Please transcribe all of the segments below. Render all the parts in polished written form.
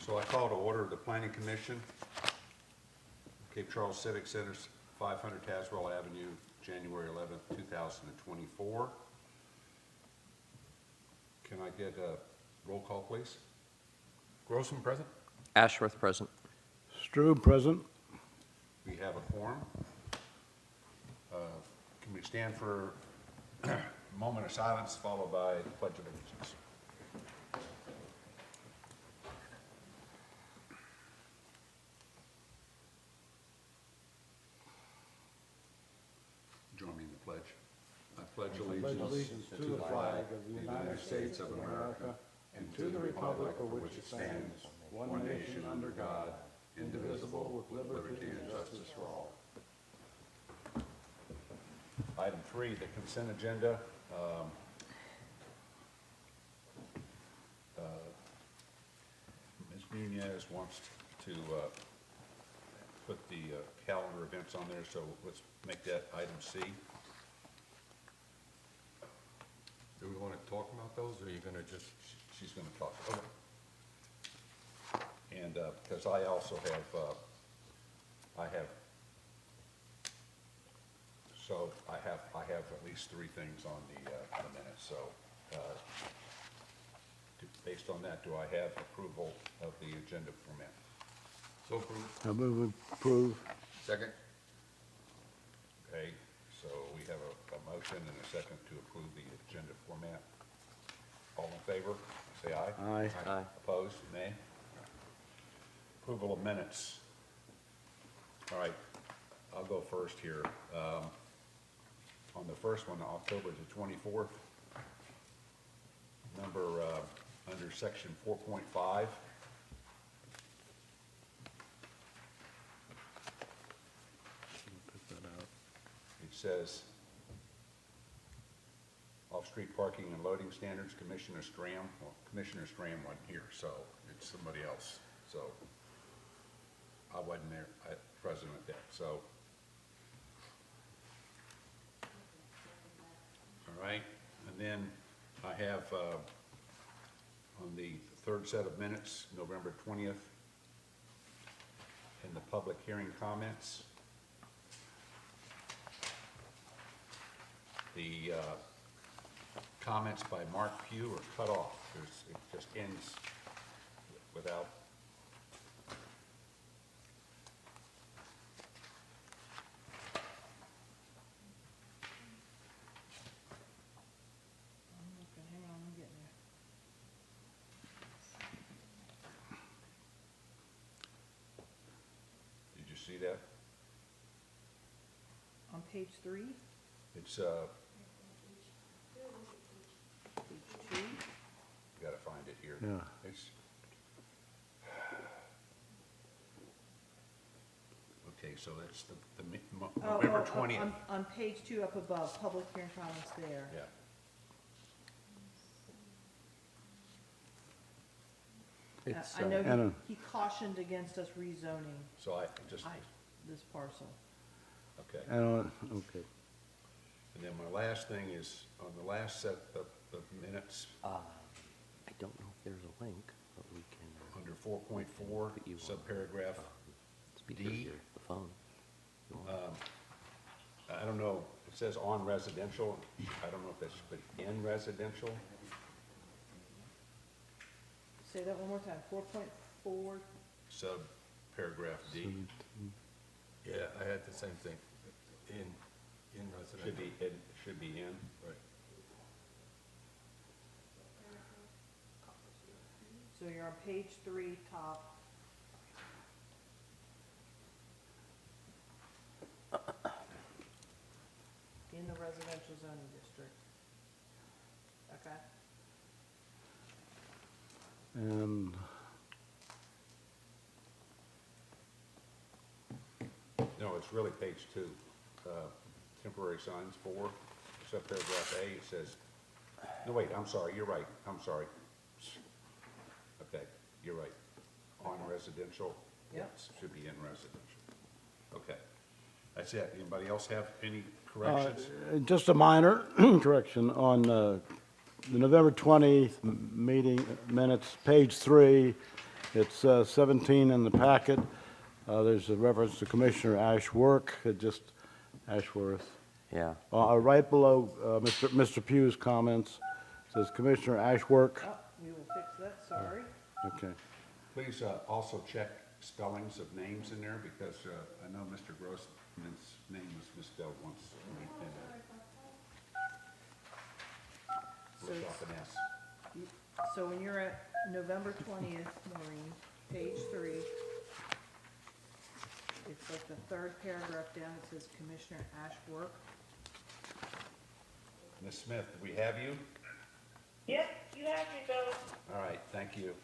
So I call to order the Planning Commission, Cape Charles Civic Center, 500 Tazewell Avenue, January 11th, 2024. Can I get a roll call, please? Grossman present? Ashworth present. Strube, present. We have a quorum. Can we stand for a moment of silence followed by the Pledge of Allegiance? Join me in the pledge. I pledge allegiance to the flag of the United States of America and to the republic for which it stands, one nation under God, indivisible, with liberty and justice for all. Item 3, the consent agenda. Ms. Nunez wants to put the calendar events on there, so let's make that item C. Do we want to talk about those, or are you going to just? She's going to talk. Okay. And because I also have, I have at least 3 things on the minutes. So, based on that, do I have approval of the agenda format? So approved. I move approve. Second? Okay, so we have a motion and a second to approve the agenda format. All in favor, say aye. Aye. Aye. Opposed, nay? Approval of minutes. All right, I'll go first here. On the first one, October the 24th, under section 4.5. It says, off-street parking and loading standards, Commissioner Stram. Well, Commissioner Stram wasn't here, so it's somebody else. So I wasn't there, present at that, so. All right, and then I have, on the third set of minutes, November 20th, in the public hearing comments, the comments by Mark Pugh are cut off. It just ends without. Hang on, I'm getting there. Did you see that? On page 3, It's, page 2, you gotta find it here. Yeah. It's, okay, so that's November 20th. On page 2 up above, public hearing comments there. Yeah, It's, I know Anna. he cautioned against us rezoning so I just, this parcel. okay. Okay. And then my last thing is, on the last set of minutes, I don't know if there's a link, but we can. under 4.4, Put you on, subparagraph, Speaker D. here, the phone. You want- I don't know, it says on residential, I don't know if that's put in residential. Say that one more time, 4.4, Subparagraph D, Yeah, I had the same thing. In residential. should be in. Right. so you're on page 3, top. In the residential zoning district. Okay. And No, it's really page 2, temporary signs 4, subparagraph A, it says, no, wait, I'm sorry, you're right, I'm sorry. Okay, you're right. On residential, Yep. yes, should be in residential. Okay, that's it. Anybody else have any corrections? just a minor correction on the November 20th meeting minutes, page 3. It's 17 in the packet. There's a reference to Commissioner Ashwork, Ashworth. Yeah. Right below Mr. Pugh's comments, says Commissioner Ashwork. Oh, we will fix that, sorry. Okay. Please also check spellings of names in there, because I know Mr. Grossman's name was misspelled once. So We'll it's- shop an S. So when you're at November 20th, Maureen, page 3, it's like the third paragraph down, it says Commissioner Ashwork. Ms. Smith, do we have you? Yep, you have me, Bill. All right, thank you.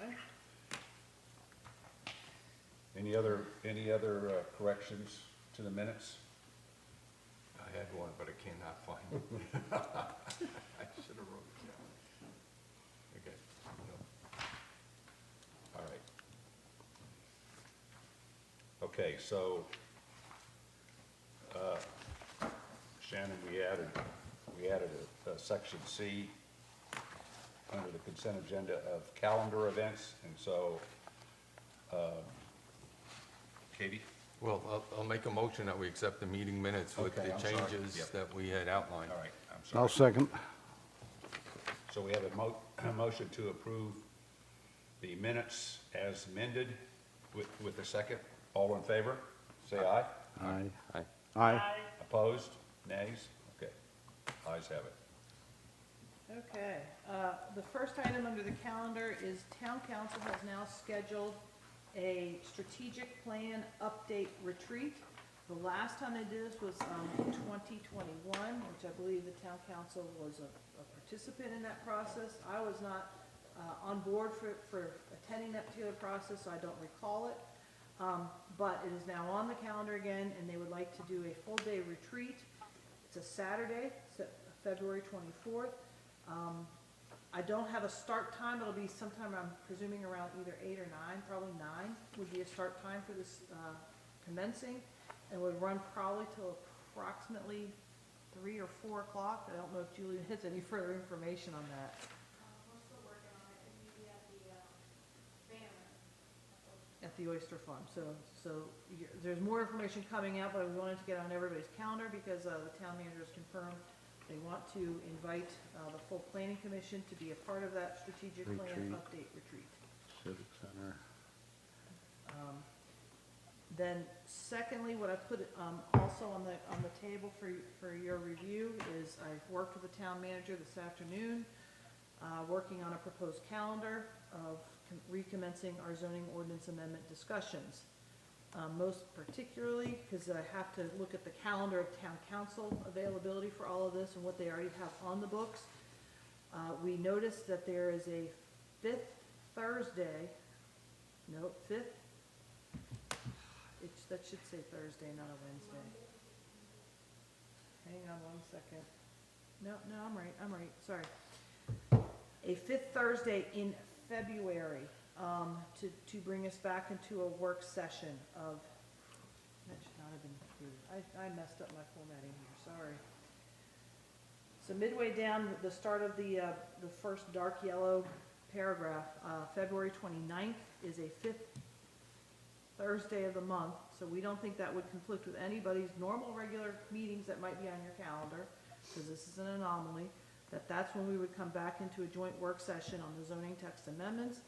Okay. Any other corrections to the minutes? I had one, but I cannot find it. I should have wrote it down. Okay, no. All right. Okay, so, Shannon, we added a section C under the consent agenda of calendar events, and so, Katie? Well, I'll make a motion that we accept the meeting minutes with Okay, the I'm sorry. changes Yep. that we had outlined. All right, I'm I'll sorry. second. So we have a motion to approve the minutes as amended with a second. All in favor? Say aye. Aye. Aye. Aye. Opposed? Nays? Okay. Ayes have it. Okay, the first item under the calendar is Town Council has now scheduled a strategic plan update retreat. The last time they did this was in 2021, which I believe the Town Council was a participant in that process. I was not on board for attending that particular process, so I don't recall it. But it is now on the calendar again, and they would like to do a full-day retreat. It's a Saturday, February 24th. I don't have a start time. It'll be sometime, I'm presuming, around either 8 or 9, probably 9 would be a start time for this commencing, and would run probably till approximately 3 or 4 o'clock. I don't know if Julie has any further information on that. We're still working on it, and maybe at the banner. At the Oyster Farm, so there's more information coming out, but we wanted to get on everybody's calendar because the town manager has confirmed they want to invite the full planning commission to be a part of that strategic plan Retreat. update retreat. Civic Center. Then secondly, what I put also on the table for your review is I've worked with the town manager this afternoon, working on a proposed calendar of recommencing our zoning ordinance amendment discussions. Most particularly, because I have to look at the calendar of town council availability for all of this and what they already have on the books. We noticed that there is a 5th Thursday, no, 5th, that should say Thursday, not a Wednesday. Hang on one second. No, I'm right, sorry. A 5th Thursday in February, to bring us back into a work session of, that should not have been included. I messed up my formatting here, sorry. So midway down, the start of the first dark yellow paragraph, February 29th is a 5th Thursday of the month, so we don't think that would conflict with anybody's normal regular meetings that might be on your calendar, because this is an anomaly, that's when we would come back into a joint work session on the zoning text amendments.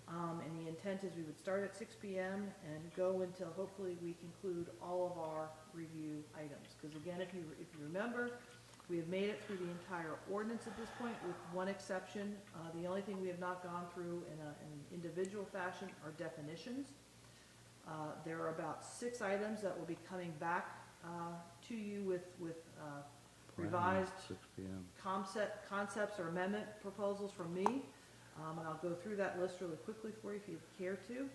And the intent is we would start at 6 p.m. and go until hopefully we conclude all of our review items. Because again, if you remember, we have made it through the entire ordinance at this point with one exception. The only thing we have not gone through in an individual fashion are definitions. There are about 6 items that will be coming back to you with revised 6 p.m. concepts or amendment proposals from me. And I'll go through that list really quickly for you if you care to.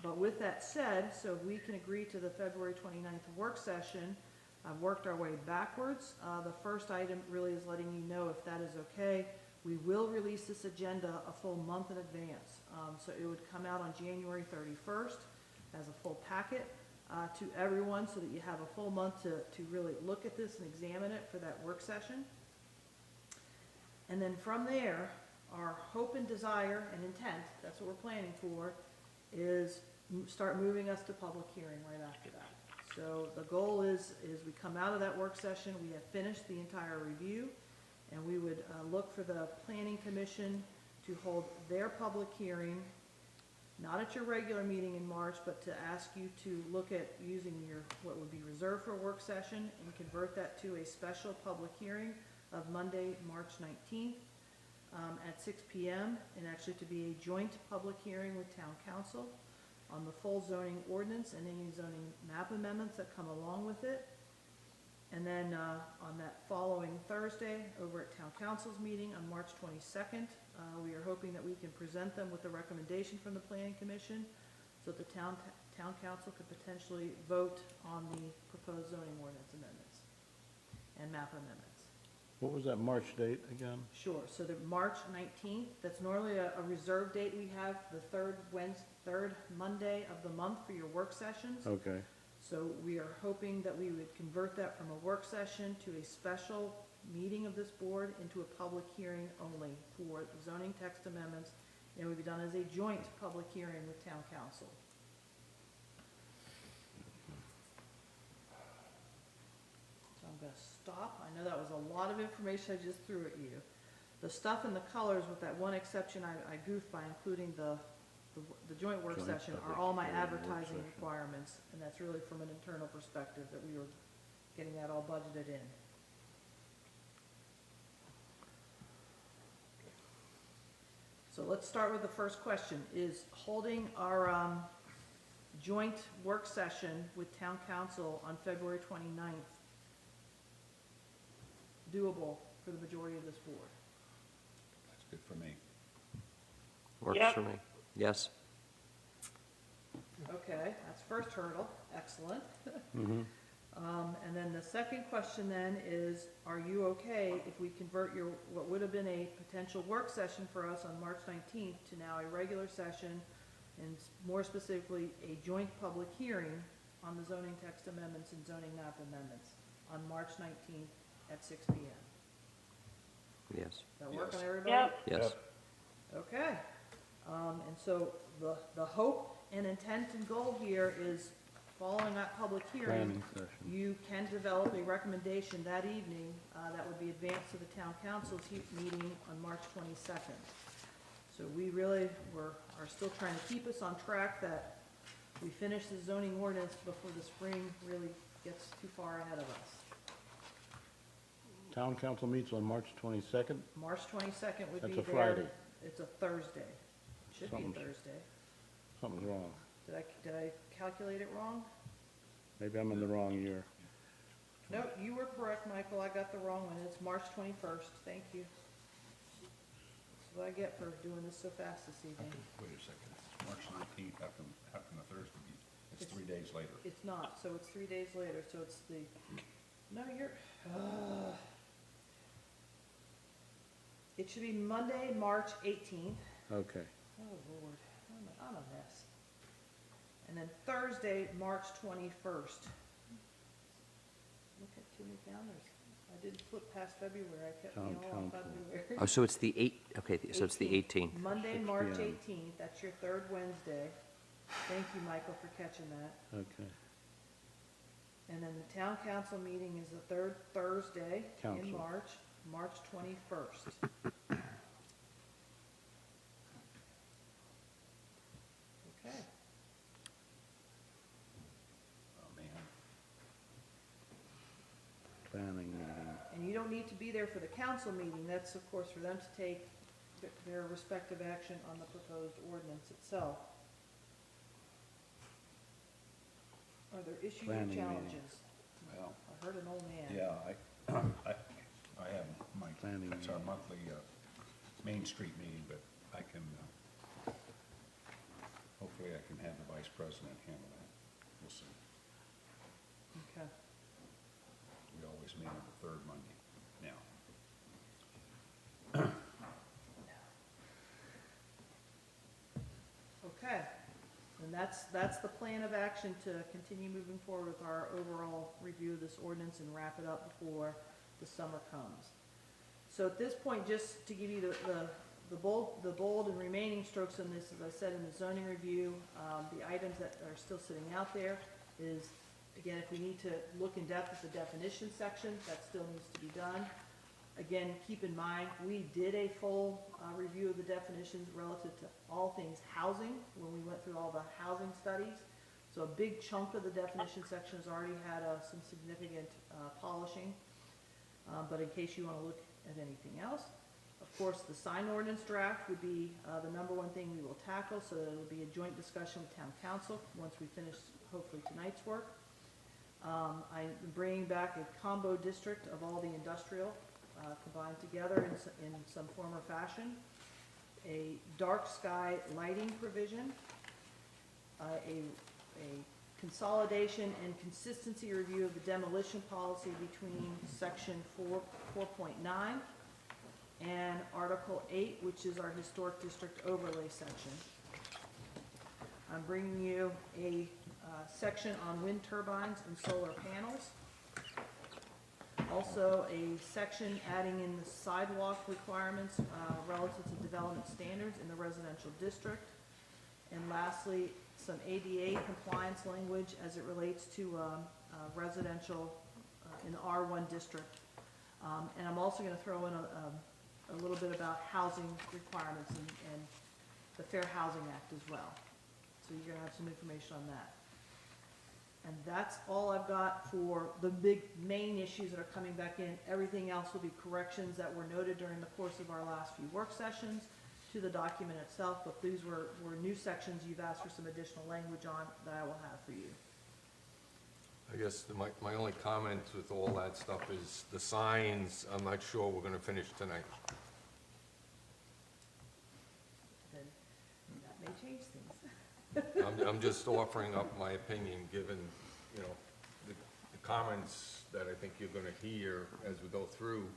But with that said, so we can agree to the February 29th work session. I've worked our way backwards. The first item really is letting you know if that is okay. We will release this agenda a full month in advance. So it would come out on January 31st as a full packet to everyone so that you have a full month to really look at this and examine it for that work session. And then from there, our hope and desire and intent, that's what we're planning for, is start moving us to public hearing right after that. So the goal is we come out of that work session, we have finished the entire review, and we would look for the planning commission to hold their public hearing, not at your regular meeting in March, but to ask you to look at using your, what would be reserved for a work session, and convert that to a special public hearing of Monday, March 19th, at 6 PM, and actually to be a joint public hearing with town council on the full zoning ordinance and any zoning map amendments that come along with it. And then, on that following Thursday, over at town council's meeting on March 22nd, we are hoping that we can present them with a recommendation from the planning commission, so that the town council could potentially vote on the proposed zoning ordinance amendments and map amendments. What was that March date again? Sure, so the March 19th, that's normally a reserved date we have, the third Monday of the month for your work sessions. Okay, So we are hoping that we would convert that from a work session to a special meeting of this board into a public hearing only for zoning text amendments, and it would be done as a joint public hearing with town council. So I'm gonna stop. I know that was a lot of information I just threw at you. The stuff in the colors, with that one exception I goofed by including the joint work Joint session, are public all my hearing work advertising session. requirements, and that's really from an internal perspective, that we were getting that all budgeted in. So let's start with the first question. Is holding our joint work session with town council on February 29th doable for the majority of this board? That's good for me. Works Yep. for me. Yes. Okay, that's first hurdle, excellent. mhm, And then the second question then is, are you okay if we convert your, what would have been a potential work session for us on March 19th to now a regular session, and more specifically, a joint public hearing on the zoning text amendments and zoning map amendments on March 19th at 6 PM? Yes. Does that work on Yes. everybody? Yep. Yes. Okay, and so the hope and intent and goal here is, following that public hearing, planning session. you can develop a recommendation that evening, that would be advanced to the town council's meeting on March 22nd. So we really are still trying to keep us on track, that we finish the zoning ordinance before the spring really gets too far ahead of us. Town council meets on March 22nd? March 22nd would be That's there. a Friday. It's a Thursday. Should be a Something's- Thursday. Something's wrong. Did I calculate it wrong? Maybe I'm in the wrong year. No, you were correct, Michael, I got the wrong one, it's March 21st, thank you. That's what I get for doing this so fast this evening. Wait a second. March 19th, how can the Thursday be? It's 3 days later. It's not, so it's 3 days later, so it's the, no, it should be Monday, March 18th. Okay, Oh, Lord, I'm a mess. And then Thursday, March 21st. Look at too many calendars. I didn't flip past February, I kept me Town all on council. February. Oh, so it's the okay, so it's the 18th. Monday, 6 March p.m. 18th, that's your third Wednesday. Thank you, Michael, for catching that. okay. And then the town council meeting is the third Thursday in Council. March, March 21st. Okay, Oh, man. Planning meeting. and you don't need to be there for the council meeting, that's of course for them to take their respective action on the proposed ordinance itself. Are there issues or Planning meeting. challenges? Well, I heard an old man. yeah, I have my, Planning that's our meeting. monthly, Main Street meeting, but I can, hopefully I can have the vice president handle that. We'll see. Okay. We always meet on the third Monday now. Okay, and that's the plan of action to continue moving forward with our overall review of this ordinance and wrap it up before the summer comes. So at this point, just to give you the bold and remaining strokes on this, as I said in the zoning review, the items that are still sitting out there is, again, if we need to look in depth at the definition section, that still needs to be done. Again, keep in mind, we did a full review of the definitions relative to all things housing when we went through all the housing studies. So a big chunk of the definition section has already had some significant polishing. But in case you want to look at anything else, of course, the sign ordinance draft would be the number one thing we will tackle. So it'll be a joint discussion with town council once we finish hopefully tonight's work. I'm bringing back a combo district of all the industrial combined together in some form or fashion, a dark sky lighting provision, a consolidation and consistency review of the demolition policy between section 4.9 and Article 8, which is our historic district overlay section. I'm bringing you a section on wind turbines and solar panels. Also, a section adding in the sidewalk requirements relative to development standards in the residential district. And lastly, some ADA compliance language as it relates to residential in the R1 district. And I'm also going to throw in a little bit about housing requirements and the Fair Housing Act as well. So you're going to have some information on that. And that's all I've got for the big main issues that are coming back in. Everything else will be corrections that were noted during the course of our last few work sessions to the document itself, but these were new sections you've asked for some additional language on that I will have for you. I guess my only comment with all that stuff is the signs, I'm not sure we're gonna finish tonight. Then that may change things. I'm just offering up my opinion, given, you know, the comments that I think you're gonna hear as we go through.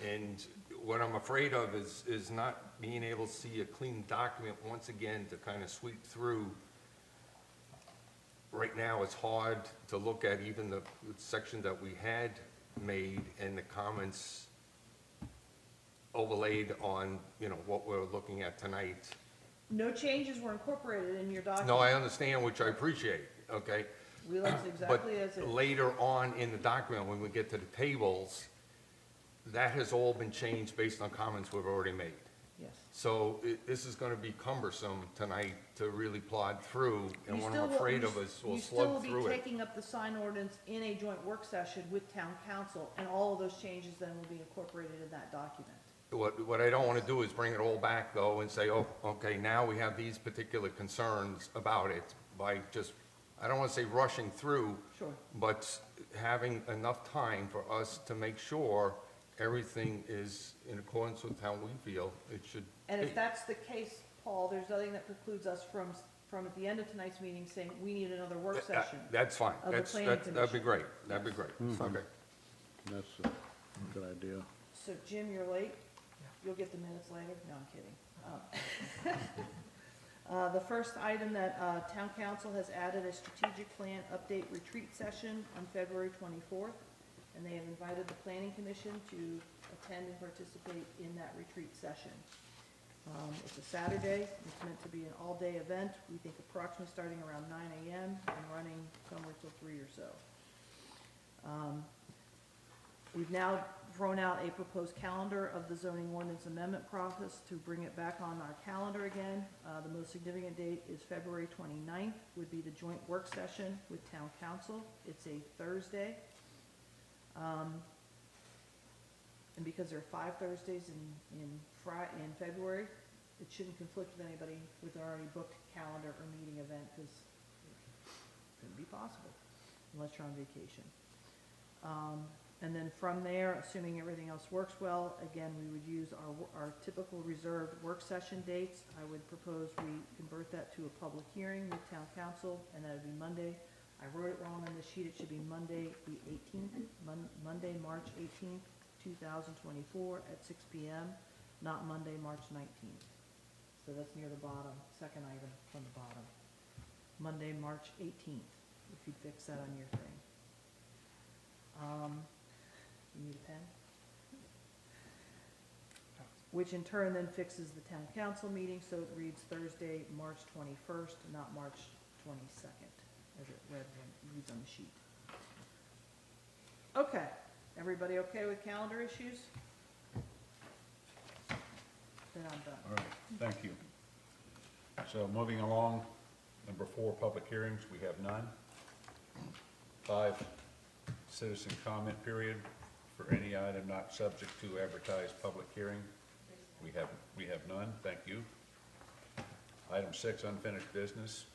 And what I'm afraid of is not being able to see a clean document once again to kind of sweep through. Right now, it's hard to look at even the section that we had made and the comments overlaid on, you know, what we're looking at tonight. No changes were incorporated in your document. No, I understand, which I appreciate, okay? We left it exactly as it But is. later on in the document, when we get to the tables, that has all been changed based on comments we've already made. Yes. So this is gonna be cumbersome tonight to really plod through, and You what still I'm will- afraid you of is we'll You still will slug be through it. taking up the sign ordinance in a joint work session with town council, and all of those changes then will be incorporated in that document. What I don't wanna do is bring it all back, though, and say, oh, okay, now we have these particular concerns about it, by just, I don't wanna say rushing through, Sure. but having enough time for us to make sure everything is in accordance with how we feel it should And be. if that's the case, Paul, there's nothing that precludes us from at the end of tonight's meeting saying, we need another work session. That's fine. of the planning That'd be commission. great. That'd be great. Okay. That's a good idea. So Jim, you're late? You'll get the minutes later? No, I'm kidding. The first item that town council has added a strategic plan update retreat session on February 24th, and they have invited the planning commission to attend and participate in that retreat session. It's a Saturday, it's meant to be an all-day event, we think approximately starting around 9 a.m. and running somewhere till 3 or so. We've now thrown out a proposed calendar of the zoning ordinance amendment process to bring it back on our calendar again. The most significant date is February 29th, would be the joint work session with town council. It's a Thursday. And because there are 5 Thursdays in February, it shouldn't conflict with anybody with an already booked calendar or meeting event, because it couldn't be possible unless you're on vacation. And then from there, assuming everything else works well, again, we would use our typical reserved work session dates. I would propose we convert that to a public hearing with town council, and that would be Monday. I wrote it wrong on the sheet, it should be Monday the 18th, Monday, March 18th, 2024 at 6 p.m., not Monday, March 19th. So that's near the bottom, second item from the bottom. Monday, March 18th, if you'd fix that on your thing. You need a pen? which in turn then fixes the town council meeting, so it reads Thursday, March 21st, not March 22nd, as it reads on the sheet. Okay, everybody okay with calendar issues? Then I'm done. All right, thank you. So moving along, number 4, public hearings, we have none. 5, citizen comment period for any item not subject to advertised public hearing. We have none, thank you. Item 6, unfinished business.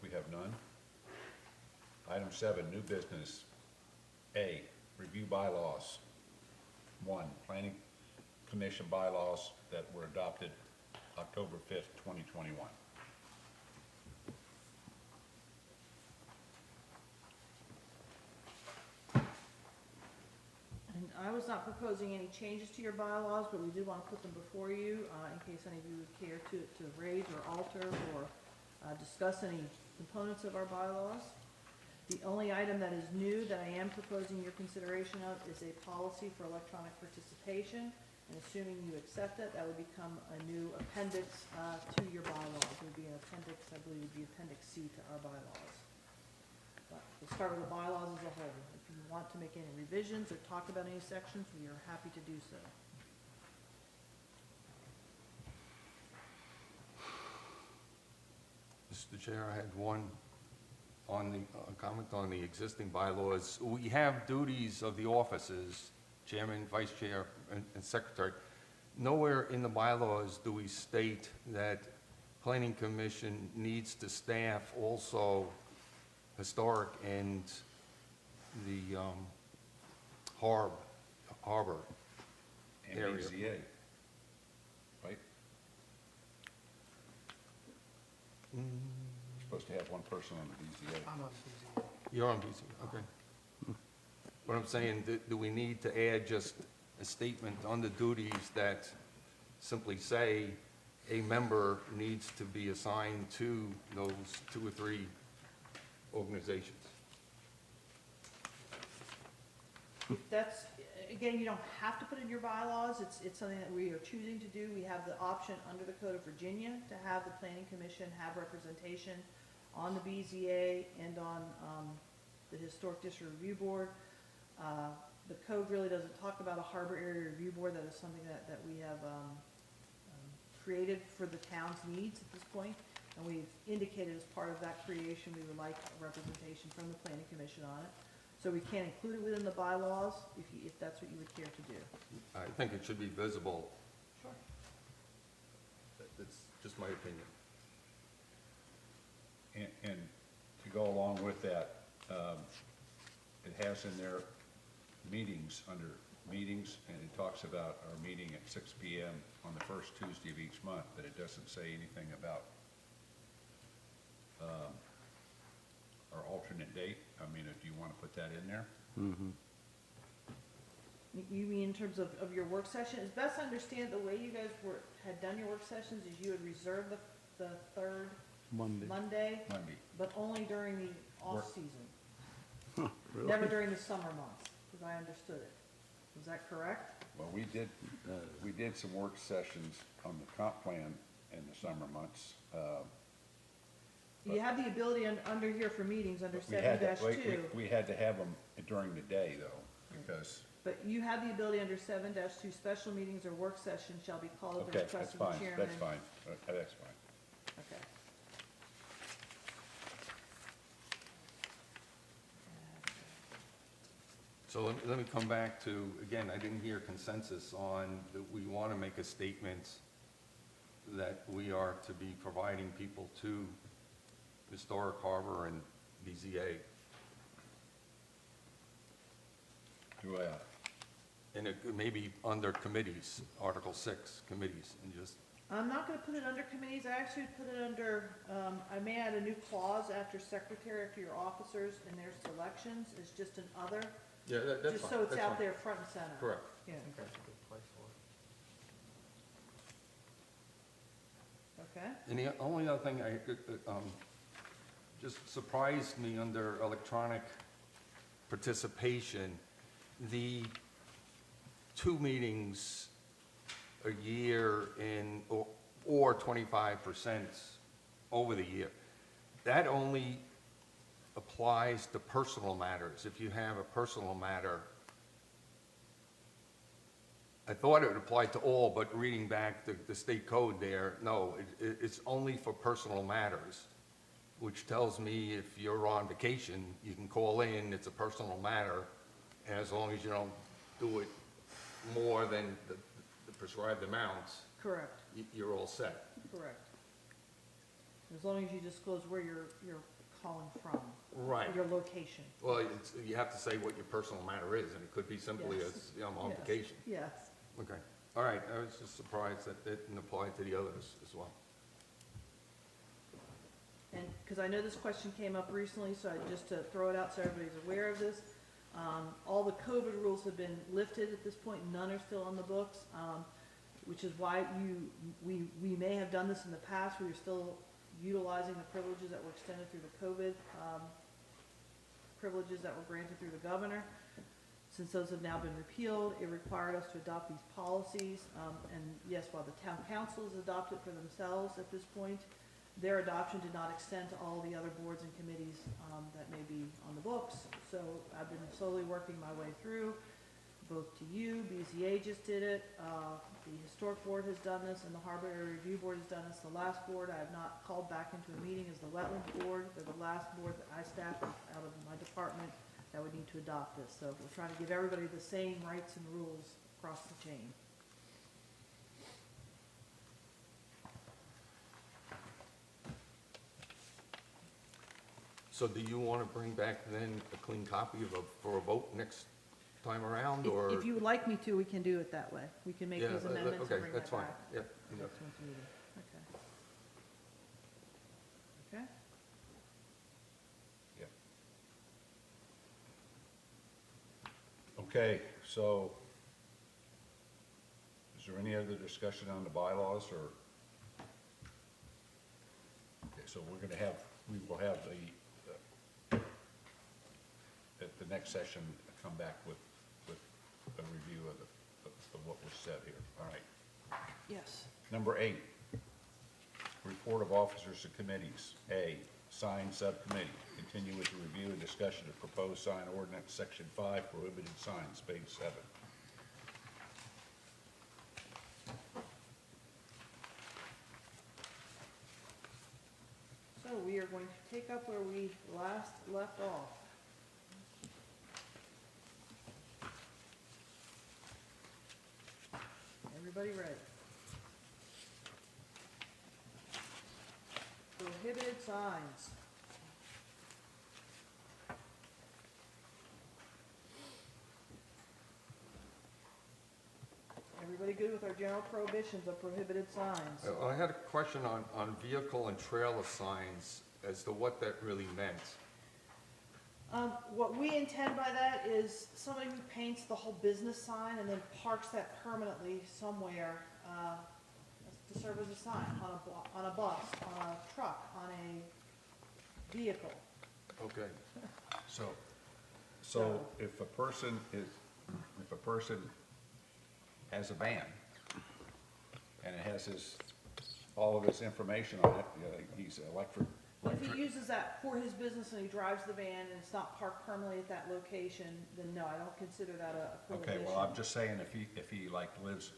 We have none. Item 7, new business. A, review bylaws. 1, planning commission bylaws that were adopted October 5th, 2021. And I was not proposing any changes to your bylaws, but we did want to put them before you, in case any of you would care to raise or alter or discuss any components of our bylaws. The only item that is new that I am proposing your consideration of is a policy for electronic participation. And assuming you accept it, that would become a new appendix to your bylaws. It would be an appendix, I believe it would be Appendix C to our bylaws. But we'll start with the bylaws as a whole. If you want to make any revisions or talk about any sections, we are happy to do so. Mr. Chair, I had one on the, comment on the existing bylaws. We have duties of the offices, chairman, vice chair, and secretary. Nowhere in the bylaws do we state that planning commission needs to staff also historic and the harbor And area. BZA, right? Supposed to have one person on the BZA. You're on BZ, okay. What I'm saying, do we need to add just a statement on the duties that simply say a member needs to be assigned to those 2 or 3 organizations? That's, again, you don't have to put it in your bylaws, it's something that we are choosing to do. We have the option under the Code of Virginia to have the Planning Commission have representation on the BZA and on the Historic District Review Board. The code really doesn't talk about a harbor area review board. That is something that we have created for the town's needs at this point. And we've indicated as part of that creation, we would like a representation from the Planning Commission on it. So we can include it within the bylaws if that's what you would care to do. I think it should be visible. Sure. That's just my opinion. And to go along with that, it has in there meetings, under meetings, and it talks about our meeting at 6 PM on the first Tuesday of each month, but it doesn't say anything about our alternate date. I mean, do you want to put that in there? You mean in terms of your work session? As best I understand, the way you guys had done your work sessions is you had reserved the third Monday, Monday. but only during the Work- off-season. Never during the summer months, as I understood it. Was that correct? Well, we did some work sessions on the comp plan in the summer months. You have the ability under here for meetings, under But we had to- 7-2, We had to have them during the day, though, because, but you have the ability under 7-2, special meetings or work sessions shall be called at the okay, request that's of the fine, chairman. that's fine, that's fine. Okay. So let me come back to, again, I didn't hear consensus on that we want to make a statement that we are to be providing people to Historic Harbor and BZA. And it may be under committees, Article 6 committees, and just, I'm not gonna put it under committees, I actually put it under, I may add a new clause after secretary, after your officers and their selections, it's just an other, yeah, that's fine. just so it's that's out fine. there front and center. Correct. Yeah, That's a good place for it. okay. And the only other thing just surprised me under electronic participation, the 2 meetings a year or 25% over the year. That only applies to personal matters. If you have a personal matter, I thought it would apply to all, but reading back the state code there, no, it's only for personal matters, which tells me if you're on vacation, you can call in, it's a personal matter, and as long as you don't do it more than the prescribed amounts, Correct, you're all set. correct. As long as you disclose where you're calling from. Right. Your location. Well, you have to say what your personal matter is, and it could be simply Yes. as, I'm on Yes, vacation. Yes. Okay, all right, I was just surprised that it didn't apply to the others as well. And, because I know this question came up recently, so just to throw it out so everybody's aware of this, all the COVID rules have been lifted at this point, none are still on the books, which is why we may have done this in the past, we were still utilizing the privileges that were extended through the COVID, privileges that were granted through the governor. Since those have now been repealed, it required us to adopt these policies, and yes, while the town council has adopted for themselves at this point, their adoption did not extend to all the other boards and committees that may be on the books. So I've been slowly working my way through, both to you, BZA just did it, the Historic Board has done this, and the Harbor Area Review Board has done this. The last board I have not called back into a meeting is the Wetlands Board. They're the last board that I staff out of my department that would need to adopt this. So we're trying to give everybody the same rights and rules across the chain. So do you want to bring back then a clean copy for a vote next time around, or? If you would like me to, we can do it that way. We can make Yeah, these amendments okay, and bring that's that fine. back. Yep, yep. Next month's meeting. Okay. Okay? Okay, so is there any other discussion on the bylaws, or? Okay, so we will have at the next session, come back with a review of what was said here. All right. Yes. Number 8, report of officers and committees. A, sign subcommittee, continue with the review and discussion of proposed sign ordinance, section 5, prohibited signs, page 7. So we are going to pick up where we last left off. Everybody ready? Prohibited signs. Everybody good with our general prohibitions of prohibited signs? I had a question on vehicle and trailer signs as to what that really meant. What we intend by that is somebody who paints the whole business sign and then parks that permanently somewhere, to serve as a sign on a bus, on a truck, on a vehicle. Okay, So if a person has a van, and it has all of his information on it, he's electric. If he uses that for his business and he drives the van and it's not parked permanently at that location, then no, I don't consider that a Okay, prohibition. well, I'm just saying, if he like lives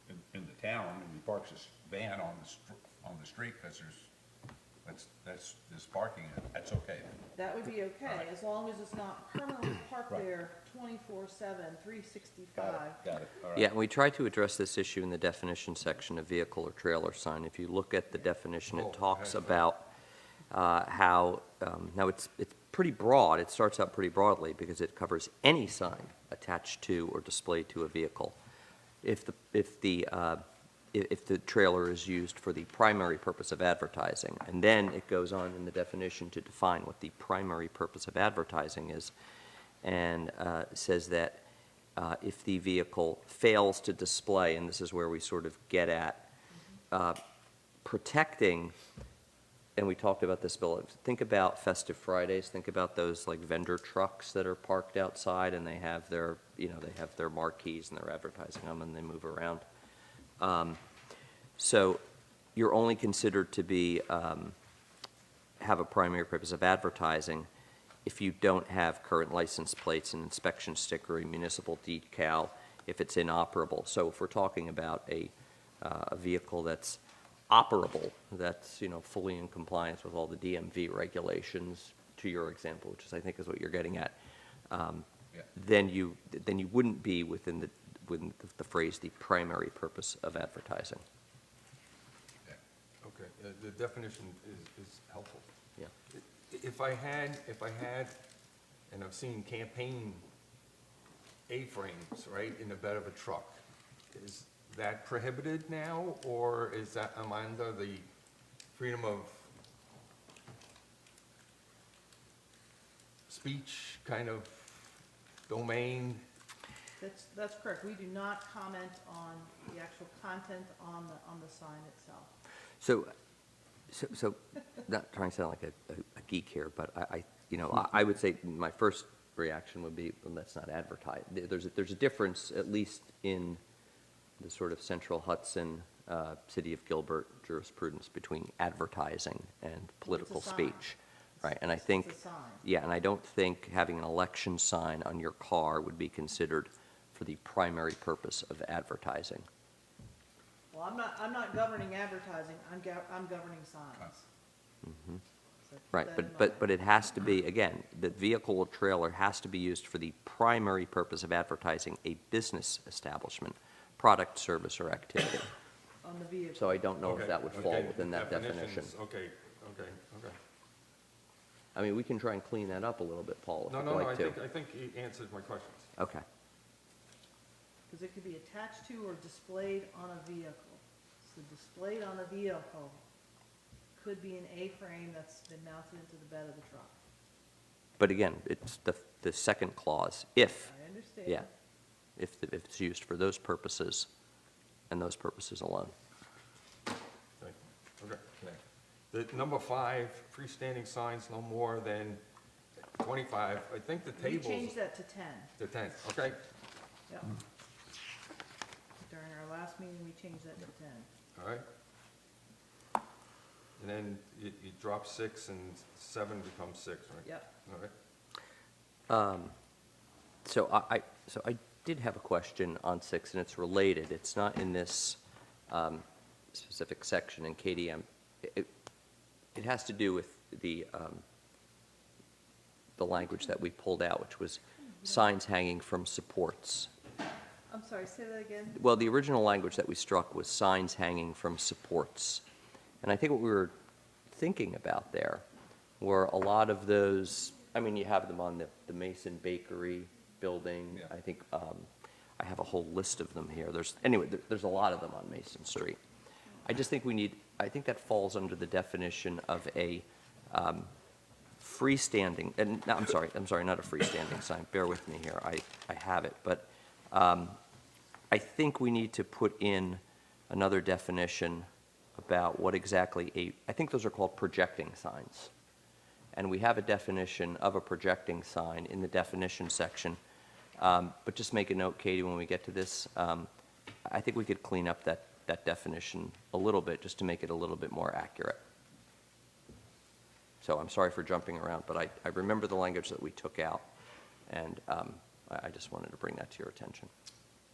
in the town and he parks his van on the street, because that's his parking, that's okay. That would be okay, Alright. as long as it's not permanently parked Right. there 24/7, 365. Got it, all right. Yeah, and we tried to address this issue in the definition section of vehicle or trailer sign. If you look at the definition, Oh, it talks okay. about how, now it's pretty broad, it starts out pretty broadly because it covers any sign attached to or displayed to a vehicle. If the trailer is used for the primary purpose of advertising, and then it goes on in the definition to define what the primary purpose of advertising is, and says that if the vehicle fails to display, and this is where we sort of get at protecting, and we talked about this, Bill, think about Festive Fridays, think about those like vendor trucks that are parked outside and they have their, they have their marquees and they're advertising them and they move around. So you're only considered to be, have a primary purpose of advertising if you don't have current license plates, an inspection sticker, a municipal decal, if it's inoperable. So if we're talking about a vehicle that's operable, that's, fully in compliance with all the DMV regulations, to your example, which is, I think, is what you're getting at, Yeah. then you wouldn't be within the phrase, the primary purpose of advertising. Yeah. Okay, the definition is helpful. Yeah. If I had, and I've seen campaign A-frames, right, in the bed of a truck, is that prohibited now, or am I under the freedom of speech kind of domain? That's correct. We do not comment on the actual content on the sign itself. So, not trying to sound like a geek here, but I would say my first reaction would be, well, let's not advertise. There's a difference, at least in the sort of central Hudson, City of Gilbert jurisprudence, between advertising and political sign. speech. Right, and I It's think, a sign. yeah, and I don't think having an election sign on your car would be considered for the primary purpose of advertising. Well, I'm not governing advertising, I'm governing signs. So keep Right, that in mind. but it has to be, again, the vehicle or trailer has to be used for the primary purpose of advertising a business establishment, product, service, or activity. On the vehicle. So I don't know if Okay, that would fall okay, within that definition. definitions, Okay. I mean, we can try and clean that up a little bit, Paul, if No, you'd no, no, like to. I think you answered my questions. Okay, Because it could be attached to or displayed on a vehicle. So displayed on a vehicle could be an A-frame that's been mounted into the bed of the truck. but again, it's the second clause, if, I understand. yeah, if it's used for those purposes and those purposes alone. Okay. The number 5, freestanding signs no more than 25, I think the We tables. changed that to 10. To 10, okay, Yep. During our last meeting, we changed that to 10. all right. And then you drop 6 and 7 becomes 6, right? Yep. All right. So I did have a question on 6, and it's related. It's not in this specific section, and Katie, it has to do with the language that we pulled out, which was signs hanging from supports. I'm sorry, say that again? Well, the original language that we struck was signs hanging from supports. And I think what we were thinking about there were a lot of those, I mean, you have them on the Mason Bakery building. Yeah. I think, I have a whole list of them here. There's a lot of them on Mason Street. I just think I think that falls under the definition of a freestanding, and, no, I'm sorry, not a freestanding sign. Bear with me here. I have it. But I think we need to put in another definition about what exactly I think those are called projecting signs. And we have a definition of a projecting sign in the definition section. But just make a note, Katie, when we get to this, I think we could clean up that definition a little bit, just to make it a little bit more accurate. So I'm sorry for jumping around, but I remember the language that we took out, and I just wanted to bring that to your attention.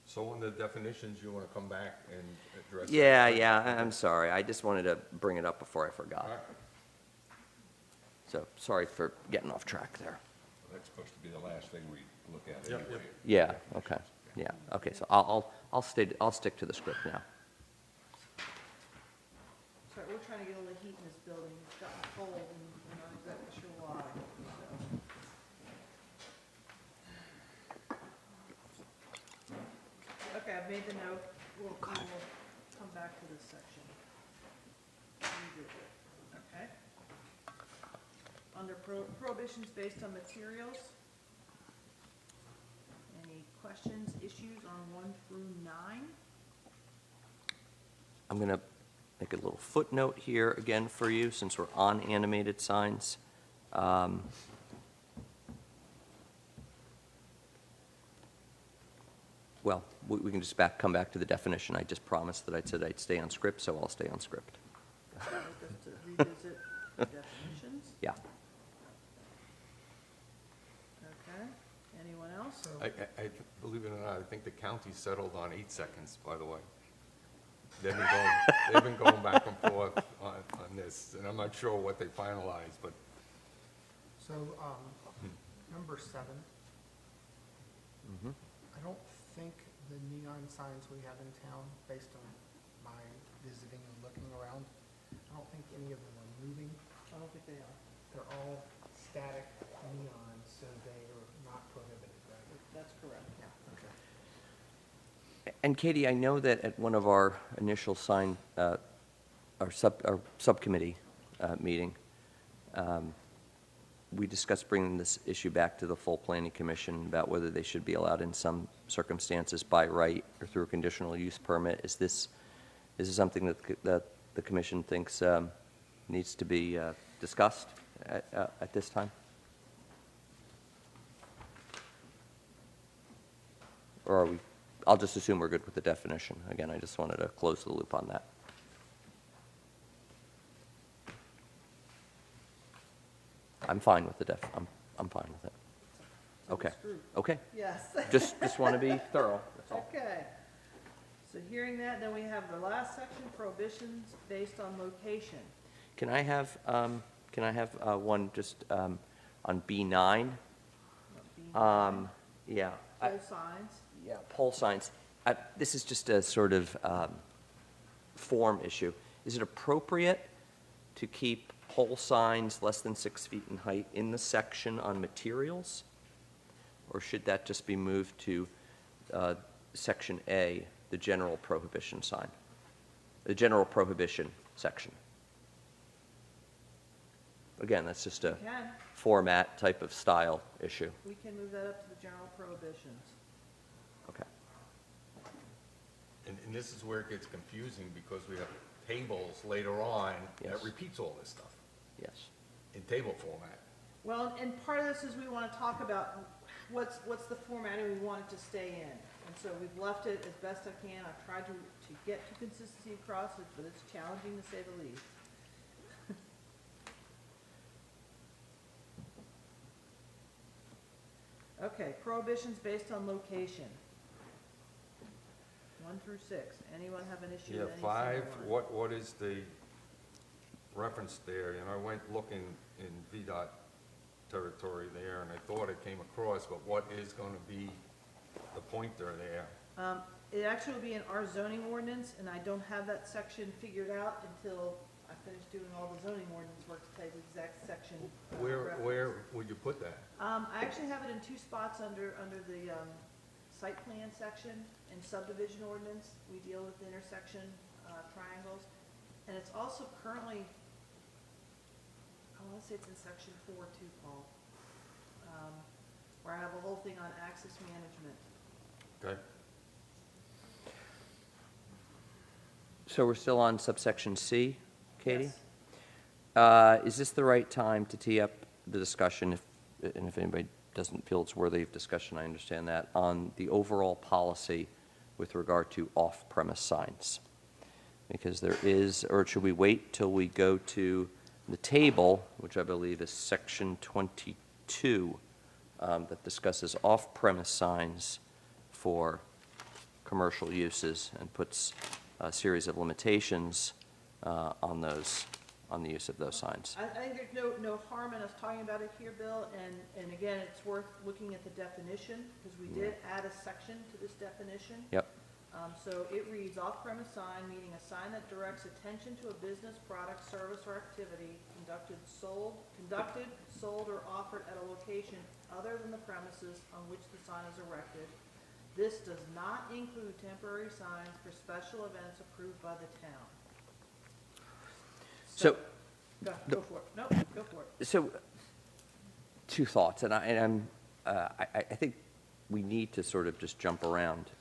So on the definitions, you want to come back and address that? Yeah, I'm sorry. I just wanted to bring it up before I forgot. All right. So, sorry for getting off track there. That's supposed to be the last thing we look at Yep, anyway. yep. Yeah, okay, yeah, okay, so I'll stick to the script now. Sorry, we're trying to get a little heat in this building. It's gotten cold and we're not exactly sure why. So. Okay, I've made the note. We'll come back to this section. Revisit it, okay? Under prohibitions based on materials. Any questions, issues on 1 through 9? I'm going to make a little footnote here again for you, since we're on animated signs. well, we can just come back to the definition. I just promised that I said I'd stay on script, so I'll stay on script. Just to revisit the definitions, Yeah. okay? Anyone else? Believe it or not, I think the county settled on 8 seconds, by the way. They've been going back and forth on this, and I'm not sure what they finalized, but So, number 7. I don't think the neon signs we have in town, based on my visiting and looking around, I don't think any of them are moving. I don't think they are. They're all static neons, so they are not prohibited, right? That's correct. Yeah, okay. And Katie, I know that at one of our initial our subcommittee meeting, we discussed bringing this issue back to the full planning commission about whether they should be allowed in some circumstances by right or through a conditional use permit. Is this something that the commission thinks needs to be discussed at this time? Or are we, I'll just assume we're good with the definition. Again, I just wanted to close the loop on that. I'm fine with the I'm fine with it. So Okay, screwed. okay. Yes. Just want to be thorough, that's all. Okay. So hearing that, then we have the last section, prohibitions based on location. Can I have one just on B9? Yeah. Pole signs. Yeah, pole signs. This is just a sort of form issue. Is it appropriate to keep pole signs less than 6 feet in height in the section on materials? Or should that just be moved to Section A, the general prohibition sign? The general prohibition section. Again, that's just a We can. format type of style issue. We can move that up to the general prohibitions. Okay. And this is where it gets confusing, because we have tables later on that Yes. repeats all this stuff Yes. in table format. Well, and part of this is we want to talk about what's the formatting we want it to stay in. And so we've left it as best I can. I've tried to get to consistency across it, but it's challenging to say the least. Okay, prohibitions based on location. 1 through 6. Anyone have an issue Yeah, with any single 5, one? what is the reference there? And I went looking in VDOT territory there, and I thought it came across, but what is going to be the pointer there? It actually will be in our zoning ordinance, and I don't have that section figured out until I finish doing all the zoning ordinance work to tell you the exact section. Where would you put that? I actually have it in 2 spots under the site plan section and subdivision ordinance. We deal with intersection triangles. And it's also currently, I want to say it's in section 4 too, Paul, where I have a whole thing on access management. Okay. So we're still on subsection C, Katie? Yes. Is this the right time to tee up the discussion, and if anybody doesn't feel it's worthy of discussion, I understand that, on the overall policy with regard to off-premise signs? Because there is, or should we wait till we go to the table, which I believe is section 22, that discusses off-premise signs for commercial uses and puts a series of limitations on the use of those signs. I think there's no harm in us talking about it here, Bill, and again, it's worth looking at the definition, because we did add a section to this definition. Yep. So it reads, off-premise sign, meaning a sign that directs attention to a business, product, service, or activity conducted, sold, or offered at a location other than the premises on which the sign is erected. This does not include temporary signs for special events approved by the town. So, Go for it. Nope, go for it. So, 2 thoughts, and I think we need to sort of just jump around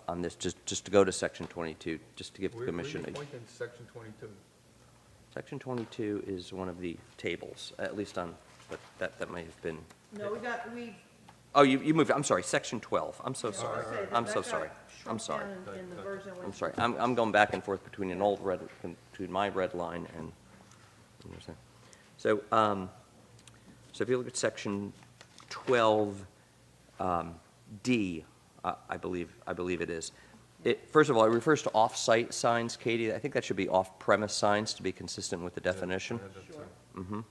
on this, just to go to section 22, just to give the Where are commission. you pointing to section 22? Section 22 is one of the tables, at least on, but that may have been, No, Oh, you moved, I'm sorry, section 12. I'm so I was sorry. gonna say that I'm that so got sorry. I'm shrunk sorry. down in the version when- I'm sorry. I'm going back and forth between an old red, between my red line and, so, so if you look at section 12, D, I believe it is. First of all, it refers to off-site signs, Katie. I think that should be off-premise signs to be consistent with the definition. Sure.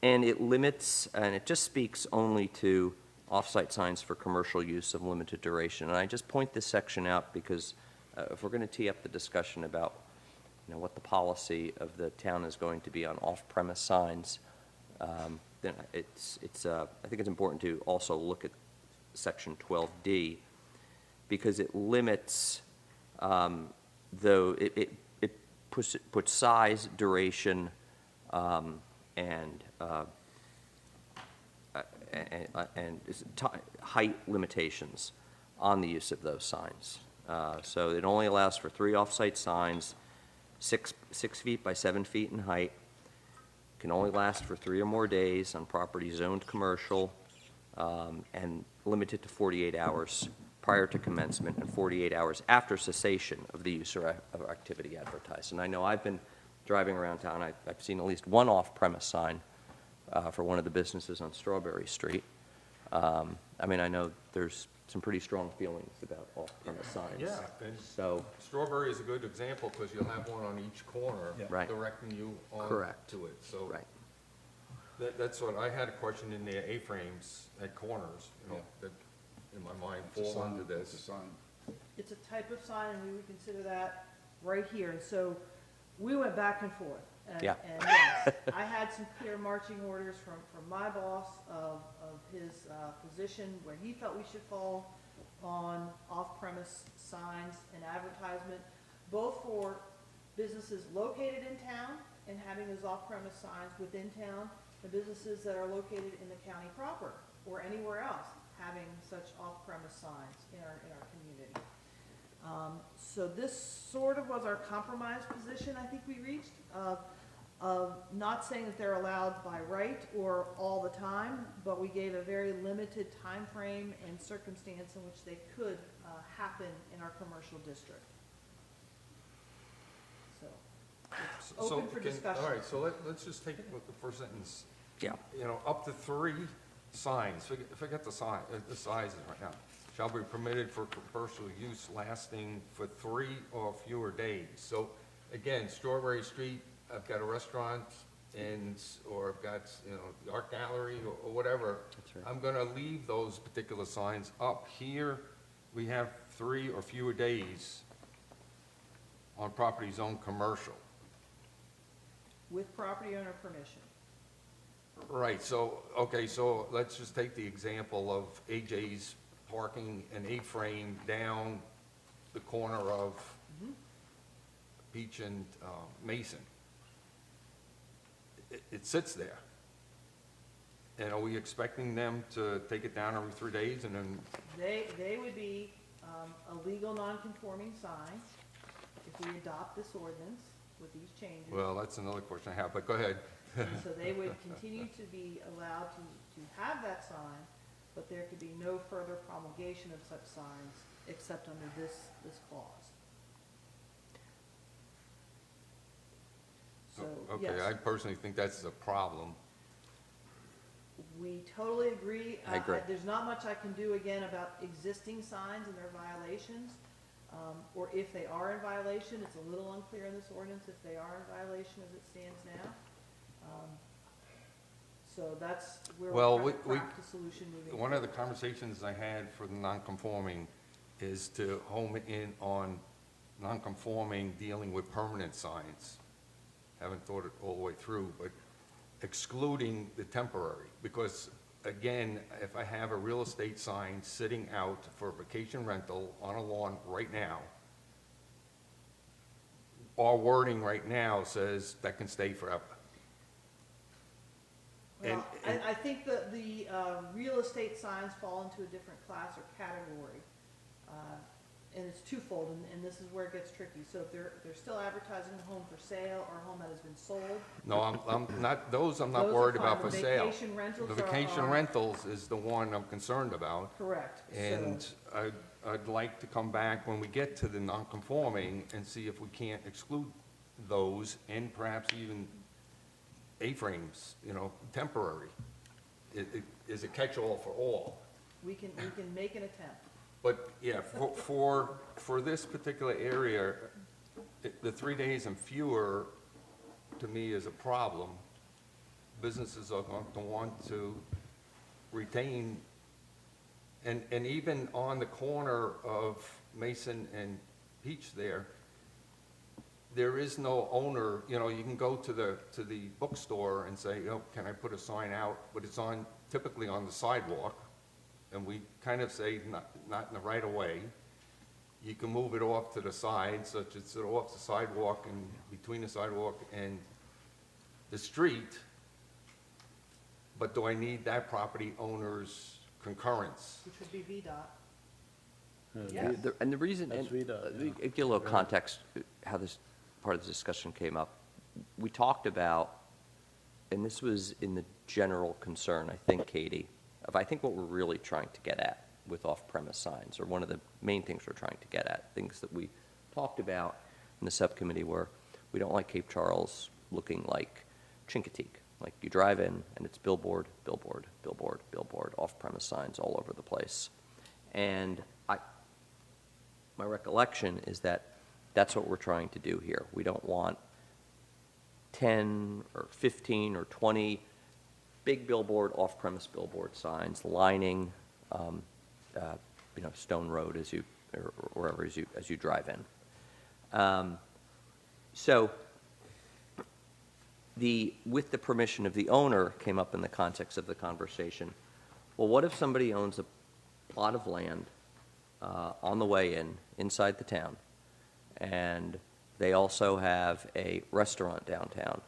And it limits, and it just speaks only to off-site signs for commercial use of limited duration. And I just point this section out because if we're going to tee up the discussion about, what the policy of the town is going to be on off-premise signs, then I think it's important to also look at section 12D, because it limits, though, it puts size, duration, and height limitations on the use of those signs. So it only allows for 3 off-site signs, 6 feet by 7 feet in height, can only last for 3 or more days on property zoned commercial, and limited to 48 hours prior to commencement and 48 hours after cessation of the use or of activity advertised. And I know I've been driving around town, I've seen at least one off-premise sign for one of the businesses on Strawberry Street. I mean, I know there's some pretty strong feelings about off-premise signs. Yeah, and So, Strawberry is a good example, because you'll have one on each corner Right. directing you on Correct. to it, so. right. That's what, I had a question in there, A-frames at corners, that in my mind fall under It's a this. sign. It's a type of sign, and we would consider that right here. And so we went back and forth. And- Yeah. And yes, I had some clear marching orders from my boss of his position where he felt we should fall on off-premise signs and advertisement, both for businesses located in town and having those off-premise signs within town, the businesses that are located in the county proper or anywhere else having such off-premise signs in our community. So this sort of was our compromise position I think we reached, of not saying that they're allowed by right or all the time, but we gave a very limited time frame and circumstance in which they could happen in our commercial district. So, it's So open for discussion. All right, so let's just take the first sentence. Yeah. Up to 3 signs, forget the sizes right now, shall be permitted for commercial use lasting for 3 or fewer days. So, again, Strawberry Street, I've got a restaurant, or I've got, the art gallery, or whatever. That's right. I'm gonna leave those particular signs up. Here, we have 3 or fewer days on property zone commercial. With property owner permission. Right, so, okay, so let's just take the example of AJ's parking an A-frame down the corner of Peach and Mason. It sits there. And are we expecting them to take it down every 3 days and then, They would be a legal non-conforming sign if we adopt this ordinance with these changes. well, that's another question I have, but go ahead. And so they would continue to be allowed to have that sign, but there could be no further promulgation of such signs except under this clause. So, Okay, I yes, personally think that's a problem. we totally agree. I agree. There's not much I can do again about existing signs and their violations, or if they are in violation. It's a little unclear in this ordinance if they are in violation as it stands now. So that's where Well, we're trying to we- craft a solution moving One of the forward. conversations I had for the non-conforming is to home in on non-conforming dealing with permanent signs. Haven't thought it all the way through, but excluding the temporary, because again, if I have a real estate sign sitting out for vacation rental on a lawn right now, our wording right now says that can stay forever. Well, and- I think that the real estate signs fall into a different class or category. and it's twofold, and this is where it gets tricky. So if they're still advertising a home for sale or a home that has been sold, No, I'm not, those I'm not Those are worried fine. about for The sale. vacation rentals The are- vacation are- rentals is the one I'm concerned about. correct. And So, I'd like to come back when we get to the non-conforming and see if we can't exclude those and perhaps even A-frames, temporary. It is a catch-all for all. we can make an attempt. But, yeah, for this particular area, the 3 days and fewer, to me, is a problem. Businesses are going to want to retain, and even on the corner of Mason and Peach there is no owner, you can go to the bookstore and say, can I put a sign out? But it's typically on the sidewalk, and we kind of say, not in the right of way. You can move it off to the side, such as off the sidewalk and between the sidewalk and the street. But do I need that property owner's concurrence? Which would be VDOT. Yeah. Yes. And the reason, That's and VDOT, yeah. give you a little context, how this part of the discussion came up. We talked about, and this was in the general concern, I think, Katie, of I think what we're really trying to get at with off-premise signs, or one of the main things we're trying to get at, things that we talked about in the subcommittee were, we don't like Cape Charles looking like Chincoteague. Like you drive in and it's billboard, billboard, billboard, billboard, off-premise signs all over the place. And my recollection is that that's what we're trying to do here. We don't want 10 or 15 or 20 big billboard, off-premise billboard signs lining, Stone Road or wherever as you drive in. So with the permission of the owner came up in the context of the conversation. Well, what if somebody owns a plot of land on the way inside the town, and they also have a restaurant downtown?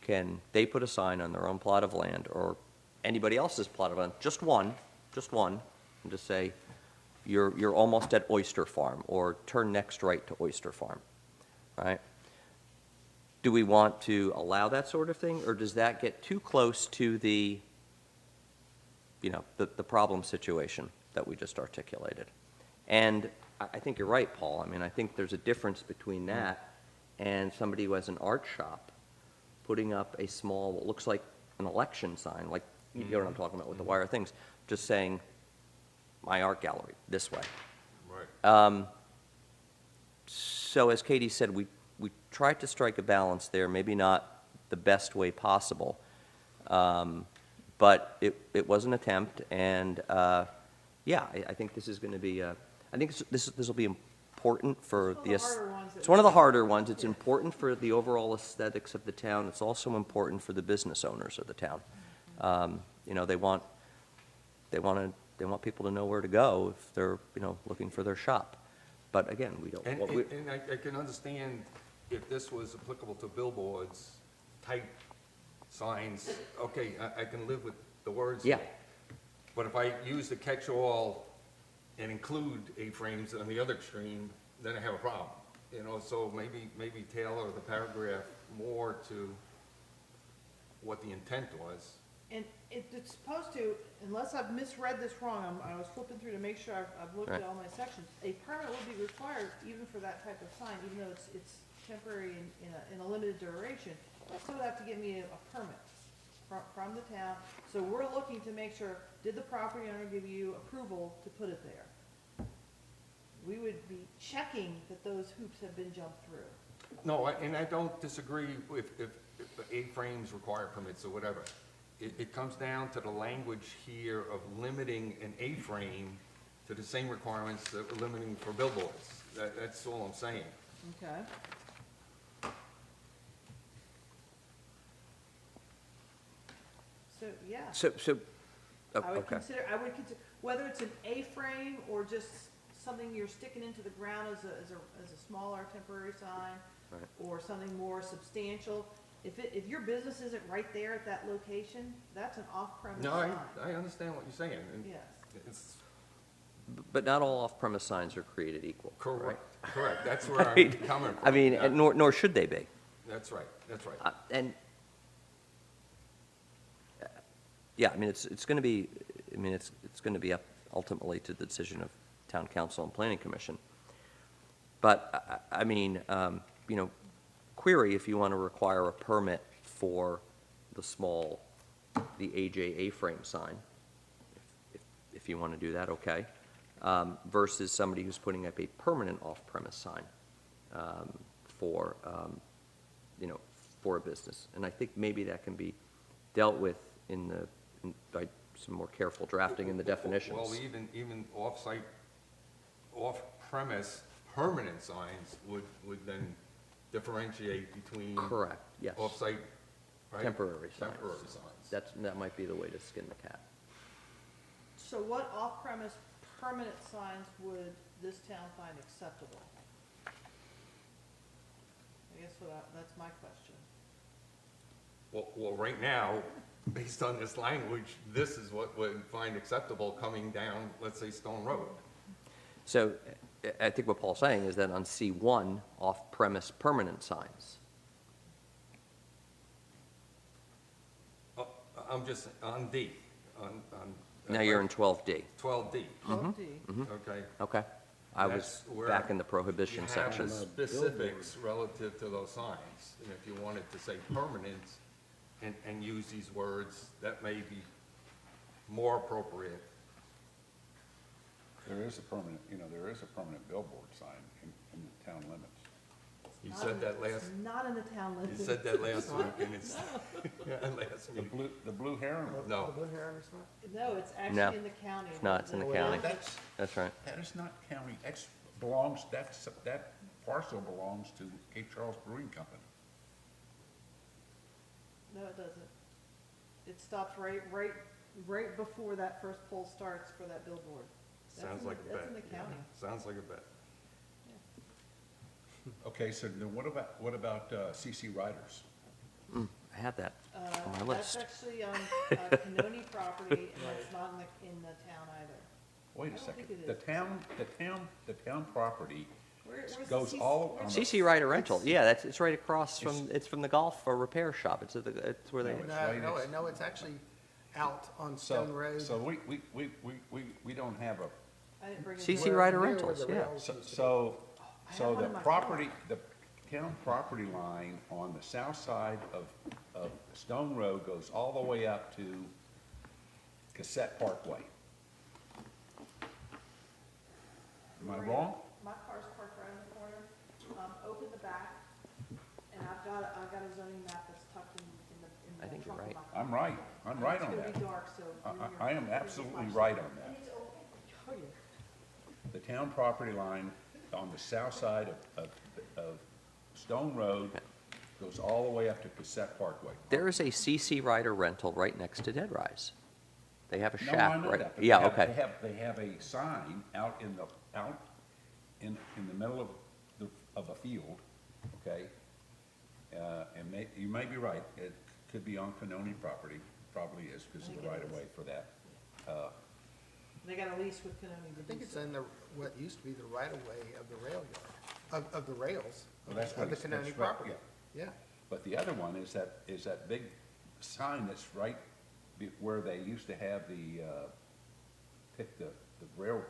Can they put a sign on their own plot of land or anybody else's plot of land, just one, and just say, you're almost at Oyster Farm, or turn next right to Oyster Farm, right? Do we want to allow that sort of thing, or does that get too close to the problem situation that we just articulated? And I think you're right, Paul. I mean, I think there's a difference between that and somebody who has an art shop putting up a small, what looks like an election sign, like, you know what I'm talking about with the wire things, just saying, my art gallery, this way. Right. So as Katie said, we tried to strike a balance there, maybe not the best way possible, but it was an attempt, and I think this is going to be, I think this will be important for It's one of the harder ones that it's one of the we- harder ones. It's Yeah. important for the overall aesthetics of the town. It's also important for the business owners of the town. They want people to know where to go if they're, looking for their shop. But again, we don't. And I can understand if this was applicable to billboards, type signs, okay, I can live with the words. Yeah. But if I use the catch-all and include A-frames on the other extreme, then I have a problem. So maybe tailor the paragraph more to what the intent was. And it's supposed to, unless I've misread this wrong, I was flipping through to make sure I've looked at Right. all my sections. A permit will be required even for that type of sign, even though it's temporary in a limited duration. Someone would have to give me a permit from the town. So we're looking to make sure, did the property owner give you approval to put it there? We would be checking that those hoops have been jumped through. No, and I don't disagree if A-frames require permits or whatever. It comes down to the language here of limiting an A-frame to the same requirements that we're limiting for billboards. That's all I'm saying. Okay. So, yeah. I would consider, whether it's an A-frame or just something you're sticking into the ground as a smaller temporary sign, Right. or something more substantial. If your business isn't right there at that location, that's an off-premise No, sign. I understand what you're saying. And Yes. it's But not all off-premise signs are created equal, right? Correct, that's where I'm Right. coming from. I mean, Yeah, nor should they be. That's right, that's right. And, yeah, I mean, it's going to be, I mean, it's going to be up ultimately to the decision of town council and planning commission. But, I mean, you know, query if you want to require a permit for the small, the AJ A-frame sign, if you want to do that, okay, versus somebody who's putting up a permanent off-premise sign for, you know, for a business. And I think maybe that can be dealt with by some more careful drafting in the definitions. Well, even off-site, off-premise permanent signs would then differentiate between. Correct, yes. Off-site, right? Temporary signs. Temporary signs. That might be the way to skin the cat. So what off-premise permanent signs would this town find acceptable? I guess that's my question. Well, right now, based on this language, this is what would find acceptable coming down, let's say, Stone Road. So I think what Paul's saying is that on C1, off-premise permanent signs. I'm just, on D, on. Now you're in 12D. 12D, 12D. okay? Okay. I was That's where back in the prohibition You have section. the specifics relative to those signs, and if you wanted to say permanent and use these words, that may be more appropriate. There is a permanent, there is a permanent billboard sign in the town limits. You said that last, It's not in the town you limits. said that last week, and it's, yeah, last meeting. The blue heron. No. The Blue Heron is not? No, it's No. actually in the county. It's not, it's in the No, county. That's right. That is not county, that parcel belongs to Cape Charles Brewing Company. No, it doesn't. It stops right before that first pole starts for that billboard. That's Sounds in the- like a bet. That's in the county. Sounds like a bet. Okay, so then what about CC Riders? I had that on my That's list. actually on Canoni property, and that's not in the town either. Wait I a don't second, think it the is. town property Where's the goes CC all on the. CC Rider Rental, yeah, it's right across it's from the golf repair shop. It's where they, No, it's right No, next- no, it's actually out on So, Stone Road. so we don't have a, I didn't bring it. CC down. Rider Near where Rentals, the yeah. rails so, used to be. so I so have one the in my property, the town property line on the south side of Stone Road goes all the way up to Cassette Parkway. Am I wrong? My car's parked right in the corner, open the back, and I've got a zoning map that's tucked in I the think you're trunk of right. my car. I'm right on It's that. gonna be dark, so. I am absolutely right on that. Oh, yeah. The town property line on the south side of Stone Road goes all the way up to Cassette Parkway. There is a CC Rider Rental right next to Dead Rise. They have a No, I shack, know right? that, but Yeah, they okay. have a sign out in the middle of a field, okay? And you may be right, it could be on Canoni property, probably is, because of the right of way for that. They got a lease with Canoni I to think do it's so. in what used to be the right-of-way of the rail yard, of the rails Well, of that's what the it's- Canoni that's right, property. Yeah. But the other one is that big sign that's right where they used to have pick the rail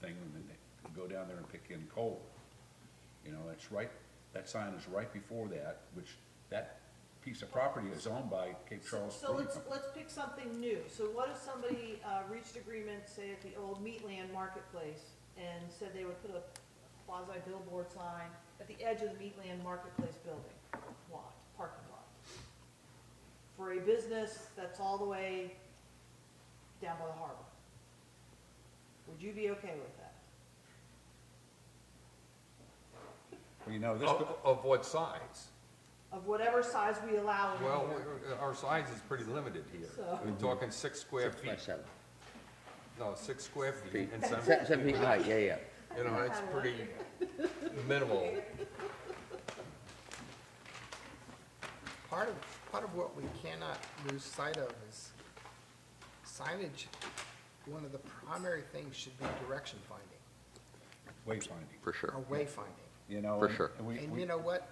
thing, and then they go down there and pick in coal. That's right, that sign is right before that, which that piece of property is owned by Cape Charles So Brewing let's Company. pick something new. So what if somebody reached agreement, say at the old Meatland Marketplace, and said they would put a quasi billboard sign at the edge of the Meatland Marketplace building, parking lot, for a business that's all the way down by the harbor? Would you be okay with that? Well, this, Of what size? Of whatever size we allow in Well, here. our size is pretty limited here. So- We're talking 6 square 6 by feet. 7 No, 6 square feet feet. and 7 7 feet high, yeah. You know, that's pretty minimal. Part of what we cannot lose sight of is signage one of the primary things should be direction finding, Wayfinding, For sure. or wayfinding. you know? For and- sure. and we- And we- you know what?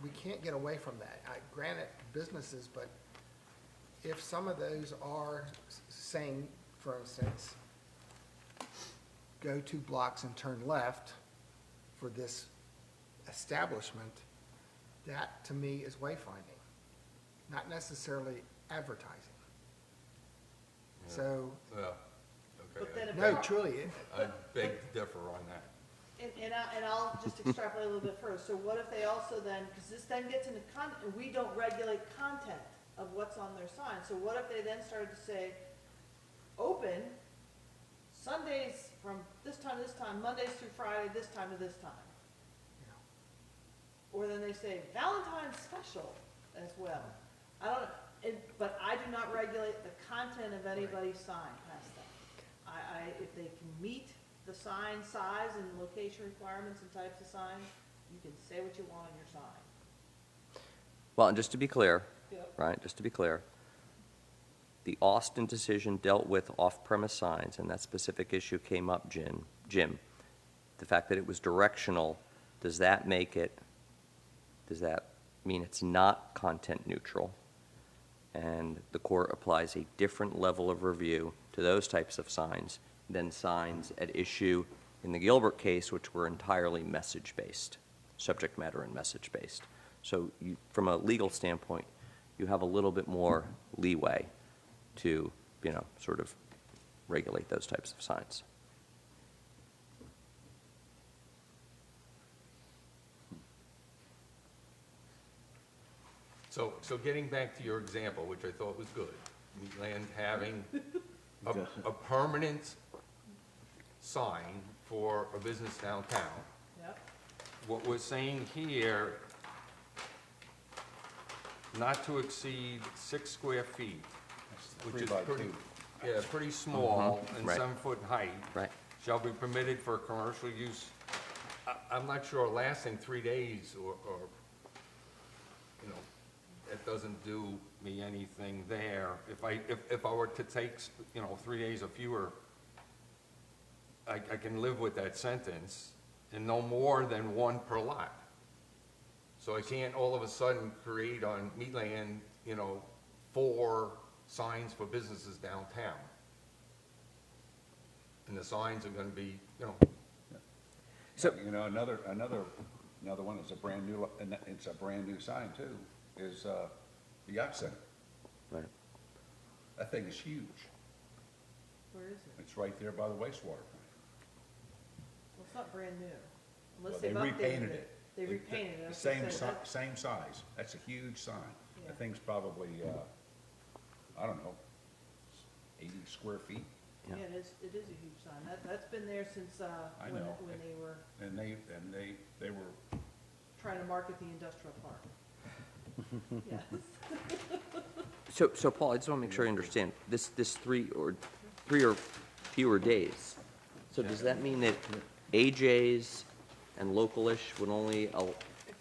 We can't get away from that. Granted, businesses, but if some of those are saying, for instance, go 2 blocks and turn left for this establishment, that to me is wayfinding, not necessarily advertising. So, Yeah, But okay. then if no, they're- truly, I beg to differ on that. And I'll just extrapolate a little bit further. So what if they also then, because this then gets into content, we don't regulate content of what's on their sign. So what if they then started to say, open Sundays from this time to this time, Mondays through Friday, this time to this time? Or then they say Valentine's special as well. I don't, but I do not regulate the content of anybody's sign past that. If they can meet the sign size and location requirements and types of signs, you can say what you want on your sign. Well, and just to be clear, Yep. right, just to be clear, the Austin decision dealt with off-premise signs, and that specific issue came up, Jim. The fact that it was directional, does that mean it's not content neutral? And the court applies a different level of review to those types of signs than signs at issue in the Gilbert case, which were entirely message-based, subject matter and message-based. So you, from a legal standpoint, you have a little bit more leeway to, sort of regulate those types of signs. So getting back to your example, which I thought was good, Meatland having a permanent sign for a business downtown. Yep. What we're saying here, not to exceed 6 square feet, which is 3 by pretty, 2. yeah, pretty small and Right. 7 foot in height. Right. Shall be permitted for commercial use. I'm not sure lasting 3 days or, it doesn't do me anything there. If I were to take, 3 days or fewer, I can live with that sentence, and no more than 1 per lot. So I can't all of a sudden create on Meatland, 4 signs for businesses downtown. And the signs are gonna be, So- Another one is a brand new, and it's a brand new sign too, is, the Yacht Center. Right. That thing is huge. Where is it? It's right there by the wastewater plant. Well, it's not brand new, Well, unless they they've updated repainted it. it. They repainted it. I The was gonna same, say, that- same size. That's a huge sign. Yeah. That thing's probably, I don't know, 80 square feet. Yeah, it is a huge sign. That's been there since, I when, know. when they were And they were, trying to market the industrial park. Yes. So Paul, I just want to make sure I understand, this 3 or fewer days. So does that mean that AJ's and Localish would only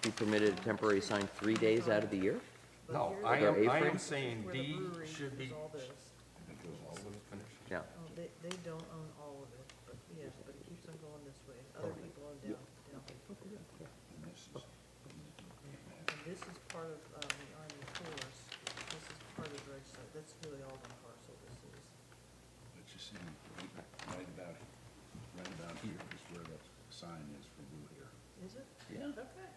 be permitted a temporary sign 3 days out of the year? no, But I here's- am A-frame? saying Where the D brewery should be. is all this. Yeah. Oh, they don't own all of it, but yes, but it keeps on going this way. Other people own down. And this is part of, the Army Corps. This is part of Dredge site. That's really all one parcel this is. but you see, right about here is where the sign is for Blue Hair. Is it? Yeah. Okay.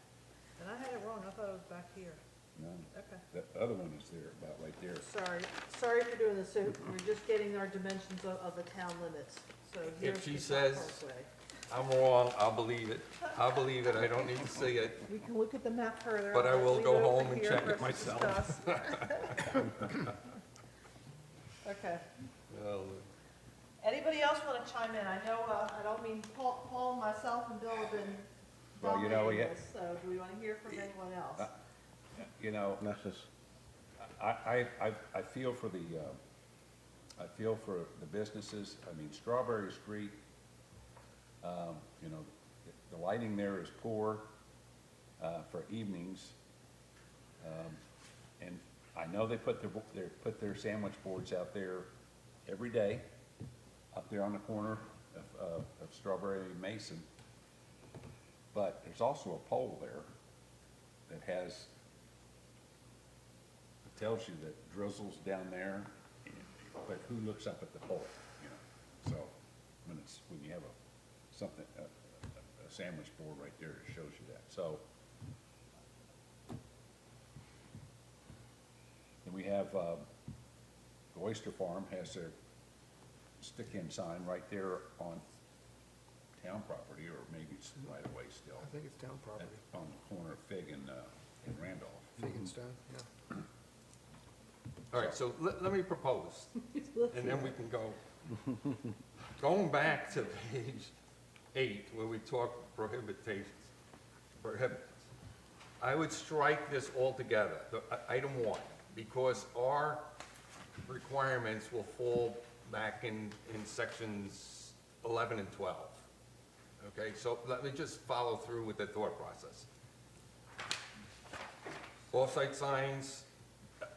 And I had it wrong. I thought it was back here. No, Okay. the other one is there, about right there. Sorry for doing this. So we're just getting our dimensions of the town limits. So here's she the says- Parkway. I'm wrong, I'll believe it. I'll believe it, I don't need to see it. We can look at the map further. But I I'll will leave go it over home and here check for it us to myself. discuss. Okay. Well, Anybody else want to chime in? I know, I don't mean Paul, myself, and Bill have been Well, dominating this, so do we want to hear from anyone else? You know, I feel for the, businesses. I mean, Strawberry Street, the lighting there is poor, for evenings. And I know they put their sandwich boards out there every day. up there on the corner of Strawberry and Mason. But there's also a pole there that has, it tells you that drizzle's down there, but who looks up at the pole, you know? So, when you have a sandwich board right there, it shows you that, so. Then we have, the Oyster Farm has their stick-in sign right there on town property, or maybe it's right away still. I think it's town property, On the corner of Fig and Randolph. Fig and Stone, yeah. All right, so let me propose, and then we can go. Going back to page 8, where we talk prohibitions, I would strike this altogether, item 1, because our requirements will fall back in sections 11 and 12. Okay, so let me just follow through with the thought process. Off-site signs,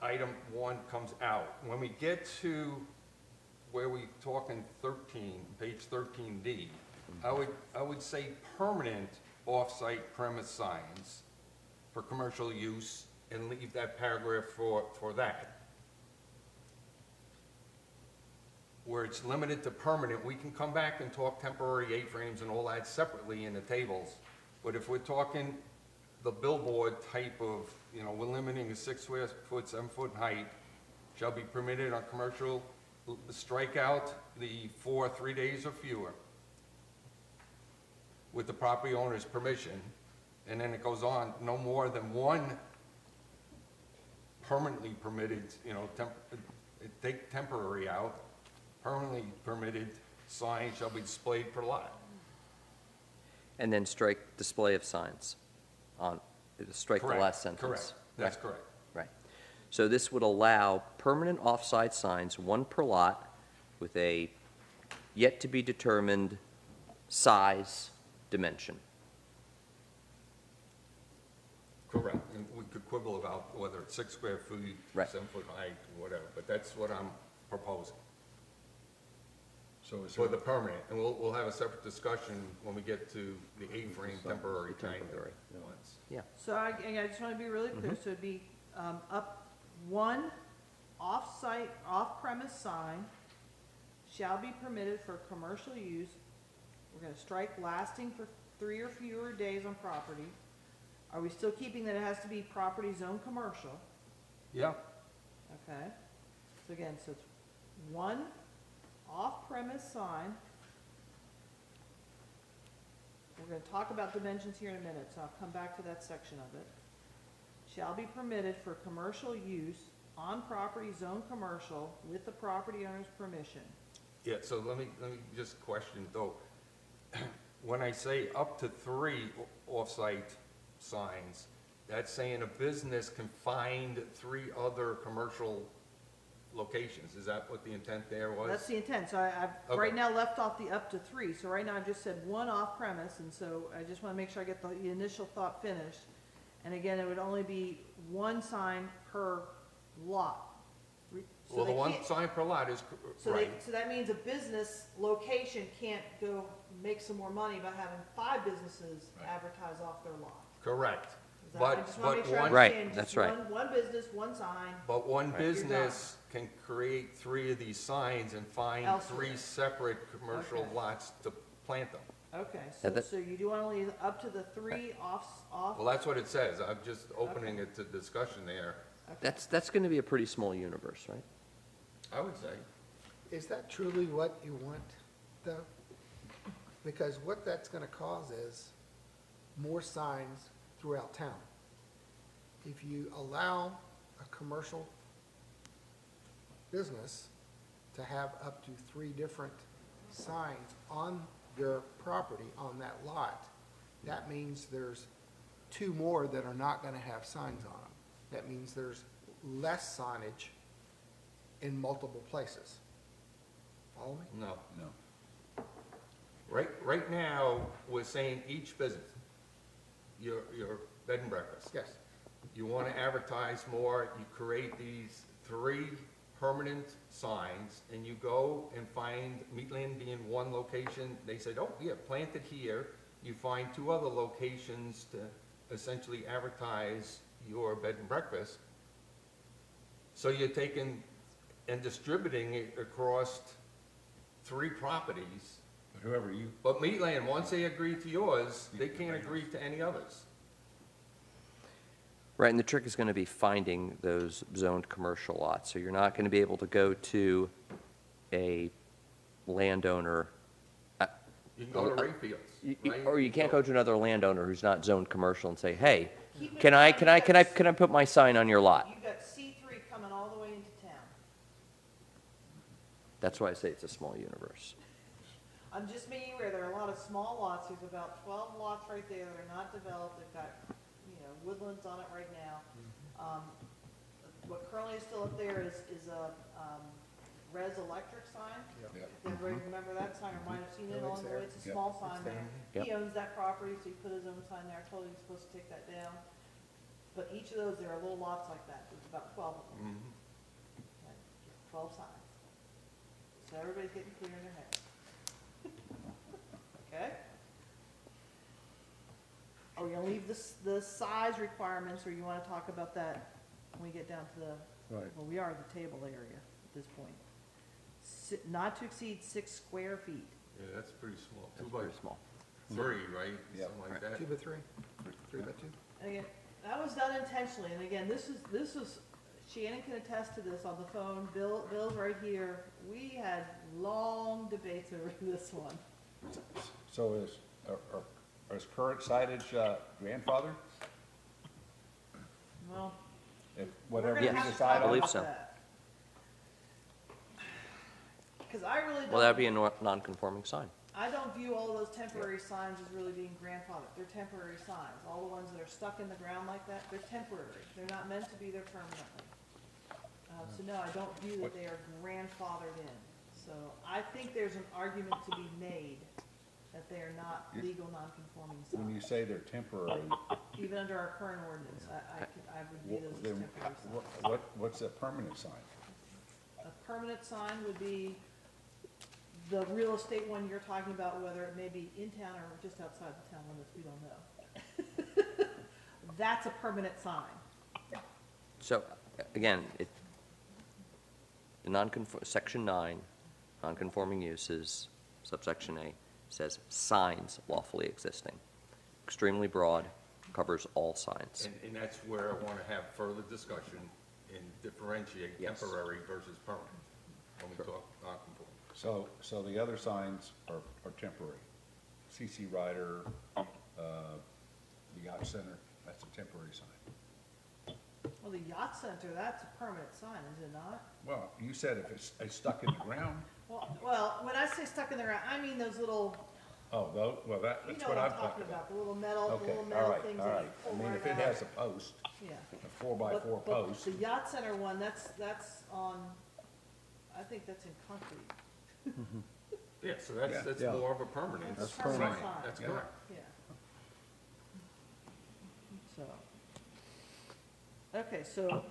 item 1 comes out. When we get to where we talk in 13, page 13D, I would say permanent off-site premise signs for commercial use, and leave that paragraph for that. Where it's limited to permanent, we can come back and talk temporary A-frames and all that separately in the tables. But if we're talking the billboard type of, you know, we're limiting a 6 square foot, 7 foot height, shall be permitted on commercial, strike out the 4 3 days or fewer with the property owner's permission, and then it goes on, no more than 1 permanently permitted, you know, take temporary out, permanently permitted sign shall be displayed per lot. And then strike display of signs on, strike the Correct, last sentence. Correct, that's Right, correct. Right. So this would allow permanent off-site signs, 1 per lot, with a yet-to-be-determined size dimension. Correct, and we could quibble about whether it's 6 square feet, Right. 7 foot height, whatever, but that's what I'm proposing So is for there, the permanent, and we'll have a separate discussion when we get to the A-frame temporary kind temporary, of ones. Yeah. So I just want to be really clear, so it'd be, up 1 off-site, off-premise sign shall be permitted for commercial use. We're gonna strike lasting for 3 or fewer days on property. Are we still keeping that it has to be property zone commercial? Yeah, Okay, so again, so it's 1 off-premise sign. We're gonna talk about dimensions here in a minute, so I'll come back to that section of it. Shall be permitted for commercial use on property zone commercial with the property owner's permission. yeah, so let me just question though. When I say up to 3 off-site signs, that's saying a business can find 3 other commercial locations. Is that what the intent there was? That's the intent, so I've Okay. right now left off the up to 3, so right now I've just said 1 off-premise, and so I just wanna make sure I get the initial thought finished. And again, it would only be 1 sign per lot. So Well, the they 1 can't- sign per lot is, So right. so that means a business location can't go make some more money by having 5 businesses Right. advertise off their lot. Correct. Is that- I just wanna make sure I one- Right, understand, that's just right. one business, 1 sign. But one Right. business can create 3 of these signs and find Elsewhere. 3 separate commercial Okay. lots to plant them. Okay, Yeah, that- so you do want to leave up to the 3 off, Well, that's what it says. I'm just opening it to discussion there. That's going to be a pretty small universe, right? I would say. Is that truly what you want, though? Because what that's gonna cause is more signs throughout town. If you allow a commercial business to have up to 3 different signs on their property, on that lot, that means there's 2 more that are not gonna have signs on them. That means there's less signage in multiple places. Follow me? No. no. Right now, we're saying each business, your bed and breakfast. Yes. You want to advertise more, you create these 3 permanent signs, and you go and find Meatland being one location, they said, oh, yeah, plant it here. You find 2 other locations to essentially advertise your bed and breakfast. So you're taking and distributing it across 3 properties. But whoever you, But Meatland, once they agree to yours, they can't agree to any others. Right, and the trick is going to be finding those zoned commercial lots. So you're not going to be able to go to a landowner, You can go to Rayfields, right? or you can't go to another landowner who's not zoned commercial and say, hey, Keep in can I, mind can I, you can I, got- can I put my sign on your lot? You've got C3 coming all the way into town. That's why I say it's a small universe. I'm just making you aware, there are a lot of small lots, there's about 12 lots right there that are not developed, they've got, woodlands on it right now. What currently is still up there is a, Res Electric sign. yeah, Everybody remember that sign, or might have seen it along the way, it's a Yep. small sign there. Yep. He owns that property, so he put his own sign there, I told him he's supposed to take that down. But each of those, there are little lots like that, there's about 12 of them. Mhm. Like, 12 signs. So everybody's getting clear in their head. Okay? Are we gonna leave the size requirements, or you wanna talk about that when we get down to the, right. well, we are at the table area at this point. Not to exceed 6 square feet. Yeah, that's pretty small. That's 2 by very small. 3, right? Yep. Something like that. 2 by 3, 3 by 2. And again, that was done intentionally, and again, this is, Shannon can attest to this on the phone, Bill's right here. We had long debates over this one. So is current signage grandfather? Well, If we're whatever gonna you have to decide talk on? I believe about so. that. Cause I really don't. Well, that'd be a non-conforming sign. I don't view all those temporary signs as really being grandfathered. They're temporary signs. All the ones that are stuck in the ground like that, they're temporary. They're not meant to be there permanently. So no, I don't view that they are grandfathered in. So I think there's an argument to be made that they are not legal non-conforming When you signs. say say they're temporary, Even under our current ordinance, I would view those as then temporary signs. what's a permanent sign? A permanent sign would be the real estate one you're talking about, whether it may be in town or just outside the town limits, we don't know. That's a permanent sign. So, again, section 9, non-conforming uses, subsection A, says signs lawfully existing. Extremely broad, covers all signs. And that's where I want to have further discussion and differentiate Yes. temporary versus permanent when we talk non-conforming. So the other signs are temporary. CC Rider, the Yacht Center, that's a temporary sign. Well, the yacht center, that's a permanent sign, is it not? Well, you said if it's stuck in the ground, Well, when I say stuck in the ground, I mean those little, well, you that's know what what I'm I'm talking talking about. about, the little metal, Okay, all right, things all that right. you I pull mean, right if it out. has a post, Yeah. a 4x4 But post, the yacht center one, that's on, I think that's in concrete. Yeah, so Yeah. that's Yeah. more of a permanent That's sign. permanent sign. That's Yeah. correct. Yeah. So. Okay, so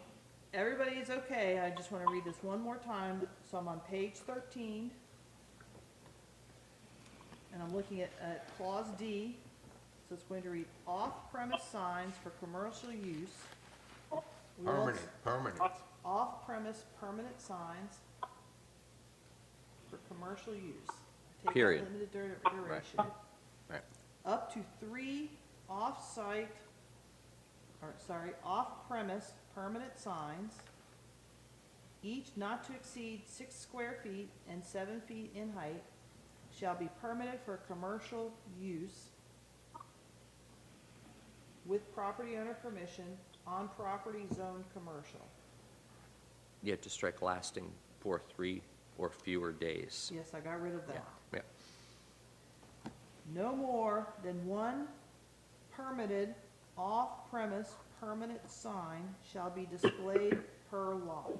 everybody is okay. I just want to read this one more time. So I'm on page 13. And I'm looking at clause D. So it's going to read off-premise signs for commercial use. We will- Permanent. Off-premise permanent signs for commercial use. Take out Period. limited duration. Right. Up to 3 off-site, off-premise permanent signs, each not to exceed 6 square feet and 7 feet in height, shall be permitted for commercial use with property owner permission on property zoned commercial. You have to strike lasting for 3 or fewer days. Yes, I got rid of Yeah, that. yeah. No more than 1 permitted off-premise permanent sign shall be displayed per lot.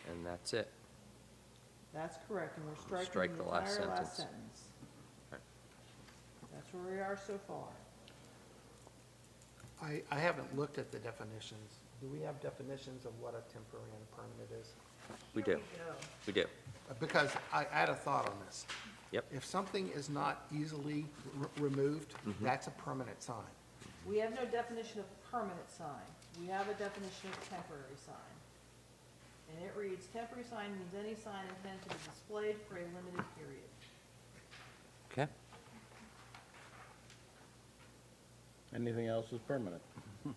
And that's it. That's correct, and we're striking Strike the the last entire last sentence. sentence. Right. That's where we are so far. I haven't looked at the definitions, do we have definitions of what a temporary and a permanent is? We Here do, go. we do. Because I had a thought on this. Yep. If something is not easily removed, that's a permanent sign. We have no definition of permanent sign. We have a definition of temporary sign. And it reads, temporary sign means any sign intended to be displayed for a limited period. Okay. Anything else is permanent. Okay.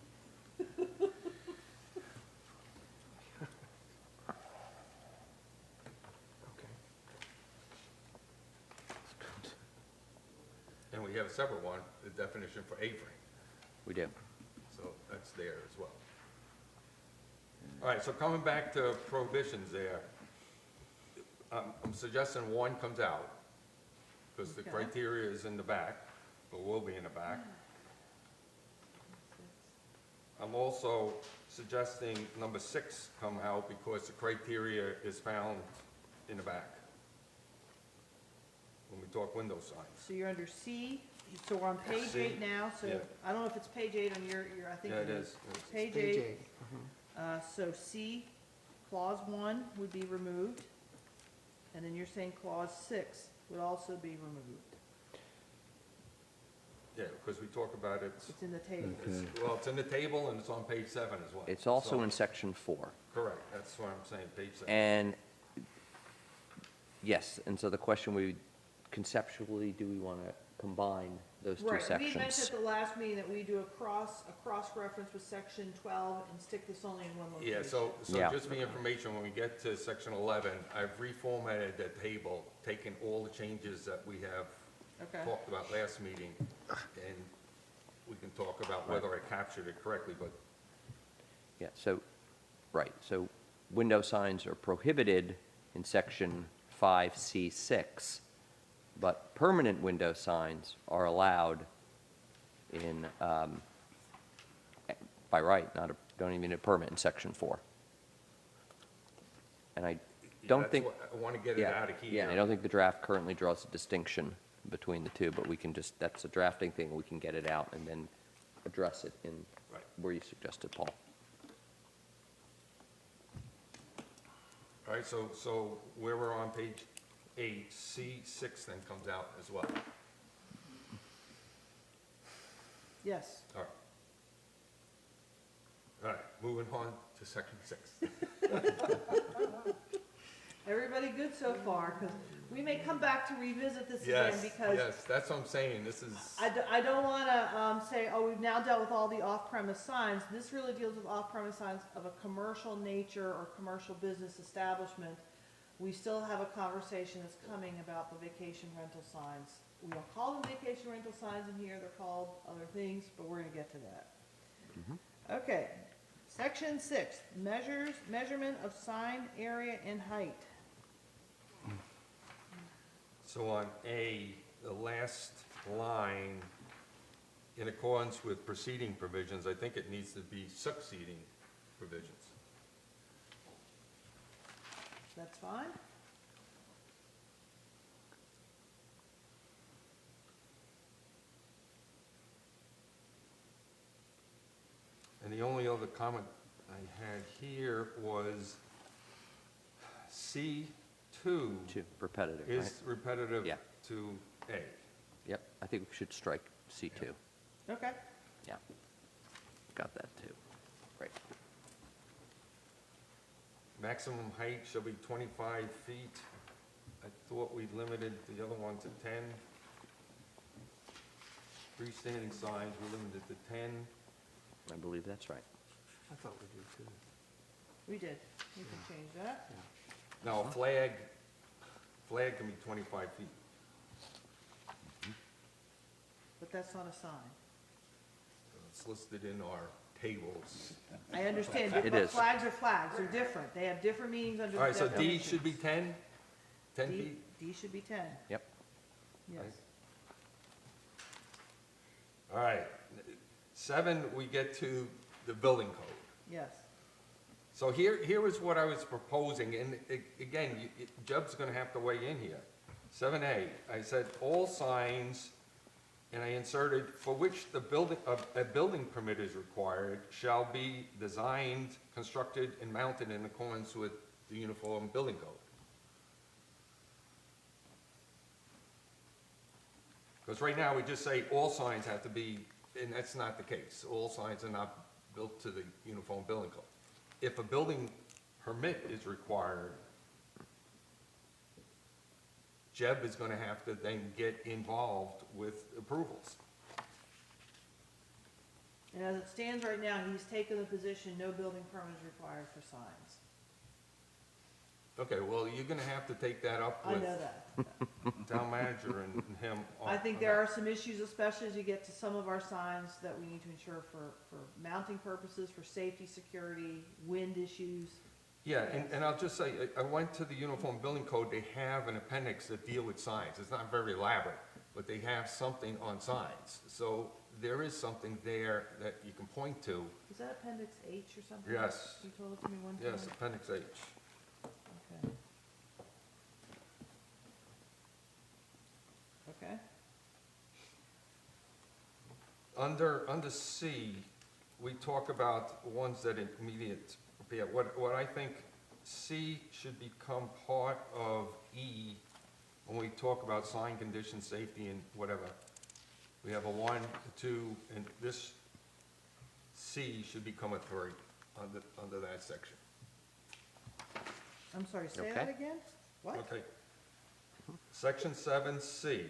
And we have a separate one, the definition for A-frame, We do. so that's there as well. All right, so coming back to prohibitions there, I'm suggesting one comes out, because the Okay. criteria is in the back, or will be in the back. I'm also suggesting number 6 come out because the criteria is found in the back. When we talk window signs. So you're under C, so we're on page C, 8 now, so yeah. I don't know if it's page 8 on your, I think Yeah, it it is. is. Page Page 8, eight. so C, clause 1 would be removed, and then you're saying clause 6 would also be removed. Yeah, because we talk about it, It's in the table. well, it's in the table and it's on page 7 as well. It's also So- in section 4. Correct, that's what I'm saying, page 7. And, yes, and so the question conceptually, do we want to combine those two Right, we sections? mentioned at the last meeting that we do a cross-reference with section 12 and stick this only in one location. Yeah, so Yeah. just for your information, when we get to section 11, I've reformatted that table, taking all the changes that we have Okay. talked about last meeting, and we can talk about whether I captured it correctly, but Yeah, so, right, so window signs are prohibited in section 5C6, but permanent window signs are allowed in, by right, don't even need a permit in section 4. And I don't that's think. what- I want to get it Yeah, out of here. Yeah, I don't think the draft currently draws a distinction between the two, but we can just, that's a drafting thing, we can get it out and then address it in Right. where you suggested, Paul. All right, so where we're on page 8, C6 then comes out as well. Yes. All right. All right, moving on to section 6. Everybody good so far? Because we may come back to revisit this again Yes, because yes, that's what I'm saying, this is, I don't want to say, oh, we've now dealt with all the off-premise signs. This really deals with off-premise signs of a commercial nature or commercial business establishment. We still have a conversation that's coming about the vacation rental signs. We don't call them vacation rental signs in here, they're called other things, but we're going to get to that. Okay, section 6, measurement of sign area and height. so on A, the last line, in accordance with preceding provisions, I think it needs to be succeeding provisions. That's fine? And the only other comment I had here was C2 Two, repetitive, right? is repetitive Yeah. to A. Yep, I think we should strike C2. Okay. Yeah. Got that too. Great. Maximum height shall be 25 feet. I thought we limited the other one to 10. Freestanding signs, we limited to 10. I believe that's right. I thought we did too. We did. We can change that. Now, a flag can be 25 feet. But that's not a sign. It's listed in our tables. I understand, It but is. flags are flags, they're different, they have different meanings under All the right, so D should be definitions. 10? 10 D- feet? D should be 10, Yep. yes. All right. 7, we get to the building code. Yes. So here is what I was proposing, and again, Jeb's gonna have to weigh in here. 7A, I said, all signs and I inserted, for which the building, a building permit is required, shall be designed, constructed, and mounted in accordance with the Uniform Building Code. Because right now, we just say all signs have to be, and that's not the case. All signs are not built to the Uniform Building Code. If a building permit is required, Jeb is gonna have to then get involved with approvals. And as it stands right now, he's taken the position, no building permit is required for signs. Okay, well, you're gonna have to take that up I with know that. town manager and him. I think there are some issues, especially as you get to some of our signs that we need to ensure for mounting purposes, for safety, security, wind issues. Yeah, and I'll just say, I went to the Uniform Building Code, they have an appendix that deal with signs. It's not very elaborate, but they have something on signs. So there is something there that you can point to. Is that Appendix H or something? Yes. You told it to me one time? Yes, Appendix H. Okay. Okay, Under C, we talk about ones that immediate, yeah, what I think C should become part of E when we talk about sign condition, safety, and whatever. We have a 1, a 2, and this C should become a 3 under that section. I'm sorry, say Okay. that again? What? Okay. Section 7C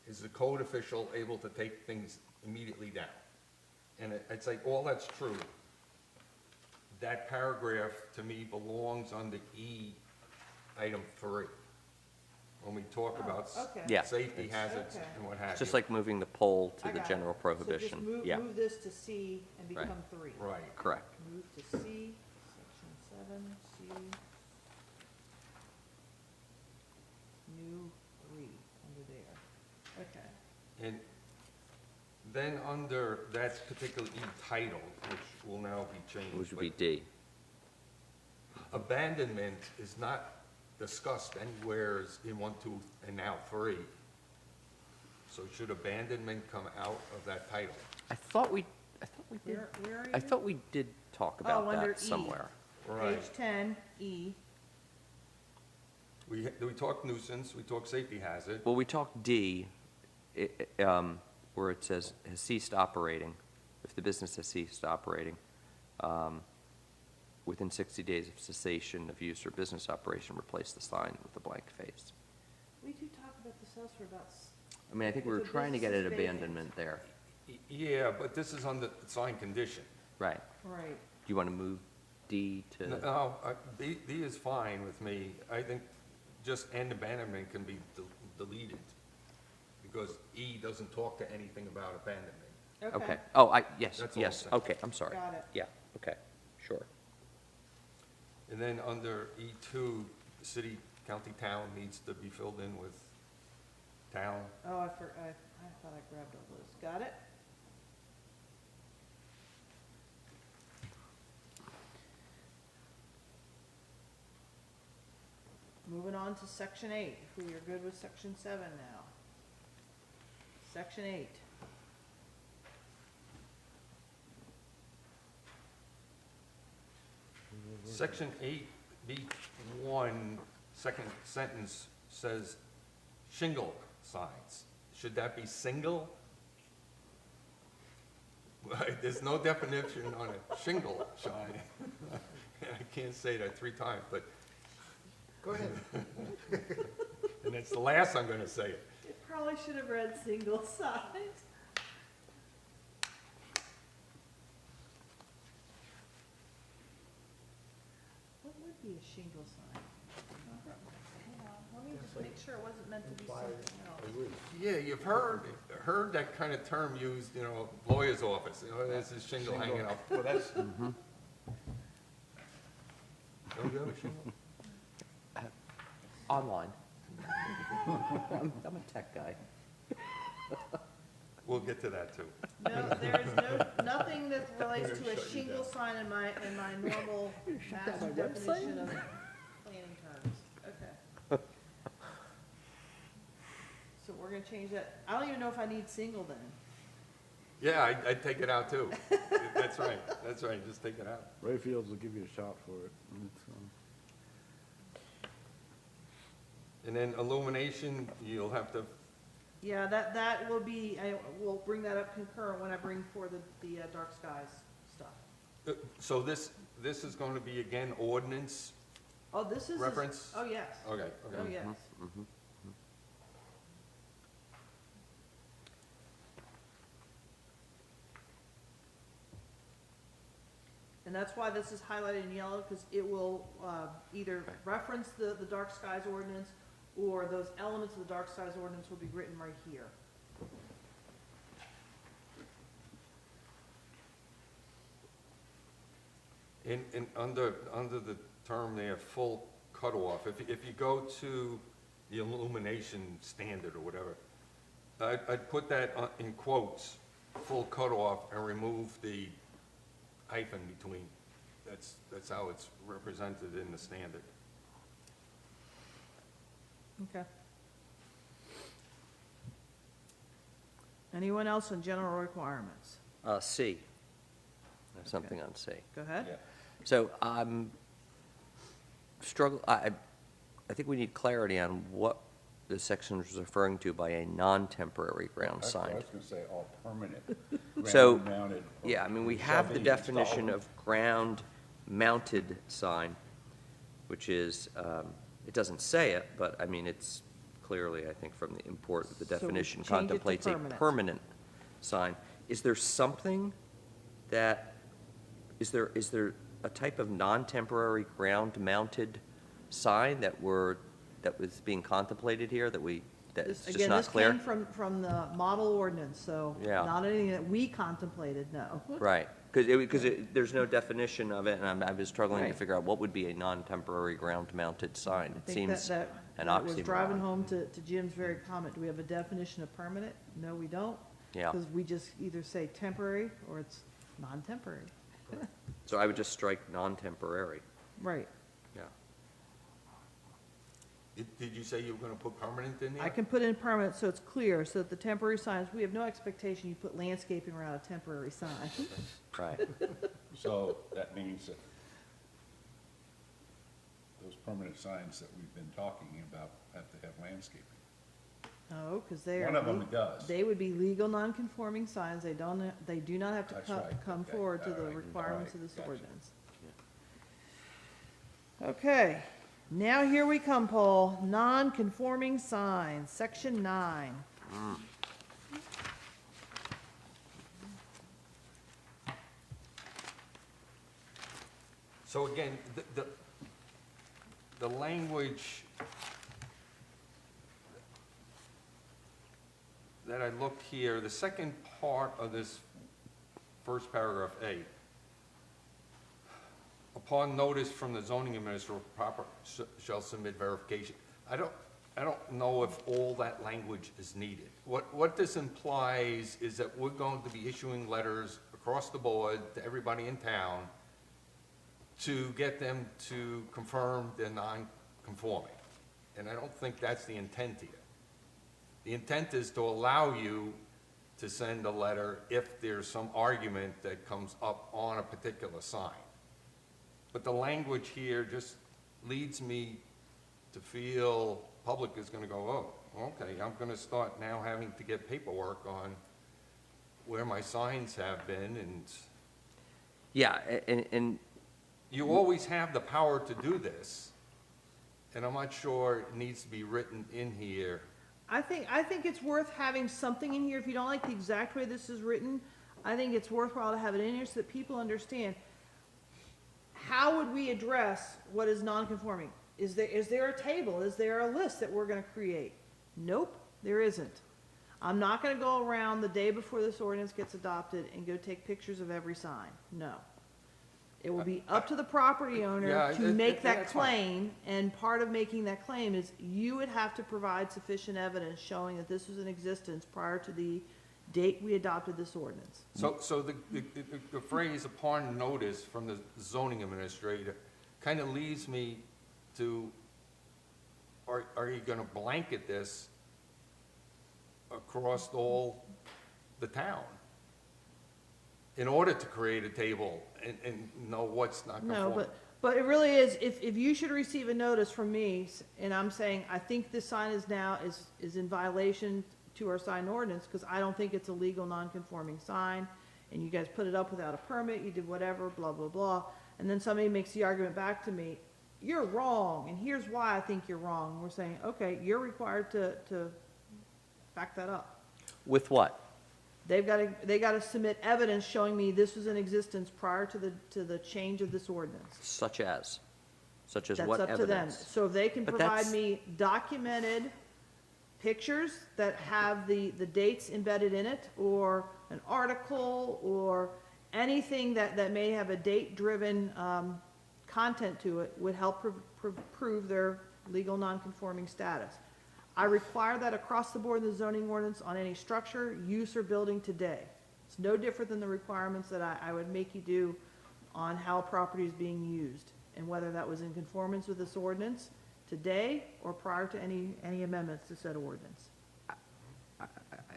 is the code official able to take things immediately down. And I'd say all that's true. That paragraph, to me, belongs under E, item 3. When we talk about okay. Yeah. safety hazards Okay. and what have It's you. just like moving the pole to I the got it. general prohibition. So just Yeah, move this to C and Right. become 3. Right. correct. Move to C, section 7, C. New 3 under there. Okay. And then under that particular E title, which will now be changed. Which would be but D. Abandonment is not discussed anywhere in 1, 2, and now 3. So should abandonment come out of that title? I thought we did, Where are you? I thought we did talk about under that E. somewhere. Right. Page 10, E. We talk nuisance, we talk safety hazard. Well, we talked D, where it says has ceased operating, if the business has ceased operating, within 60 days of cessation of use or business operation, replace the sign with a blank face. We do talk about the sales for about, I mean, I think we If were the trying to get business at is vacant. abandonment there. Yeah, but this is on the sign condition. Right. right. Do you want to move D to? No, D is fine with me. I think just and abandonment can be deleted, because E doesn't talk to anything about abandonment. Okay. Oh, yes, That's all yes, I'm saying. okay, I'm sorry. Got it. Yeah, okay, sure. And then under E2, city, county, town needs to be filled in with town. Oh, I thought I grabbed all those. Got it? Moving on to section 8, if we are good with section 7 now. Section 8. Section 8B1, second sentence says shingle signs. Should that be single? There's no definition on a shingle sign. I can't say that 3 times, but, Go ahead. and it's the last I'm gonna say it. It probably should have read single size. What would be a shingle sign? Hang on, let me just make sure it wasn't meant to be something else. Yeah, you've heard that kind of term used, lawyer's office, there's this shingle hanging up. Well, that's, Don't you have a shingle? Online. I'm a tech guy. We'll get to that too. No, there is nothing that relates to a shingle sign in my normal mass definition of planning terms. Okay. So we're gonna change that. I don't even know if I need single then. Yeah, I'd take it out too. That's right, just take it out. Rayfields will give you a shot for it. And then illumination, you'll have to, Yeah, that will be, I will bring that up concurrent when I bring forward the dark skies stuff. so this is going to be again ordinance? Oh, this is. Reference? Oh, yes. Okay, Oh, okay. yes. And that's why this is highlighted in yellow, because it will, either reference the dark skies ordinance, or those elements of the dark skies ordinance will be written right here. And under the term there, full cutoff, if you go to the illumination standard or whatever, I'd put that in quotes, full cutoff, and remove the hyphen between. That's how it's represented in the standard. Okay. Anyone else on general requirements? C. There's something on C. Go ahead. So I'm I think we need clarity on what the section is referring to by a non-temporary ground That's what I sign. was gonna say, all permanent, So, ground-mounted. Yeah, I mean, we shall have the be definition installed. of ground-mounted sign, which is, it doesn't say it, but I mean, it's clearly, I think, from the import of the So we definition change it to contemplates a permanent. permanent sign. Is there something that, is there a type of non-temporary ground-mounted sign that was being contemplated here that's This, just again, not this clear? came from the model ordinance, so Yeah. not anything that we contemplated, no. Right, because there's no definition of it, and I was struggling to Right. figure out what would be a non-temporary ground-mounted sign. I It think seems that an I was driving oxymoron. home to Jim's very comment, do we have a definition of permanent? No, we don't. Yeah. Because we just either say temporary or it's non-temporary. So I would just strike non-temporary. Right. Yeah. Did you say you were gonna put permanent in there? I can put in permanent so it's clear, so that the temporary signs, we have no expectation you put landscaping around a temporary sign. Right. So that means that those permanent signs that we've been talking about have to have landscaping. No, because they are. One of them does. They would be legal non-conforming signs, they do not have to That's right, come okay, forward to all the right, requirements all of right, this gotcha. ordinance. Okay, now here we come, Paul, non-conforming signs, section 9. So again, the language that I looked here, the second part of this first paragraph A, upon notice from the zoning administrator, proper shall submit verification. I don't know if all that language is needed. What this implies is that we're going to be issuing letters across the board to everybody in town to get them to confirm they're non-conforming. And I don't think that's the intent here. The intent is to allow you to send a letter if there's some argument that comes up on a particular sign. But the language here just leads me to feel public is gonna go, oh, okay, I'm gonna start now having to get paperwork on where my signs have been, and Yeah, and you always have the power to do this, and I'm not sure it needs to be written in here. I think it's worth having something in here, if you don't like the exact way this is written, I think it's worthwhile to have it in here so that people understand. How would we address what is non-conforming? Is there a table? Is there a list that we're gonna create? Nope, there isn't. I'm not gonna go around the day before this ordinance gets adopted and go take pictures of every sign, no. It will be up to the property Yeah, owner to make that that's fine. claim, and part of making that claim is you would have to provide sufficient evidence showing that this was in existence prior to the date we adopted this ordinance. So the phrase upon notice from the zoning administrator kind of leads me to, are you gonna blanket this across all the town in order to create a table and know what's not No, conforming. but it really is, if you should receive a notice from me, and I'm saying, I think this sign is in violation to our sign ordinance, because I don't think it's a legal non-conforming sign, and you guys put it up without a permit, you did whatever, blah, blah, blah, and then somebody makes the argument back to me, you're wrong, and here's why I think you're wrong. We're saying, okay, you're required to back that up. With what? They gotta submit evidence showing me this was in existence prior to the change of this ordinance. Such as what That's up to them. evidence? So if they can But provide that's- me documented pictures that have the dates embedded in it, or an article, or anything that may have a date-driven, content to it, would help prove their legal non-conforming status. I require that across the board in the zoning ordinance on any structure, use, or building today. It's no different than the requirements that I would make you do on how property is being used, and whether that was in conformance with this ordinance today or prior to any amendments to said ordinance.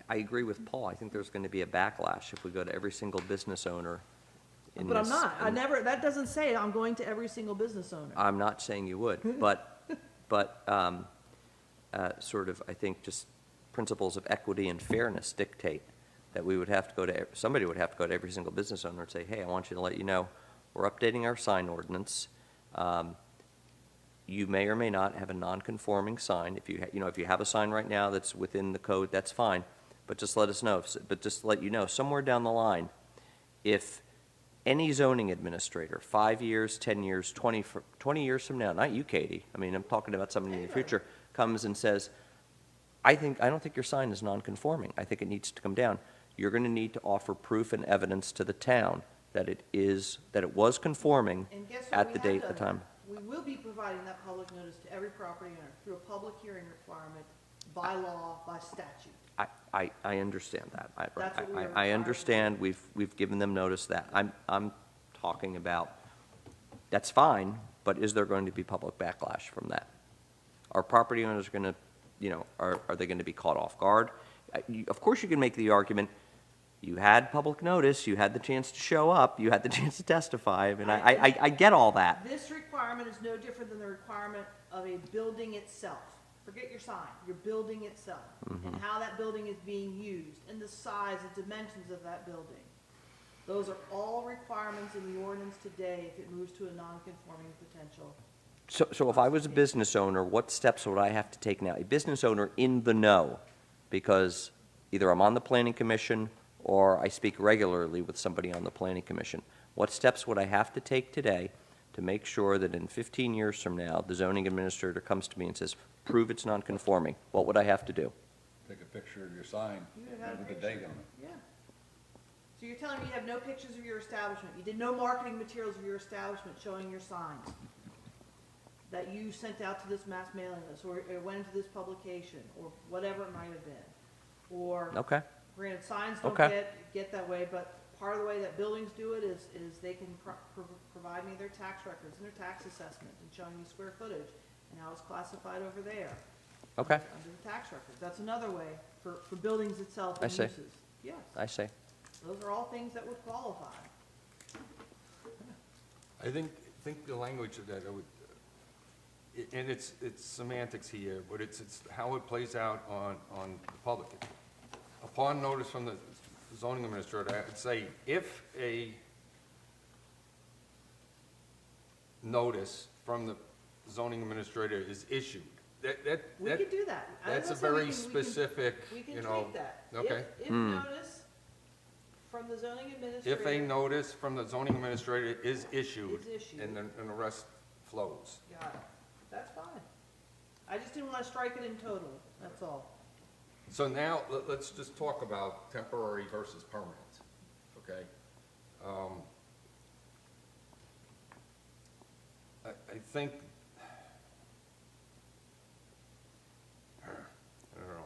I agree with Paul. I think there's going to be a backlash if we go to every single business owner in But I'm this- not, that doesn't say I'm going to every single business owner. I'm not saying you would, but sort of, I think, just principles of equity and fairness dictate that we would have to go to, somebody would have to go to every single business owner and say, hey, I want you to let you know, we're updating our sign ordinance. You may or may not have a non-conforming sign. If if you have a sign right now that's within the code, that's fine. But just let us know, but just let you know, somewhere down the line, if any zoning administrator, 5 years, 10 years, 20 years from now, not you, Katie, I mean, I'm talking about somebody in the future, comes and says, I don't think your sign is non-conforming, I think it needs to come down, you're going to need to offer proof and evidence to the town that it was conforming And guess what? at We the have date, done the time. that. We will be providing that public notice to every property owner through a public hearing requirement by law, by statute. I understand that. That's what we are I required to understand, we've given them notice that. I'm talking about, that's fine, but is there going to be public backlash from that? Are property owners going to, are they going to be caught off guard? Of course, you can make the argument, you had public notice, you had the chance to show up, you had the chance to testify, and I get all that. This requirement is no different than the requirement of a building itself. Forget your sign, your building itself, and how that building is being used, and the size and dimensions of that building. Those are all requirements in the ordinance today if it moves to a non-conforming potential. So if I was a business owner, what steps would I have to take now? A business owner in the know, because either I'm on the planning commission or I speak regularly with somebody on the planning commission. What steps would I have to take today to make sure that in 15 years from now, the zoning administrator comes to me and says, prove it's non-conforming? What would I have to do? Take a picture of your sign You would have with the pictures. date on it. Yeah. So you're telling me you have no pictures of your establishment, you did no marketing materials of your establishment showing your signs that you sent out to this mass mailing list, or it went into this publication, or whatever it might have been? Or, Okay, granted, signs don't Okay. get that way, but part of the way that buildings do it is they can provide me their tax records and their tax assessment, and showing me square footage, and how it's classified over there. okay, Under the tax records, that's another way for buildings itself I and see. uses. Yes. I say. Those are all things that would qualify. I think the language of that, and it's semantics here, but it's how it plays out on the public. Upon notice from the zoning administrator, I would say, if a notice from the zoning administrator is issued, We could do that. that's a Listen, we very can- specific, We can you know. tweak that. Okay. If notice from the zoning administrator. If a notice from the zoning administrator is issued, Is issued. and the rest flows. Got it. That's fine. I just didn't want to strike it in total, that's all. So now, let's just talk about temporary versus permanent, okay? I think, I don't know.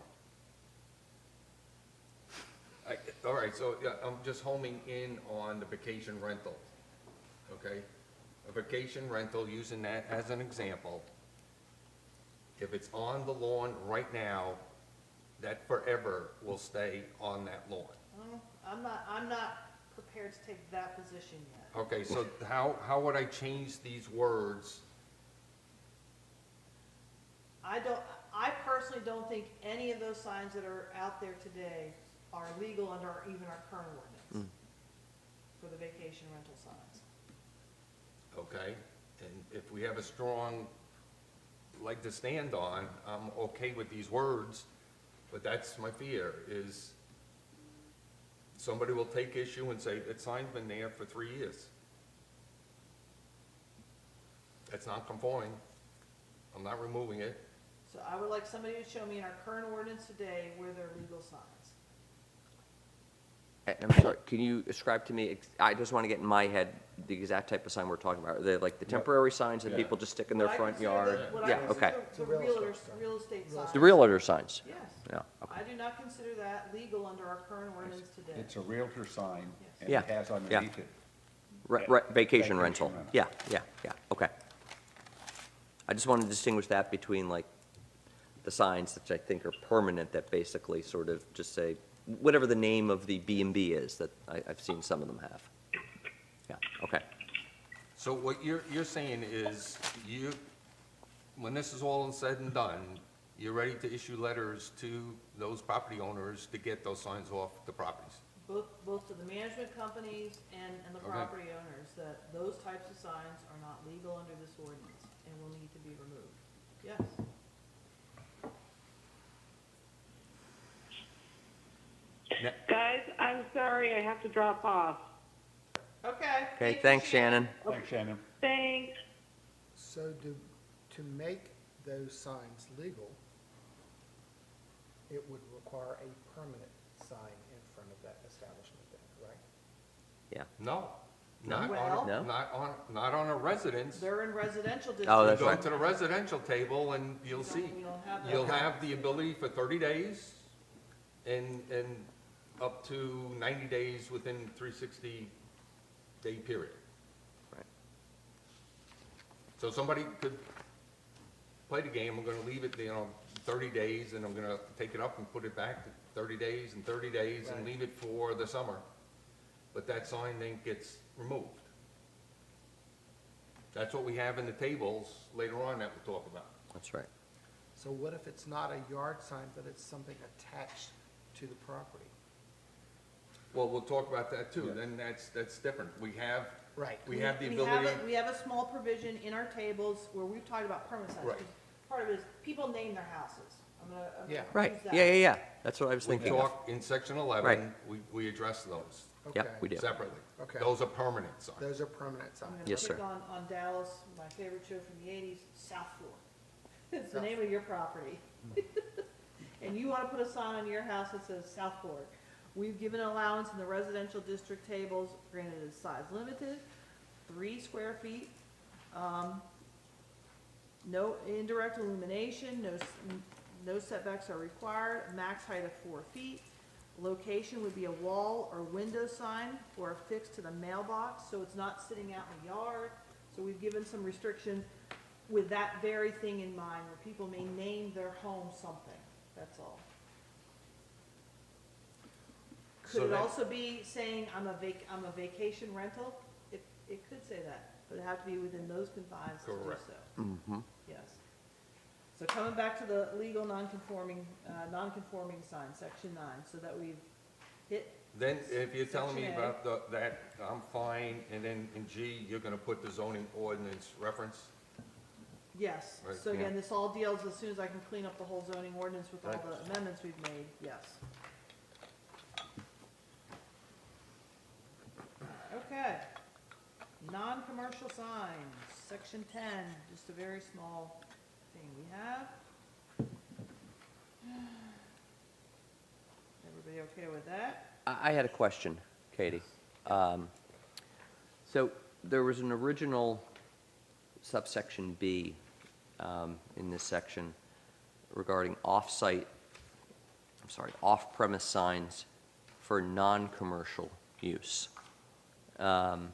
All right, so, yeah, I'm just homing in on the vacation rental, okay? A vacation rental, using that as an example, if it's on the lawn right now, that forever will stay on that lawn. I'm not prepared to take that position yet. Okay, so how would I change these words? I personally don't think any of those signs that are out there today are legal under even our current ordinance for the vacation rental signs. Okay, and if we have a strong leg to stand on, I'm okay with these words, but that's my fear, is somebody will take issue and say, that sign's been there for 3 years. That's not conforming. I'm not removing it. So I would like somebody to show me in our current ordinance today where they're legal signs. I'm sorry, can you describe to me, I just want to get in my head the exact type of sign we're talking about. Are they like the temporary signs that Yeah. people just stick in their What I front consider yard? the- what I Yeah, consider okay. The real estate signs. The realtor signs? Yes. Yeah, okay. I do not consider that legal under our current ordinance today. It's a Realtor sign, and Yeah, it has yeah. underneath it. Vacation Vacation rental. rental. Yeah, okay. I just want to distinguish that between like the signs that I think are permanent that basically sort of just say, whatever the name of the B and B is that I've seen some of them have. Yeah, okay. So what you're saying is, when this is all said and done, you're ready to issue letters to those property owners to get those signs off the properties? Both to the management companies and the Okay. property owners, that those types of signs are not legal under this ordinance and will need to be removed. Yes. Guys, I'm sorry, I have to drop off. Okay. Okay, thank you, thanks, Shannon. Thanks, Shannon. Thanks. So to make those signs legal, it would require a permanent sign in front of that establishment then, right? Yeah. No, not Well- on, No? not on a residence. They're in residential districts. Oh, You that's go right. to the residential table and you'll see. We don't have that. You'll have the ability for 30 days and up to 90 days within 360-day period. Right. So somebody could play the game, I'm gonna leave it, 30 days, and I'm gonna take it up and put it back to 30 days and 30 days and Right. leave it for the summer. But that sign then gets removed. That's what we have in the tables later on that we'll talk about. That's right. So what if it's not a yard sign, but it's something attached to the property? Well, we'll talk about that too, then that's different. We have Right. the ability. We have a small provision in our tables where we've talked about permanent signs. Right. 'Cause part of it is people name their houses. I'm gonna Yeah. Right, use that. yeah. That's what I was We thinking of. talk in section 11, Right. we address those Yep, Okay. we do. separately. Okay. Those are permanent signs. Those are permanent I'm signs. gonna Yes, click sir. on Dallas, my favorite show from the 80s, South Fork. It's the South name of your property. And you wanna put a sign on your house that says South Fork. We've given allowance in the residential district tables, granted it's size limited, 3 square feet. No indirect illumination, no setbacks are required, max height of 4 feet. Location would be a wall or window sign or affixed to the mailbox, so it's not sitting out in the yard. So we've given some restrictions with that very thing in mind, where people may name their home something, that's all. So Could it that- also be saying, I'm a vacation rental? It could say that, but it have to be within those confines to do Correct. so. Mm-hmm. Yes. So coming back to the legal non-conforming sign, section 9, so that we've hit, Then if you're telling me Section A. about that, I'm fine, and then in G, you're gonna put the zoning ordinance reference? yes. Right, So again, yeah. this all deals, as soon as I can clean up the whole zoning ordinance with all Right. the amendments we've made, yes. Okay. Non-commercial signs, section 10, just a very small thing we have. Everybody okay with that? I had a question, Katie. So there was an original subsection B in this section regarding off-premise signs for non-commercial use. And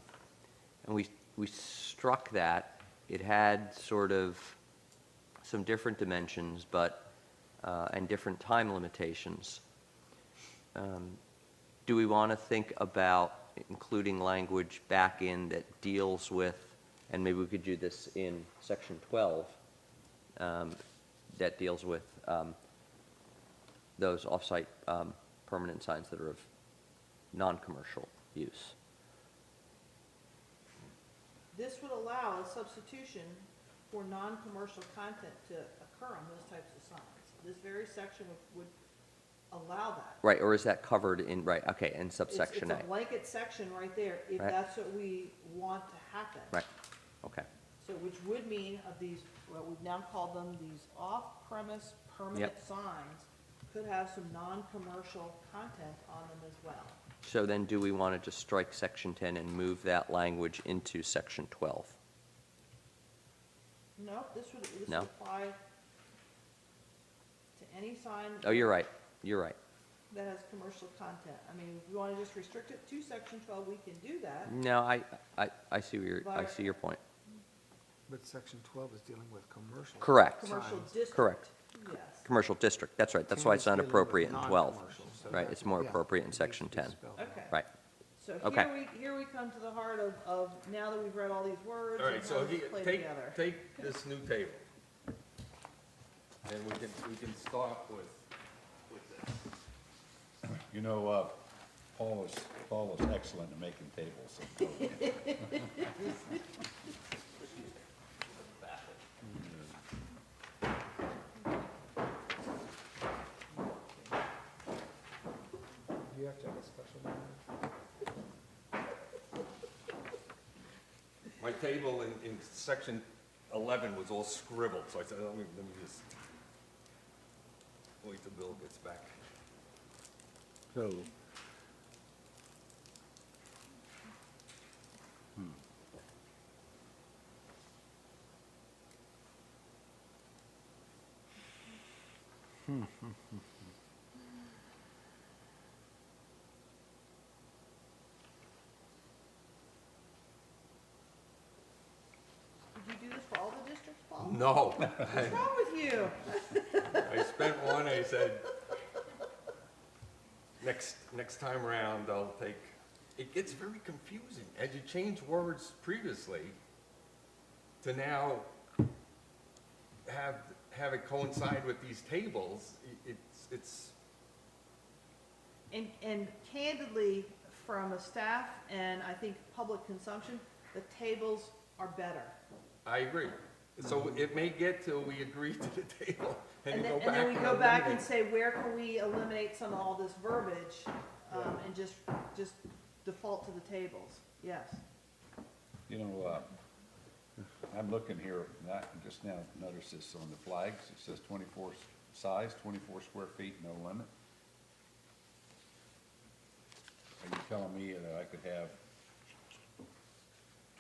we struck that. It had sort of some different dimensions, but and different time limitations, do we want to think about including language back in that deals with, and maybe we could do this in section 12, that deals with those off-site permanent signs that are of non-commercial use? This would allow a substitution for non-commercial content to occur on those types of signs. This very section would allow that. Right, or is that covered in, right, okay, in subsection A? It's a blanket section right there, if Right. that's what we want to happen. Right, okay. So which would mean of these, what we've now called them, these off-premise permanent signs, could have some non-commercial content on them as well. So then do we want to just strike section 10 and move that language into section 12? No, this would No? apply to any sign Oh, you're right, you're right. that has commercial content. I mean, if we want to just restrict it to section 12, we can do that. No, I see your point. But section 12 is dealing with commercial. Correct, Commercial Signs. district. correct. Yes. Commercial district, that's right, that's why it's 10 not is dealing with appropriate in 12. non-commercial, so Right, that- it's more yeah, appropriate in it needs section to be 10. spelled Okay. out. Right, So Okay. here we come to the heart of now that we've read all these words All and right, how so does this play take, together. take this new table. And we can start with this. You know, Paul is excellent at making tables. Do you have to have a special meeting? My table in section 11 was all scribbled, so I said, let me just wait till Bill gets back. So. Did you do this for all the districts, Paul? No, What's wrong with you? I spent one, I said, next time around, I'll take, it gets very confusing. As you change words previously to now have it coincide with these tables, it's, And candidly, from a staff and I think public consumption, the tables are better. I agree. So it may get till we agree to the table, and you go back. And then we go back and eliminate. say, where can we eliminate some of all this verbiage, and just default to the tables? Yes. You know, I'm looking here, and I just now noticed this on the flags, it says 24 size, 24 square feet, no limit. Are you telling me that I could have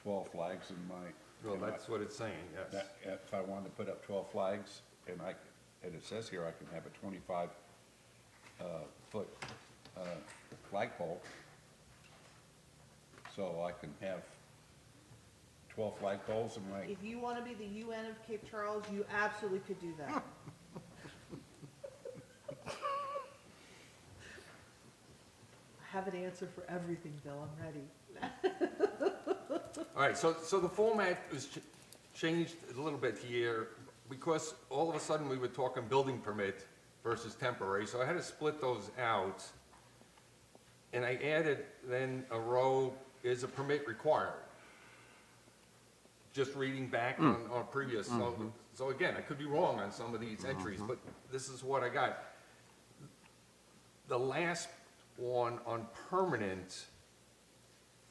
12 flags in my? Well, that's what it's saying, yes. If I wanted to put up 12 flags, and and it says here I can have a 25 foot flagpole, so I can have 12 flagpoles in my, If you want to be the UN of Cape Charles, you absolutely could do that. I have an answer for everything, Bill, I'm ready. All right, so the format was changed a little bit here, because all of a sudden we were talking building permit versus temporary, so I had to split those out. And I added then a row, is a permit required? Just reading back on previous, so again, I could be wrong on some of these entries, but this is what I got. The last one on permanent,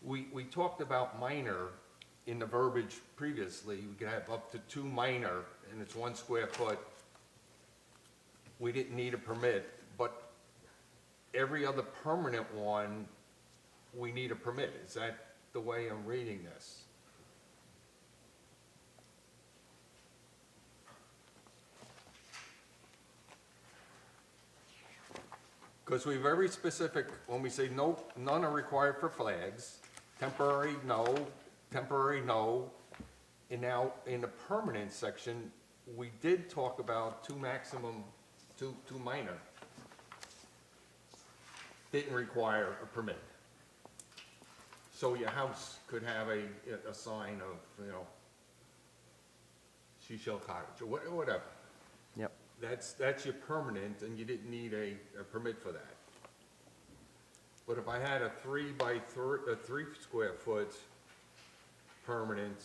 we talked about minor in the verbiage previously. We could have up to 2 minor, and it's 1 square foot. We didn't need a permit, but every other permanent one, we need a permit. Is that the way I'm reading this? Because we're very specific when we say no, none are required for flags, temporary, no, and now in the permanent section, we did talk about 2 maximum too minor, didn't require a permit. So your house could have a sign of, you know, Seashell Cottage, or whatever. Yep. That's your permanent, and you didn't need a permit for that. But if I had a 3 square foot permanent,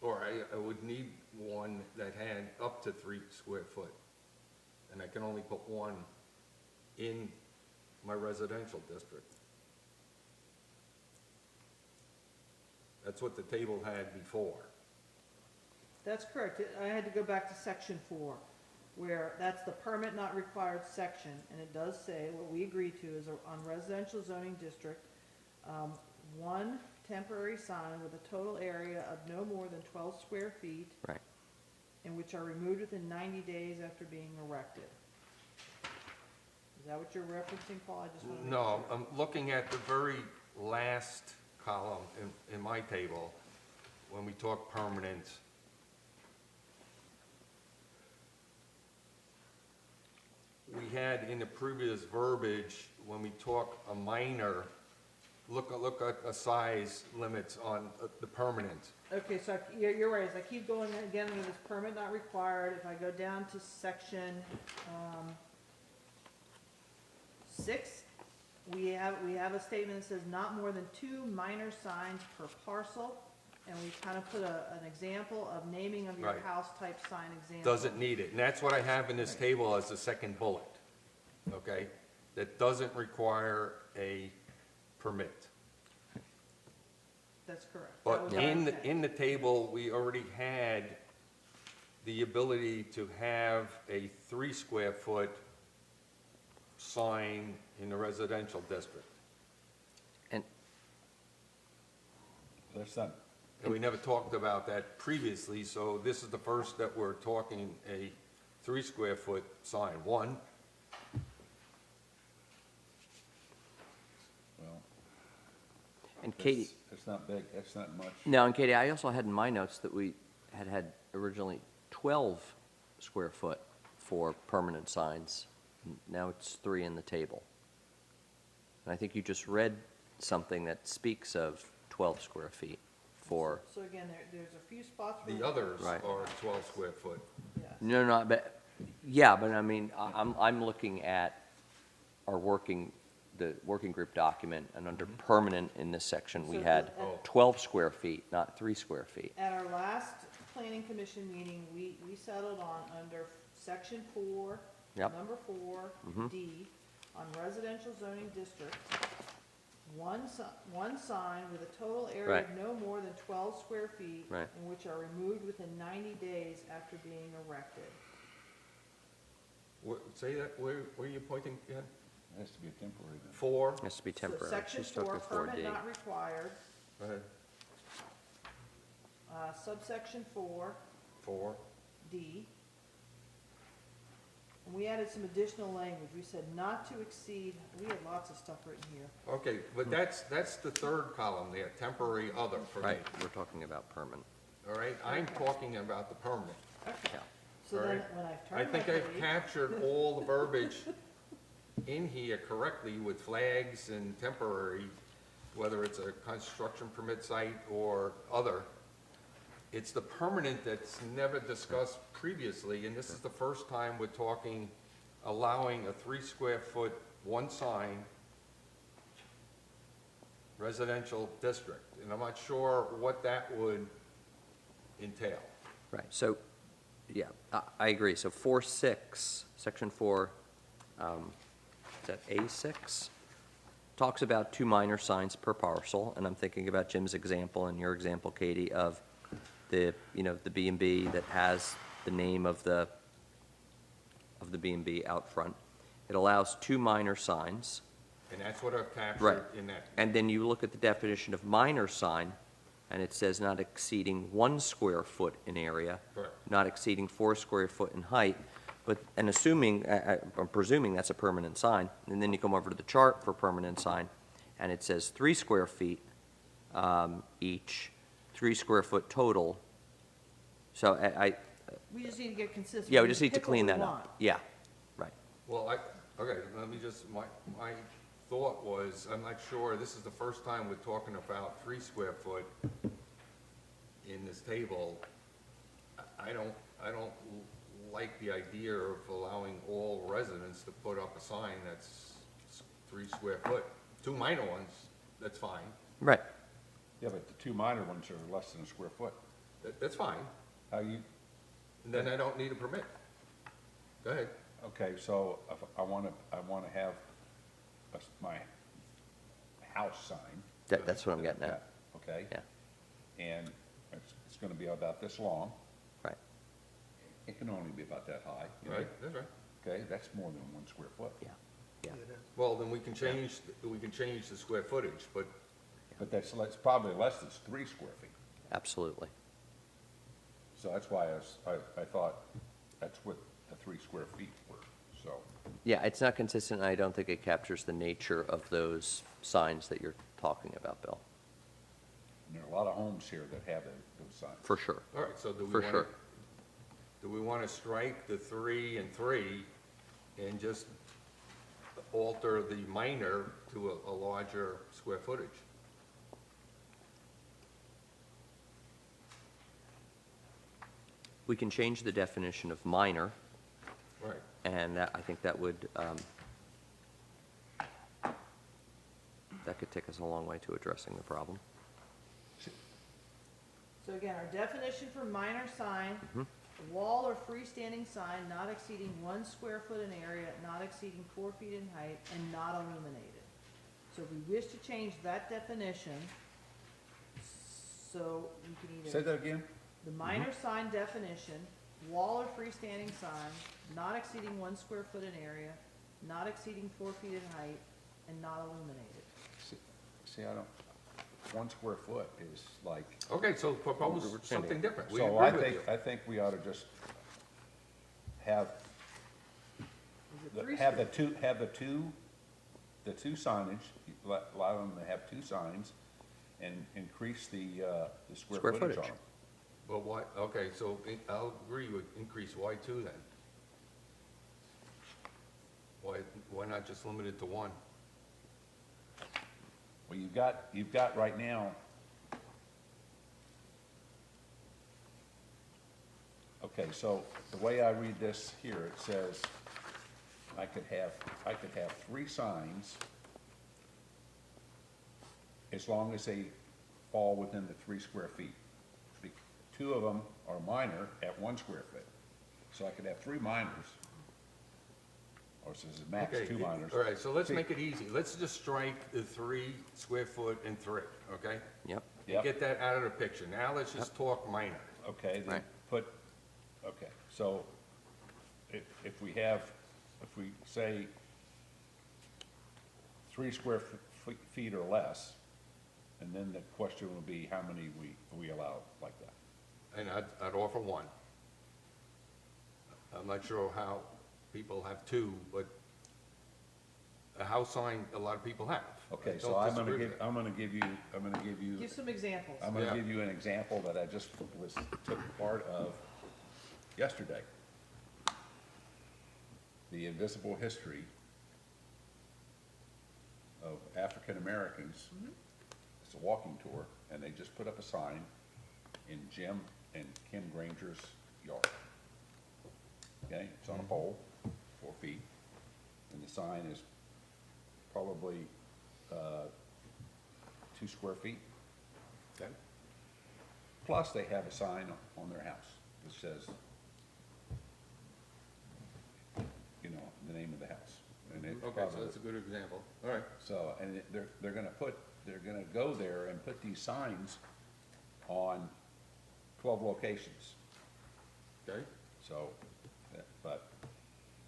or I would need one that had up to 3 square foot, and I can only put one in my residential district. That's what the table had before. That's correct. I had to go back to section 4, where that's the permit not required section, and it does say, what we agreed to is on residential zoning district, one temporary sign with a total area of no more than 12 square feet, Right. and which are removed within 90 days after being erected. Is that what you're referencing, Paul? I just want to make No, sure. I'm looking at the very last column in my table, when we talk permanent. We had in the previous verbiage, when we talk a minor, look at a size limits on the permanent. Okay, so you're right, as I keep going again under this permit not required, if I go down to section, 6, we have a statement that says not more than 2 minor signs per parcel, and we kind of put an example of naming of your Right. house type sign example. Doesn't need it, and that's what I have in this table as the second bullet, okay? That doesn't require a permit. That's correct. That But was our in intent. the table, we already had the ability to have a 3 square foot sign in the residential district. And, That's not, And we never talked about that previously, so this is the first that we're talking a 3 square foot sign. One, well, and Katie, it's not big, that's not much. no, and Katie, I also had in my notes that we had originally 12 square foot for permanent signs. Now it's 3 in the table. And I think you just read something that speaks of 12 square feet for, So again, there's a few spots. where- the others Right. are 12 square foot. Yes. no, but, yeah, but I mean, I'm looking at our the working group document, and under permanent in this section, we So had Oh. 12 square feet, not 3 square feet. At our last planning commission meeting, we settled on under section 4, Yep. number 4, D, on residential zoning district, one sign with a total area Right. of no more than 12 square feet, Right. and which are removed within 90 days after being erected. Say that, where are you pointing again? It has to be a temporary then. 4? Has to be So temporary. section She's 4, talking permit 4D. not required, Go ahead. subsection 4, 4. D. And we added some additional language. We said not to exceed, we had lots of stuff written here. Okay, but that's the third column there, temporary other for me. Right, we're talking about permanent. All right, I'm talking about the permanent. Okay. Yeah. So All then, right. when I I turn my think I've page, captured all the verbiage in here correctly with flags and temporary, whether it's a construction permit site or other. It's the permanent that's never discussed previously, and this is the first time we're talking, allowing a 3 square foot, one sign, residential district. And I'm not sure what that would entail. Right, so, yeah, I agree. So 4.6, section 4, is that A6? Talks about 2 minor signs per parcel, and I'm thinking about Jim's example and your example, Katie, of the B and B that has the name of the B and B out front. It allows 2 minor signs. And that's what I've Right. captured in that. And then you look at the definition of minor sign, and it says not exceeding 1 square foot in area, Correct. not exceeding 4 square foot in height, and assuming, I'm presuming that's a permanent sign, and then you come over to the chart for permanent sign, and it says 3 square feet each, 3 square foot total, So We just need to get consistent. yeah, we just need to Pick what clean we that want. up. Yeah, right. Well, okay, let me just, my thought was, I'm not sure, this is the first time we're talking about 3 square foot in this table. I don't like the idea of allowing all residents to put up a sign that's 3 square foot. 2 minor ones, that's fine, Right. Yeah, but the two minor ones are less than a square foot. that's fine, How you, then I don't need a permit. Go ahead. okay, so if I wanna have my house sign. That's what I'm getting at. Okay? Yeah, And it's gonna be about this long. right. It can only be about that high. you know? Right, that's right. Okay, that's more than 1 square foot. Yeah, yeah. Well, then we can change the square footage, but But that's probably less than 3 square feet. Absolutely. So that's why I thought that's what the 3 square feet were, so. Yeah, it's not consistent, and I don't think it captures the nature of those signs that you're talking about, Bill, And there are a lot of homes here that have those signs. for sure. all right, so do we For want sure. to, do we want to strike the 3 and 3 and just alter the minor to a larger square footage? We can change the definition of minor, Right. and I think that would, that could take us a long way to addressing the problem. So again, our definition for minor sign, Mm-hmm. wall or freestanding sign not exceeding 1 square foot in area, not exceeding 4 feet in height, and not illuminated. So if we wish to change that definition, so you can Say either, that again? the minor sign definition, wall or freestanding sign not exceeding 1 square foot in area, not exceeding 4 feet in height, and not illuminated. See, I don't, 1 square foot is like. Okay, so propose something different. We So agree with you. I think we ought to just have, Is it 3 have square? the two signage, allow them to have 2 signs and increase the square Square footage on footage. them. Well, why, okay, so I'll agree with increase, why 2 then? Why not just limit it to 1? Well, you've got right now, okay, so the way I read this here, it says I could have 3 signs as long as they fall within the 3 square feet. 2 of them are minor at 1 square foot. So I could have 3 minors, or says it max Okay, 2 minors. all right, so let's See- make it easy. Let's just strike the 3 square foot and 3, okay? Yep, And Yep. get that out of the picture. Now let's just talk minor. Okay, then Right. okay, so if we say 3 square feet or less, and then the question would be how many we allow like that. And I'd offer 1. I'm not sure how people have 2, but a house sign, a lot of people have. I Okay, don't so I'm disagree gonna with that. give you, Give some examples. I'm gonna Yeah. give you an example that I just took part of yesterday. The invisible history of African Americans. It's a walking tour, and they just put up a sign in Jim and Kim Granger's yard. Okay, it's on a pole, 4 feet, and the sign is probably, 2 square feet. Okay. Plus, they have a sign on their house that says, you know, the name of the house. And it's Okay, so probably- that's a good example. All right. So, and they're gonna go there and put these signs on 12 locations. Okay? So, but,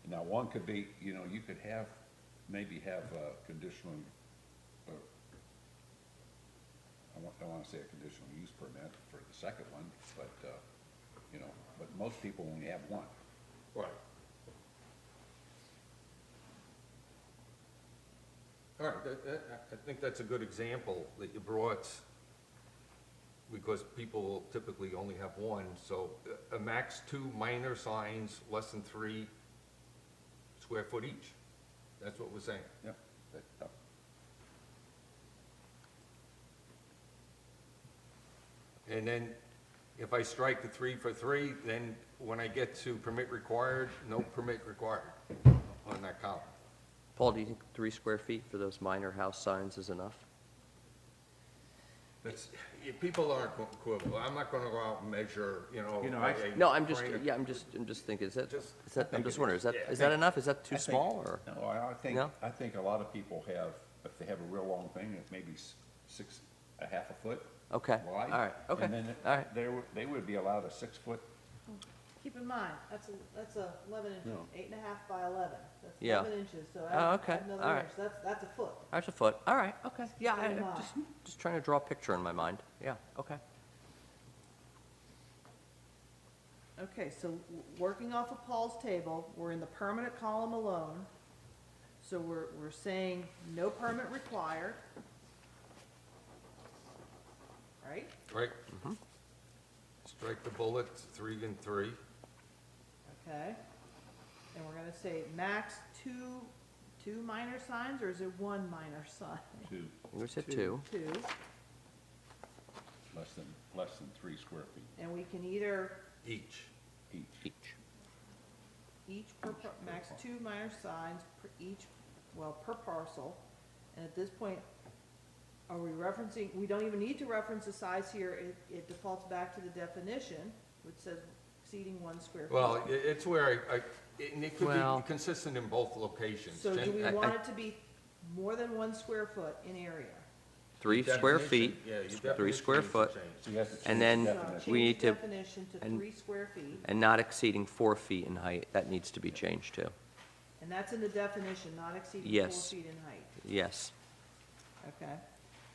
now one could be, you know, you could have, maybe have a conditional, I wanna say a conditional use permit for the second one, but, you know, but most people only have 1. Right. All right, I think that's a good example that you brought. because people will typically only have one, so a max 2 minor signs, less than 3 square foot each. That's what we're saying. Yep. And then if I strike the 3 for 3, then when I get to permit required, no permit required on that column. Paul, do you think 3 square feet for those minor house signs is enough? That's, people aren't equivocal. I'm not gonna go out and measure, You know, I- a No, I'm just, grain of- yeah, I'm just thinking, is that, Just- I'm just wondering, is Yeah, that enough? Is that too I think- small, or? No, No? I think a lot of people have, if they have a real long thing, it may be 6.5 foot Okay, all wide. right, okay, And then all right. they would be allowed a 6-foot. Keep in mind, that's 11 inches, No. 8.5 by 11. That's Yeah. 11 inches, so Oh, add okay, another all right. inch, that's a foot. That's a foot, all right, okay, yeah, keep in I'm mind. just trying to draw a picture in my mind, yeah, okay. Okay, so working off of Paul's table, we're in the permanent column alone. So we're saying no permit required. Right? Right? Strike the bullet, 3 and 3. Okay. And we're gonna say max two minor signs, or is it one minor sign? To We said 2. Two, less than 3 square feet and we can either Each. each. each max 2 minor signs per each, per parcel. And at this point, are we referencing, we don't even need to reference the size here, it defaults back to the definition, which says exceeding 1 square feet. Well, it's where and it could Well- be consistent in both locations. So do we I- want it to be more than 1 square foot in area? 3 square Definition, feet, yeah, your 3 definition square needs to foot, change. So you have to change And the then So definition. we change need the to- definition to and- 3 square feet, and not exceeding 4 feet in height, that needs to be changed too. and that's in the definition, not exceeding 4 Yes. feet in height, Yes, okay?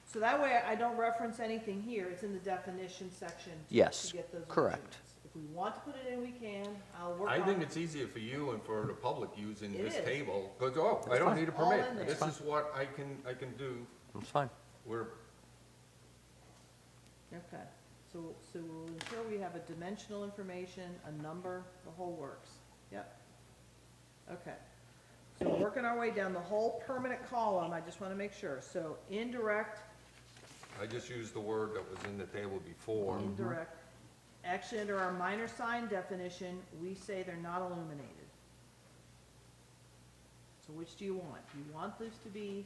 So that way I don't reference anything here, it's in the definition section Yes, to get those correct. measurements. If we want to put it in, we can, I'll work on I it. think it's easier for you and for the public using It this is. table, because, I don't need a All in permit. there. This is what I can do. that's fine. We're, Okay, so we'll ensure we have a dimensional information, a number, the whole works. Yep. Okay. So working our way down the whole permanent column, I just wanna make sure. So indirect, I just used the word that was in the table before. indirect. Actually, under our minor sign definition, we say they're not illuminated. So which do you want? Do you want this to be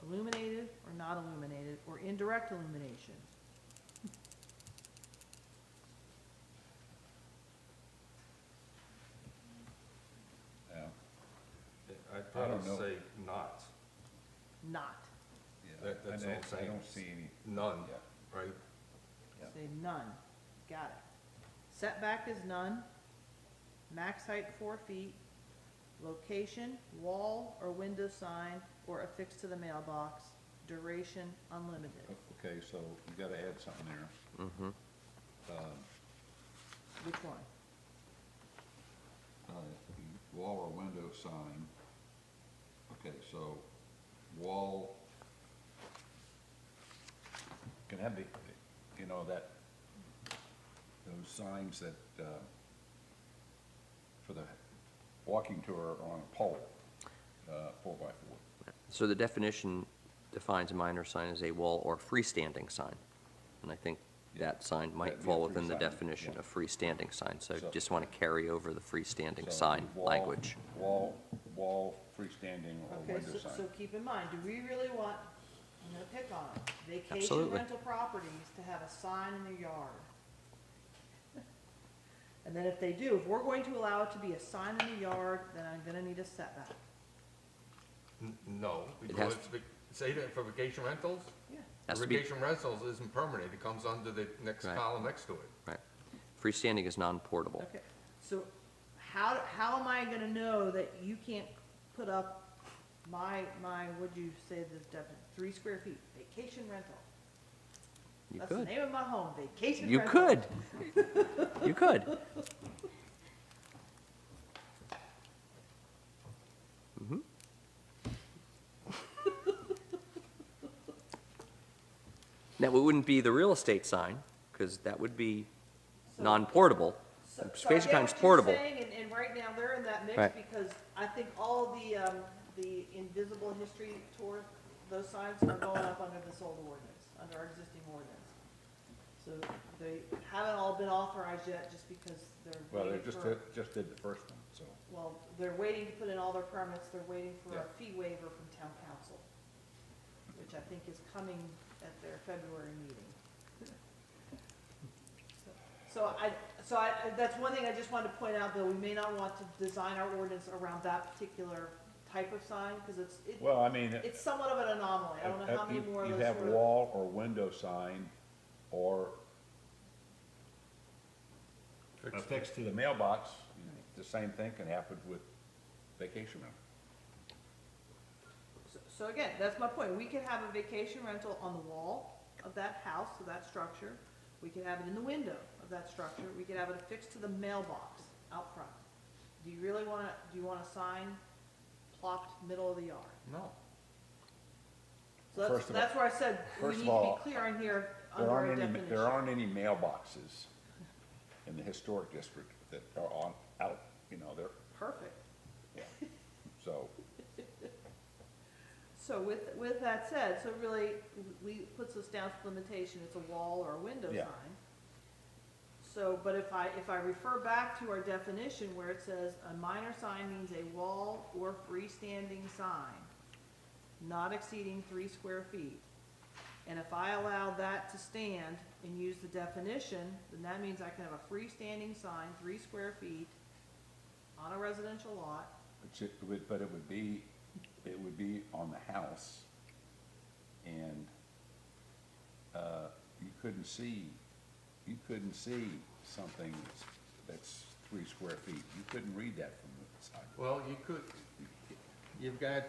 illuminated or not illuminated, or indirect illumination? Yeah. I'd I probably don't know. say not. Not. Yeah. That's I all I'm saying. don't see any. None, Yeah. right? Yeah. Say none. Got it. Setback is none. Max height 4 feet. Location, wall or window sign or affixed to the mailbox. Duration unlimited. Okay, so you gotta add something there. Mm-hmm. Which one? Wall or window sign. Okay, so wall can have the, that, those signs that, for the walking tour on a pole, 4x4. So the definition defines a minor sign as a wall or freestanding sign. And I think that sign might That'd be a fall within the freestanding, definition yeah. of freestanding sign, so So- just want to carry over the freestanding So sign wall- language. Wall, freestanding, or Okay, window so sign. keep in mind, do we really want, I'm gonna pick on it, vacation Absolutely. rental properties to have a sign in their yard? And then if they do, if we're going to allow it to be a sign in the yard, then I'm gonna need a setback. No, It because, has- say that for vacation rentals? Yeah. Has to be, Vacation rentals isn't permanent, it comes under the next Right. column next to it. right. Freestanding is non-portable. Okay, so how am I gonna know that you can't put up my, what'd you say the 3 square feet, vacation rental? You That's the could. name of my home, vacation You rental. could. You could. Mhm. Now, it wouldn't be the real estate sign, because that would be So- non-portable. So I Space get Time's what you're portable. saying, and right now, they're in that mix Right. because I think all the invisible history tour, those signs are going up under this old ordinance, under our existing ordinance. So they haven't all been authorized yet, just because they're Well, they waiting for, just did the first one, so. well, they're waiting to put in all their permits, they're waiting for a Yeah. fee waiver from town council, which I think is coming at their February meeting. That's one thing I just wanted to point out, though, we may not want to design our ordinance around that particular type of sign, because Well, I mean, it's somewhat of an anomaly, I don't know how many more of you those have sort of. wall or window sign, or affixed to the mailbox, the same thing can happen with vacation rental. So again, that's my point, we could have a vacation rental on the wall of that house, of that structure, we could have it in the window of that structure, we could have it affixed to the mailbox out front. Do you really wanna, do you want a sign plopped middle of the yard? No. So that's, First of all- that's where I said, we first need of to all, be clear on here There under our aren't any, definition. there aren't any mailboxes in the historic district that are on, out, they're, Perfect. so, So with that said, so really, puts us down to limitation, it's a wall or a window Yeah. sign. So, but if I refer back to our definition where it says, a minor sign means a wall or freestanding sign, not exceeding 3 square feet. And if I allow that to stand and use the definition, then that means I can have a freestanding sign, 3 square feet, on a residential lot. but it would be on the house, and, you couldn't see something that's 3 square feet. You couldn't read that from the side. Well, you've got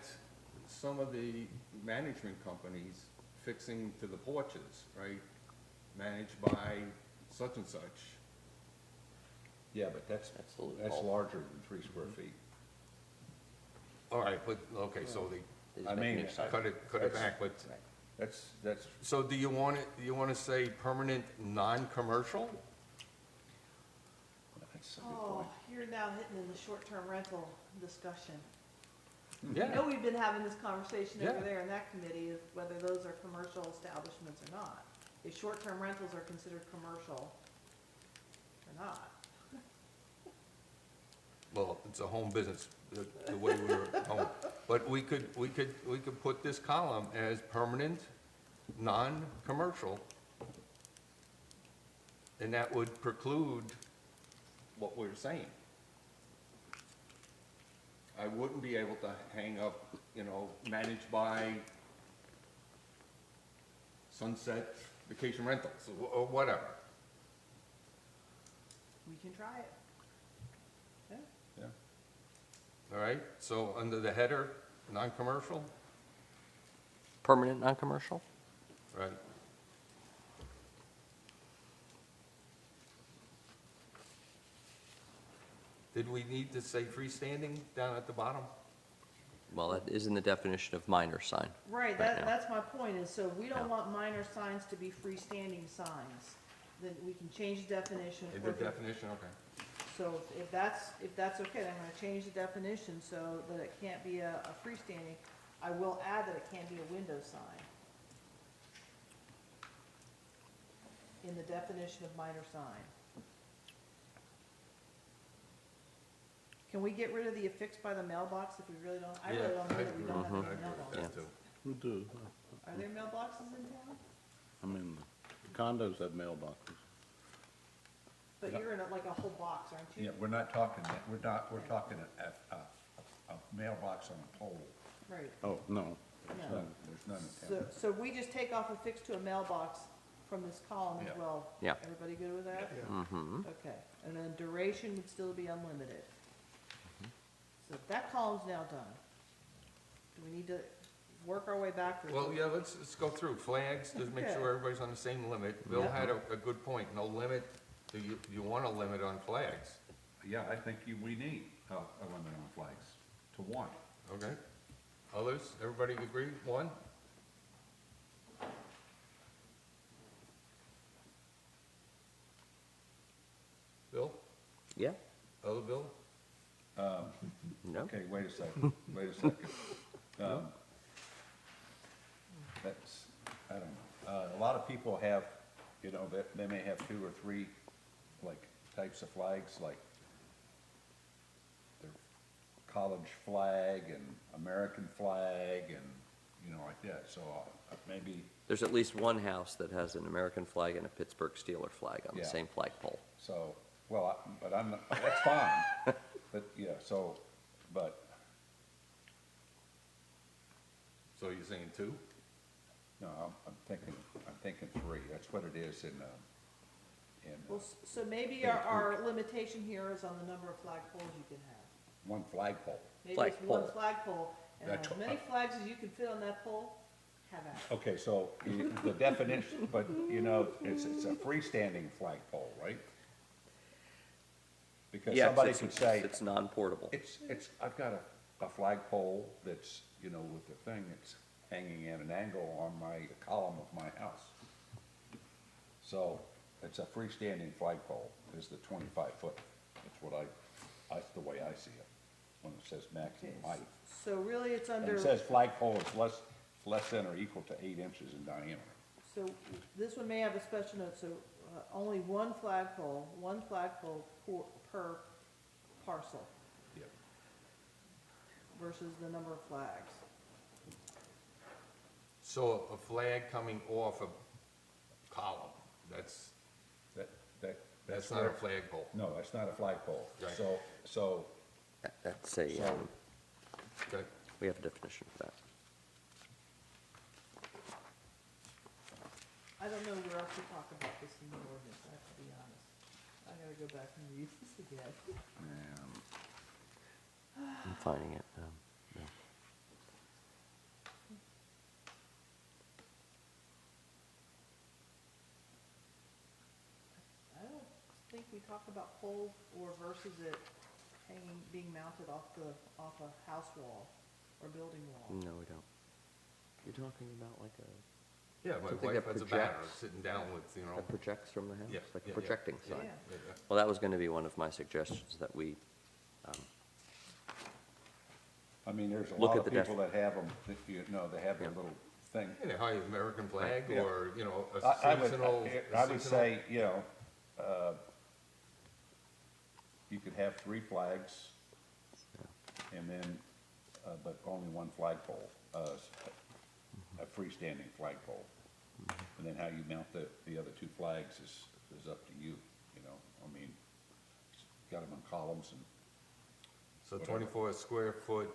some of the management companies fixing to the porches, right? Managed by such and such. Yeah, but that's Absolutely. larger than 3 square feet. All right, but, okay, so There's I a mean, new sign. cut it back, but, That's, so do you want to say permanent, non-commercial? that's a good Oh, point. you're now hitting in the short-term rental discussion. I Yeah, know we've been having this conversation over Yeah. there in that committee of whether those are commercial establishments or not. If short-term rentals are considered commercial or not. well, it's a home business, the way we were at home. But we could put this column as permanent, non-commercial, and that would preclude what we're saying. I wouldn't be able to hang up, managed by Sunset Vacation Rentals, or whatever. We can try it. Yeah. Yeah. All right, so under the header, non-commercial, Permanent non-commercial? right? Did we need to say freestanding down at the bottom? Well, that is in the definition of minor sign. Right, now. that's my point, is so we Yeah. don't want minor signs to be freestanding signs. Then we can change the definition. In for the definition, okay. So if that's okay, then I'm gonna change the definition so that it can't be a freestanding. I will add that it can't be a window sign in the definition of minor sign. Can we get rid of the affixed by the mailbox if we really don't, I really Yeah, don't know I that we agree. don't have I any agree with mailboxes. that too. We do. Are there mailboxes in town? I mean, condos have mailboxes. But you're in like a whole box, aren't you? Yeah, we're not talking that, we're talking a mailbox on a pole. Right. Oh, no. No. There's none in town. So we just take off affixed to a mailbox from this column as Yeah. well? Yeah. Everybody good with that? Mm-hmm. Okay, and then duration would still be unlimited. So that column's now done. Do we need to work our way backwards? Well, yeah, let's go through flags, just make Okay. sure everybody's on the same limit. Bill Yeah. had a good point, no limit, do you want a limit on flags? Yeah, I think we need a limit on flags to 1. Okay? Others, everybody agree, 1? Yeah, Other Bill? no? Okay, wait a second, wait a second. That's, I don't know, a lot of people have, you know, they may have 2 or 3, like, types of flags, like their college flag and American flag and, you know, like that, so maybe, There's at least one house that has an American flag and a Pittsburgh Steeler flag on the Yeah. same flagpole. so, well, but I'm, that's fine, but, yeah, so, but, So you're saying 2? no, I'm thinking 3, that's what it is in, Well, so maybe our limitation here is on the number of flagpoles you can have. one flagpole. Maybe it's one Flagpole. flagpole, and That's- as many flags as you can fit on that pole, have at it. Okay, so the definition, but you know, it's a freestanding flagpole, right? Because Yeah, somebody it's- could say, It's non-portable. I've got a flagpole that's, you know, with the thing that's hanging at an angle on my column of my house. So it's a freestanding flagpole, is the 25-foot. That's what that's the way I see it, when it says maximum height. So really, it's And under, it says flagpole is less than or equal to 8 inches in diameter. so this one may have a special note, so only one flagpole per parcel Yep. versus the number of flags. So a flag coming off a column, that's That's not a where, flagpole. no, that's not a flagpole. Right. So, That's a, So- Okay. we have a definition for that. I don't know where else we talk about this in the ordinance, I have to be honest. I gotta go back and read this again. I'm finding it. No. I don't think we talk about pole or versus it hanging, being mounted off a house wall or building wall. No, we don't. You're talking about like a, Yeah, my Something wife that has a banner projects- sitting down with, you know. that projects from the house, Yeah, like a yeah, yeah. projecting Yeah, sign. Yeah. yeah. Well, that was gonna be one of my suggestions, that we, I mean, there's a Look lot at of the people that have them, you know, they have their Yeah. little thing. And a high American flag Yeah. or, you know, a I would, seasonal. I would say, you know, you could have 3 flags and then, but only one flagpole, a freestanding flagpole. And then how you mount the other 2 flags is up to you, you know, I mean, got them on columns and, So whatever. 24 square foot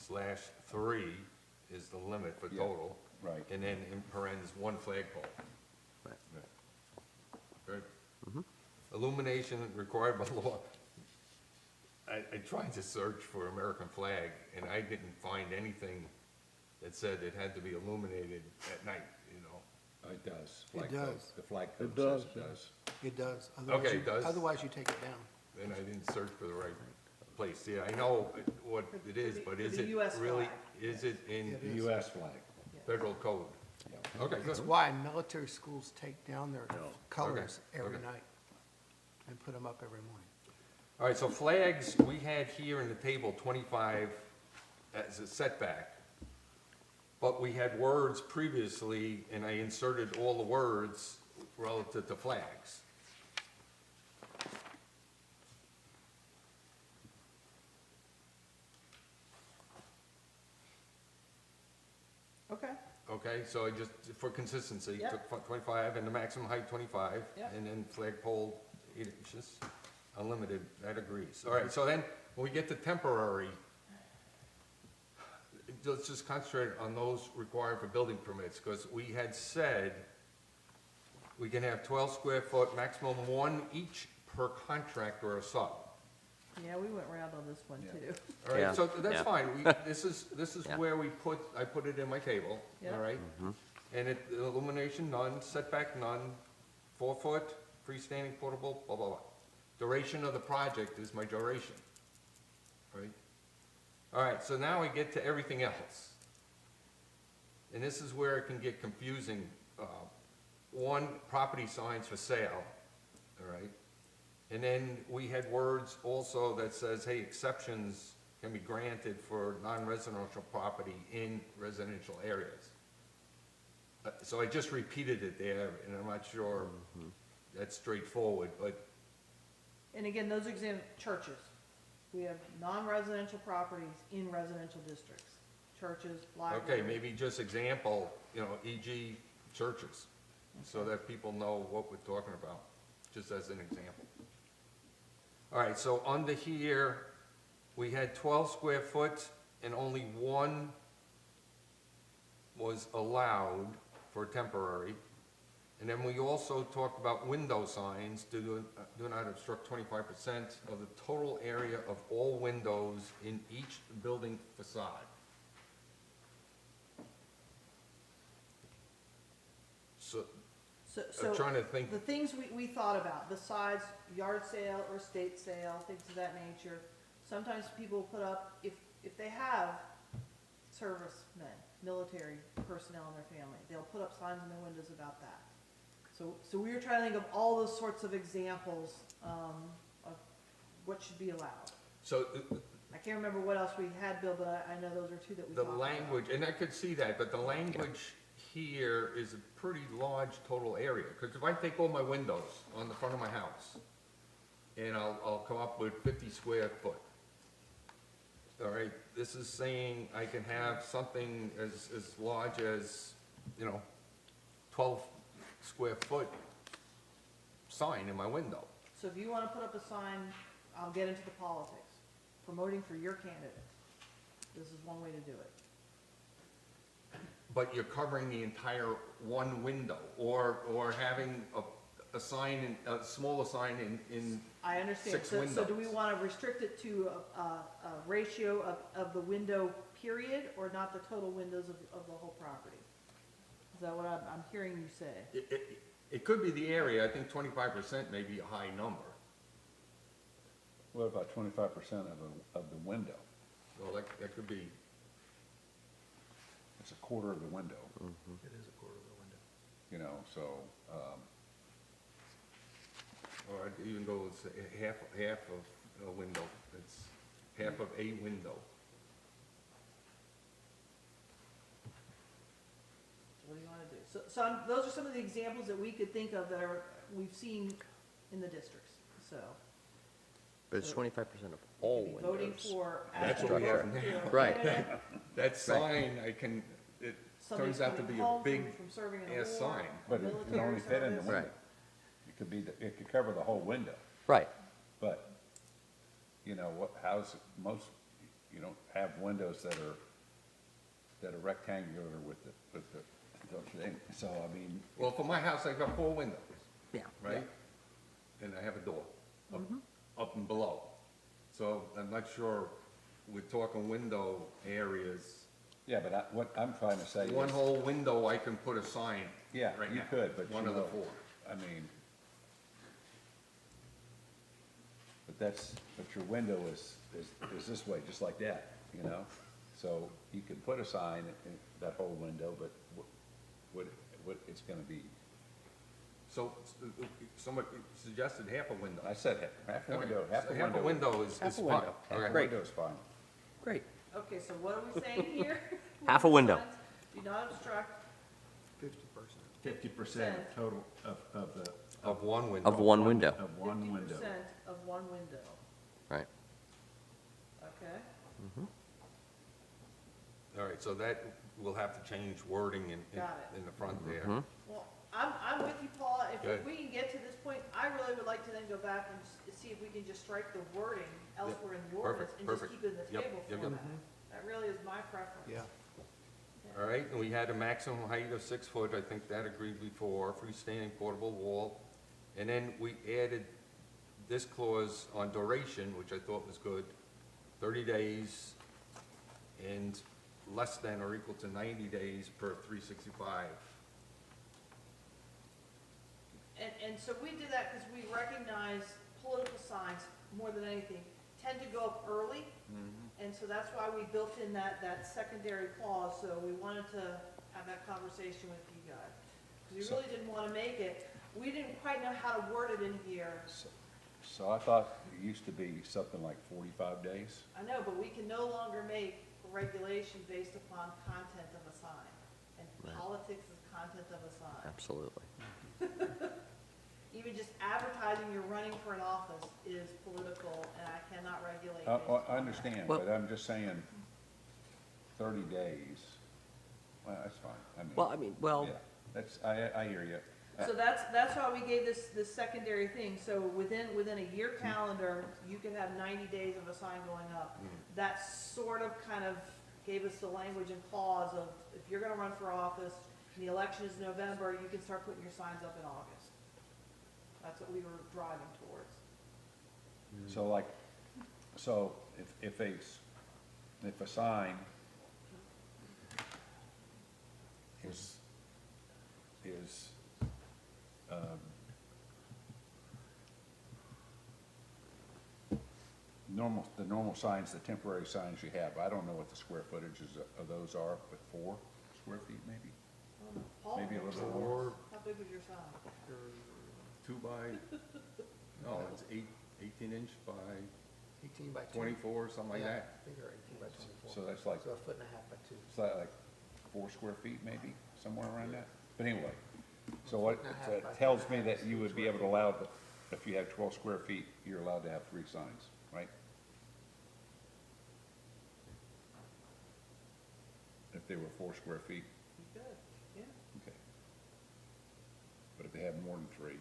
/ 3 is the limit for Yeah. total. Right. And then in parentheses, 1 flagpole. Right. Good. Illumination required by law. I tried to search for American flag, and I didn't find anything that said it had to be illuminated at night, you know? it does. It Flag code. does. The flag code does, says it does. It does. Okay, it does? Otherwise, you take it down. Then I didn't search for the right place. Yeah, I know what it is, but For is the it US really, flag. is it in It The is. US flag. federal code? Yeah. Okay, That's good. why military schools take down their colors Okay, every okay. night and put them up every morning. All right, so flags, we had here in the table 25 as a setback. But we had words previously, and I inserted all the words relative to flags. Okay, Okay, so I just, for consistency, Yep. took 25 and the maximum height 25. Yep. And then flagpole 8 inches, unlimited, that agrees. All right, so then, when we get to temporary, let's just concentrate on those required for building permits, because we had said we can have 12 square foot, maximum 1 each per contractor or sub. yeah, we went around on this one Yeah. too. All right, Yeah, so that's yeah. fine, this is Yeah. where I put it in my table, Yeah. all right? And illumination, none, setback, none, 4 foot, freestanding portable, blah, blah, blah. Duration of the project is my duration, right? All right, so now we get to everything else. And this is where it can get confusing. 1, property signs for sale, all right? And then we had words also that says, hey, exceptions can be granted for non-residential property in residential areas. So I just repeated it there, and I'm not sure that's straightforward, but, And again, those exam, churches. We have non-residential properties in residential districts. Churches, libraries. okay, maybe just example, e.g. churches, so that people know what we're talking about, just as an example. All right, so under here, we had 12 square foot and only one was allowed for temporary. And then we also talked about window signs, do not obstruct 25% of the total area of all windows in each building facade. So, I'm trying to think. The things we thought about, besides yard sale or estate sale, things of that nature, sometimes people put up, if they have servicemen, military personnel in their family, they'll put up signs in their windows about that. So we were trying to think of all those sorts of examples, of what should be allowed. So I can't remember what else we had, Bill, but I know those are two that we the talked about. language, and I could see that, but the language here is a pretty large total area. Because if I take all my windows on the front of my house, and I'll come up with 50 square foot. All right, this is saying I can have something as large as, 12 square foot sign in my window. So if you wanna put up a sign, I'll get into the politics, promoting for your candidate, this is one way to do it. But you're covering the entire one window, or having a sign, a smaller sign in I understand. 6 So do we windows. want to restrict it to a ratio of the window period, or not the total windows of the whole property? Is that what I'm hearing you say? It could be the area, I think 25% may be a high number. What about 25% of the window? Well, that could be, It's a quarter of the window, It is a quarter of the window. so, or I'd even go with half of a window, it's half of a window. What do you want to do? So those are some of the examples that we could think of that we've seen in the districts, so. But it's 25% of all we could be voting windows. for. That's what we have now. Right. That sign, it Somebody's turns out to coming be a home big from serving in a ass war, sign. but it can military only fit in the service. window. Right. It could cover the whole window, Right. but, you don't have windows that are rectangular with the, don't you think? So, I mean, Well, for my house, I've got 4 windows, Yeah. right? And I have a door up and below. So I'm not sure, we're talking window areas. yeah, but what I'm trying to say is. One whole window, I can put a sign Yeah, right you now. could, but One you of the know, 4. I mean, but your window is this way, just like that, So you can put a sign in that whole window, but what it's gonna be, So somebody suggested half a window. I said half a Okay, window, so half a window. Half a window is Half a fine. window. Okay. Half a Great. window is fine. Great. Okay, so what are we saying here? Half a window. Signs Do not obstruct 50%. 50% total of the, Of one window. Of one window. of one window. 50% of one window, Right. okay? All right, so that, we'll have to change wording Got it. in the front there. Well, I'm with you, Paula, if Good. we can get to this point, I really would like to then go back and see if we can just strike the wording elsewhere in the ordinance Perfect, and just perfect. keep it in the Yep, table yep, yep. format. That really is my preference. Yeah. All right, and we had a maximum height of 6 foot, I think that agreed before, freestanding portable wall. And then we added this clause on duration, which I thought was good, 30 days and less than or equal to 90 days per 365. And so we did that because we recognize political signs, more than anything, tend to go up early. And so that's why we built in that secondary clause, so we wanted to have that conversation with you guys. Because we really didn't want to make it, we didn't quite know how to word it in here. So I thought it used to be something like 45 days. I know, but we can no longer make a regulation based upon content of a sign. And Right. politics is content of a sign. Absolutely. Even just advertising you're running for an office is political, and I cannot regulate based I upon that. understand, Well- but I'm just saying 30 days, well, that's fine. I mean, Well, I mean, well, yeah, that's, I hear you. So that's why we gave this secondary thing, so within a year calendar, you could have 90 days of a sign going up. That sort of kind of gave us the language and clause of, if you're gonna run for office, and the election is November, you can start putting your signs up in August. That's what we were driving towards. So like, so if a sign is, the normal signs, the temporary signs you have, I don't know what the square footages of those are, but 4 square feet maybe? Paul, Maybe a little more. how big was your sign? 2 by, no, it's 18 inch by 18 by 2. 24, something like Yeah, that. Bigger, 18 by 24. So that's like, So a foot and a half by 2. so that like 4 square feet maybe, somewhere around that? But anyway, so what, so it tells me that you would be able to allow, if you have 12 square feet, you're allowed to have 3 signs, right? If they were 4 square feet, You could, yeah, okay. But if they have more than 3,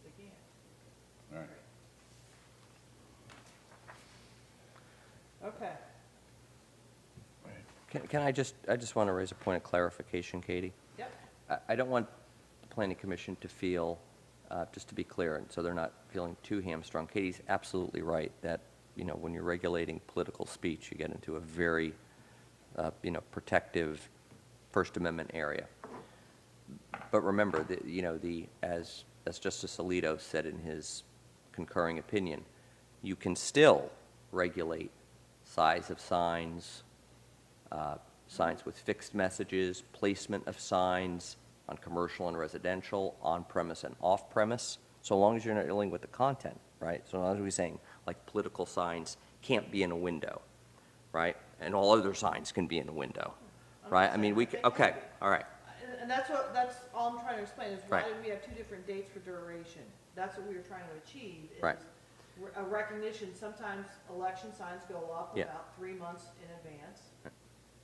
they can. all right. Okay. can I just want to raise a point of clarification, Katie? Yep. I don't want the planning commission to feel, just to be clear, and so they're not feeling too hamstrung. Katie's absolutely right that, when you're regulating political speech, you get into a very, protective First Amendment area. But remember, as Justice Alito said in his concurring opinion, you can still regulate size of signs, signs with fixed messages, placement of signs on commercial and residential, on-premise and off-premise, so long as you're not dealing with the content, right? So long as we're saying, like, political signs can't be in a window, right? And all other signs can be in a window, right? I mean, okay, all right. And that's all I'm trying to explain, is why Right. did we have 2 different dates for duration? That's what we were trying to achieve, is Right. a recognition, sometimes election signs go up Yeah. about 3 months in advance.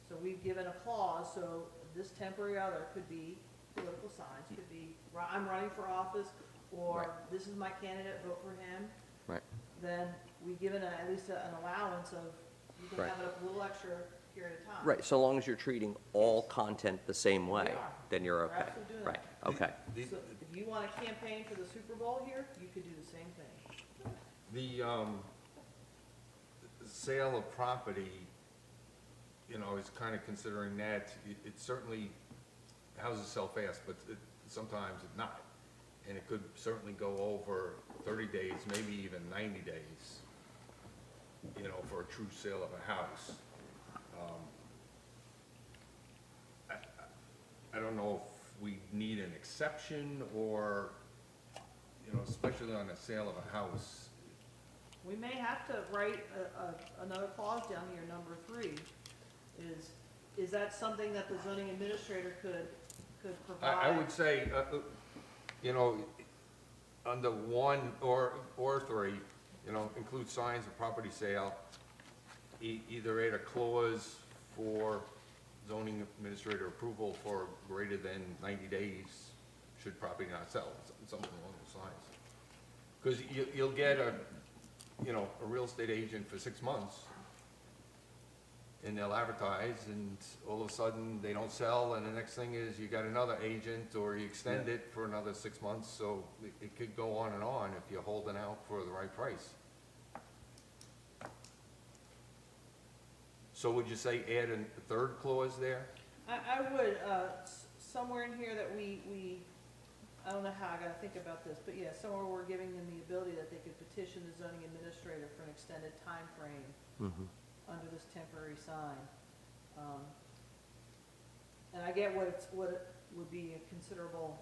So we've given a clause, so this temporary other could be political signs, could be, I'm running for office, or Right. this is my candidate, vote for him. Right. Then we've given at least an allowance of, you can Right. have it up a little extra period of time. Right, so long as you're treating all content the same way, are. then you're We're okay. absolutely doing Right, that. okay. So if you want to campaign for the Super Bowl here, you could do the same thing. The sale of property, is kind of considering that, it certainly, houses sell fast, but sometimes it's not. And it could certainly go over 30 days, maybe even 90 days, for a true sale of a house. I don't know if we need an exception or, especially on the sale of a house. We may have to write another clause down here, number 3, is that something that the zoning administrator could provide? I would say, under 1 or 3, include signs of property sale, either add a clause for zoning administrator approval for greater than 90 days, should property not sell, something along those lines. Because you'll get a real estate agent for 6 months, and they'll advertise, and all of a sudden, they don't sell, and the next thing is, you got another agent, or you extend it for another 6 months, so it could go on and on if you're holding out for the right price. So would you say add a 3rd clause there? I would, somewhere in here that we, I don't know how, I gotta think about this, but yeah, somewhere we're giving them the ability that they could petition the zoning administrator for an extended time frame under this temporary sign. And I get what it would be a considerable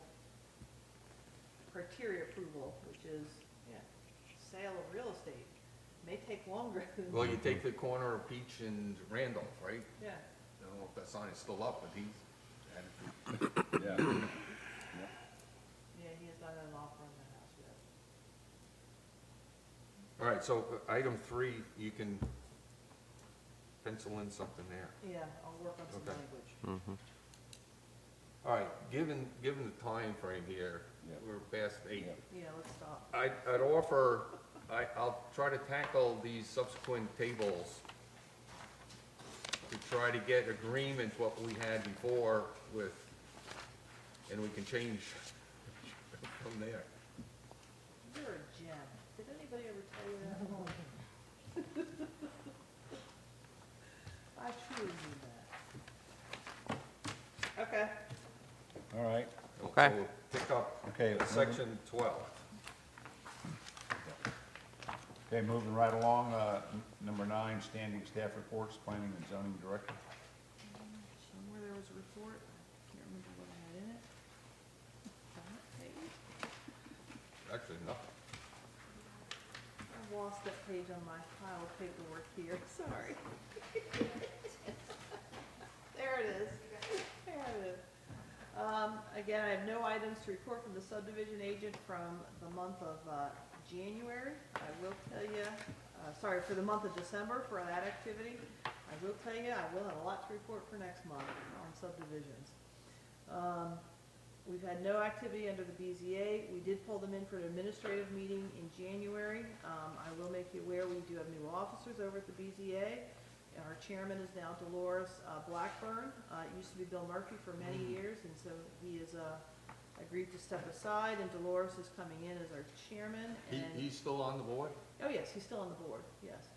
criteria approval, which is Yeah, sale of real estate may take longer than. Well, you take the corner of Peach and Randolph, right? Yeah, I don't know if that sign is still up, but he's, Yeah. yeah, he has not had an offer on that house yet. all right, so item 3, you can pencil in something there. Yeah, I'll work on some Okay. language. All right, given the time frame here, Yeah. we're past 8. Yeah. Yeah, let's stop. I'd offer, I'll try to tackle these subsequent tables to try to get agreement what we had before with, and we can change from there. You're a gem. Did anybody ever tell you that? I truly mean that. Okay. All right. Okay. So we'll pick up Okay. section 12. Okay, moving right along, number 9, standing staff reports, planning and zoning director. Somewhere there was a report. I can't remember what I had in it. That page? Actually, nothing. I lost that page on my pile of paperwork here, sorry. There it is, there it is. Again, I have no items to report from the subdivision agent from the month of, January. I will tell you, sorry, for the month of December for that activity. I will tell you, I will have a lot to report for next month on subdivisions. We've had no activity under the BZA. We did pull them in for an administrative meeting in January. I will make you aware, we do have new officers over at the BZA. Our chairman is now Dolores Blackburn. It used to be Bill Murphy for many years, and so he has agreed to step aside, and Dolores is coming in as our chairman. And He's still on the board? oh, yes, he's still on the board, yes.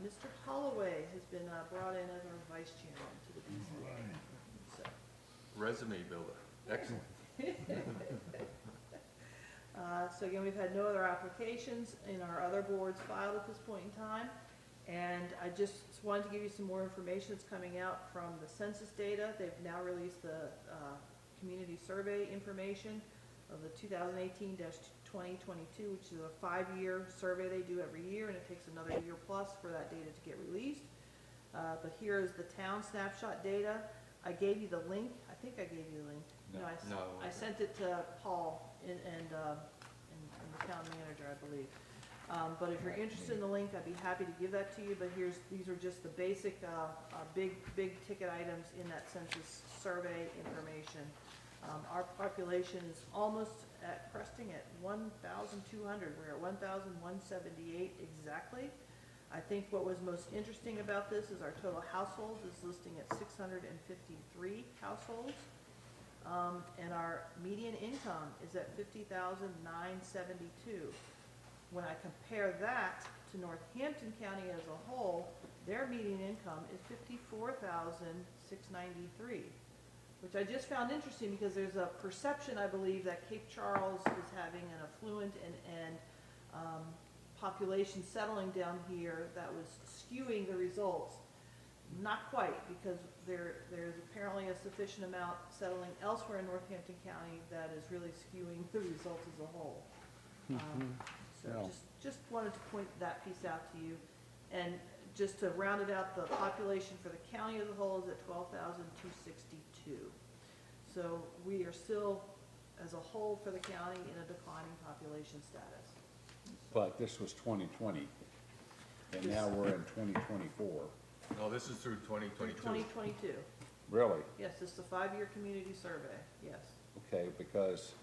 Mr. Holloway has been brought in as our vice chairman to the BZA. So, Resume builder. Excellent. So again, we've had no other applications in our other boards filed at this point in time. And I just wanted to give you some more information that's coming out from the census data. They've now released the community survey information of the 2018-2022, which is a 5-year survey they do every year, and it takes another year plus for that data to get released. But here is the town snapshot data. I gave you the link. I think I gave you the link. No. I sent it to Paul and the town manager, I believe. But if you're interested in the link, I'd be happy to give that to you, but these are just the basic, big ticket items in that census survey information. Our population is almost cresting at 1,200. We're at 1,178 exactly. I think what was most interesting about this is our total households is listing at 653 households. And our median income is at 50,972. When I compare that to Northampton County as a whole, their median income is 54,693, which I just found interesting because there's a perception, I believe, that Cape Charles is having an affluent and population settling down here that was skewing the results. Not quite, because there's apparently a sufficient amount settling elsewhere in Northampton County that is really skewing the results as a whole. So Yeah. just wanted to point that piece out to you. And just to round it out, the population for the county as a whole is at 12,262. So we are still, as a whole for the county, in a declining population status. But this was 2020, and now we're in 2024. No, this is through Through 2022. 2022. Really? Yes, it's the 5-year community survey, yes. Okay, because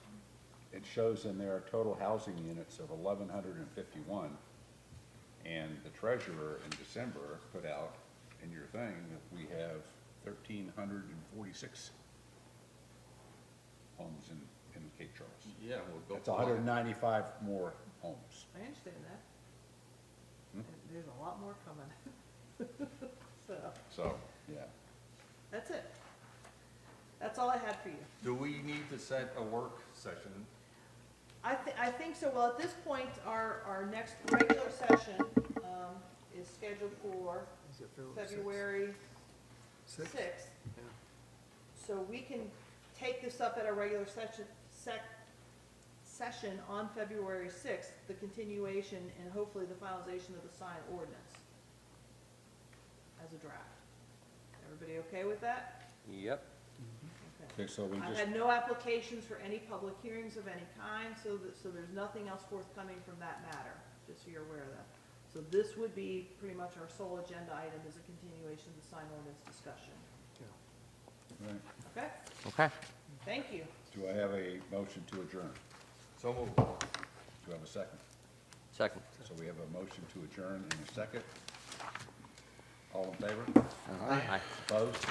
it shows in there total housing units of 1,151, and the treasurer in December put out in your thing that we have 1,346 homes in Cape Charles. Yeah, we'll go. That's 195 more homes. I understand that. Hmm? And there's a lot more coming. So, So, yeah. that's it. That's all I had for you. Do we need to set a work session? I think so. Well, at this point, our next regular session, is scheduled for Is it February Sixth? 6th. So we can take this up at a regular session on February 6th, the continuation and hopefully the finalization of the sign ordinance as a draft. Everybody okay with that? Yep. Okay. Okay, so we I've just, had no applications for any public hearings of any kind, so there's nothing else forthcoming from that matter, just so you're aware of that. So this would be pretty much our sole agenda item, is a continuation of the sign ordinance discussion. right. Okay? Okay. Thank you. Do I have a motion to adjourn? So moved. Do I have a second? Second. So we have a motion to adjourn and a second. All in favor? Aye. Opposed?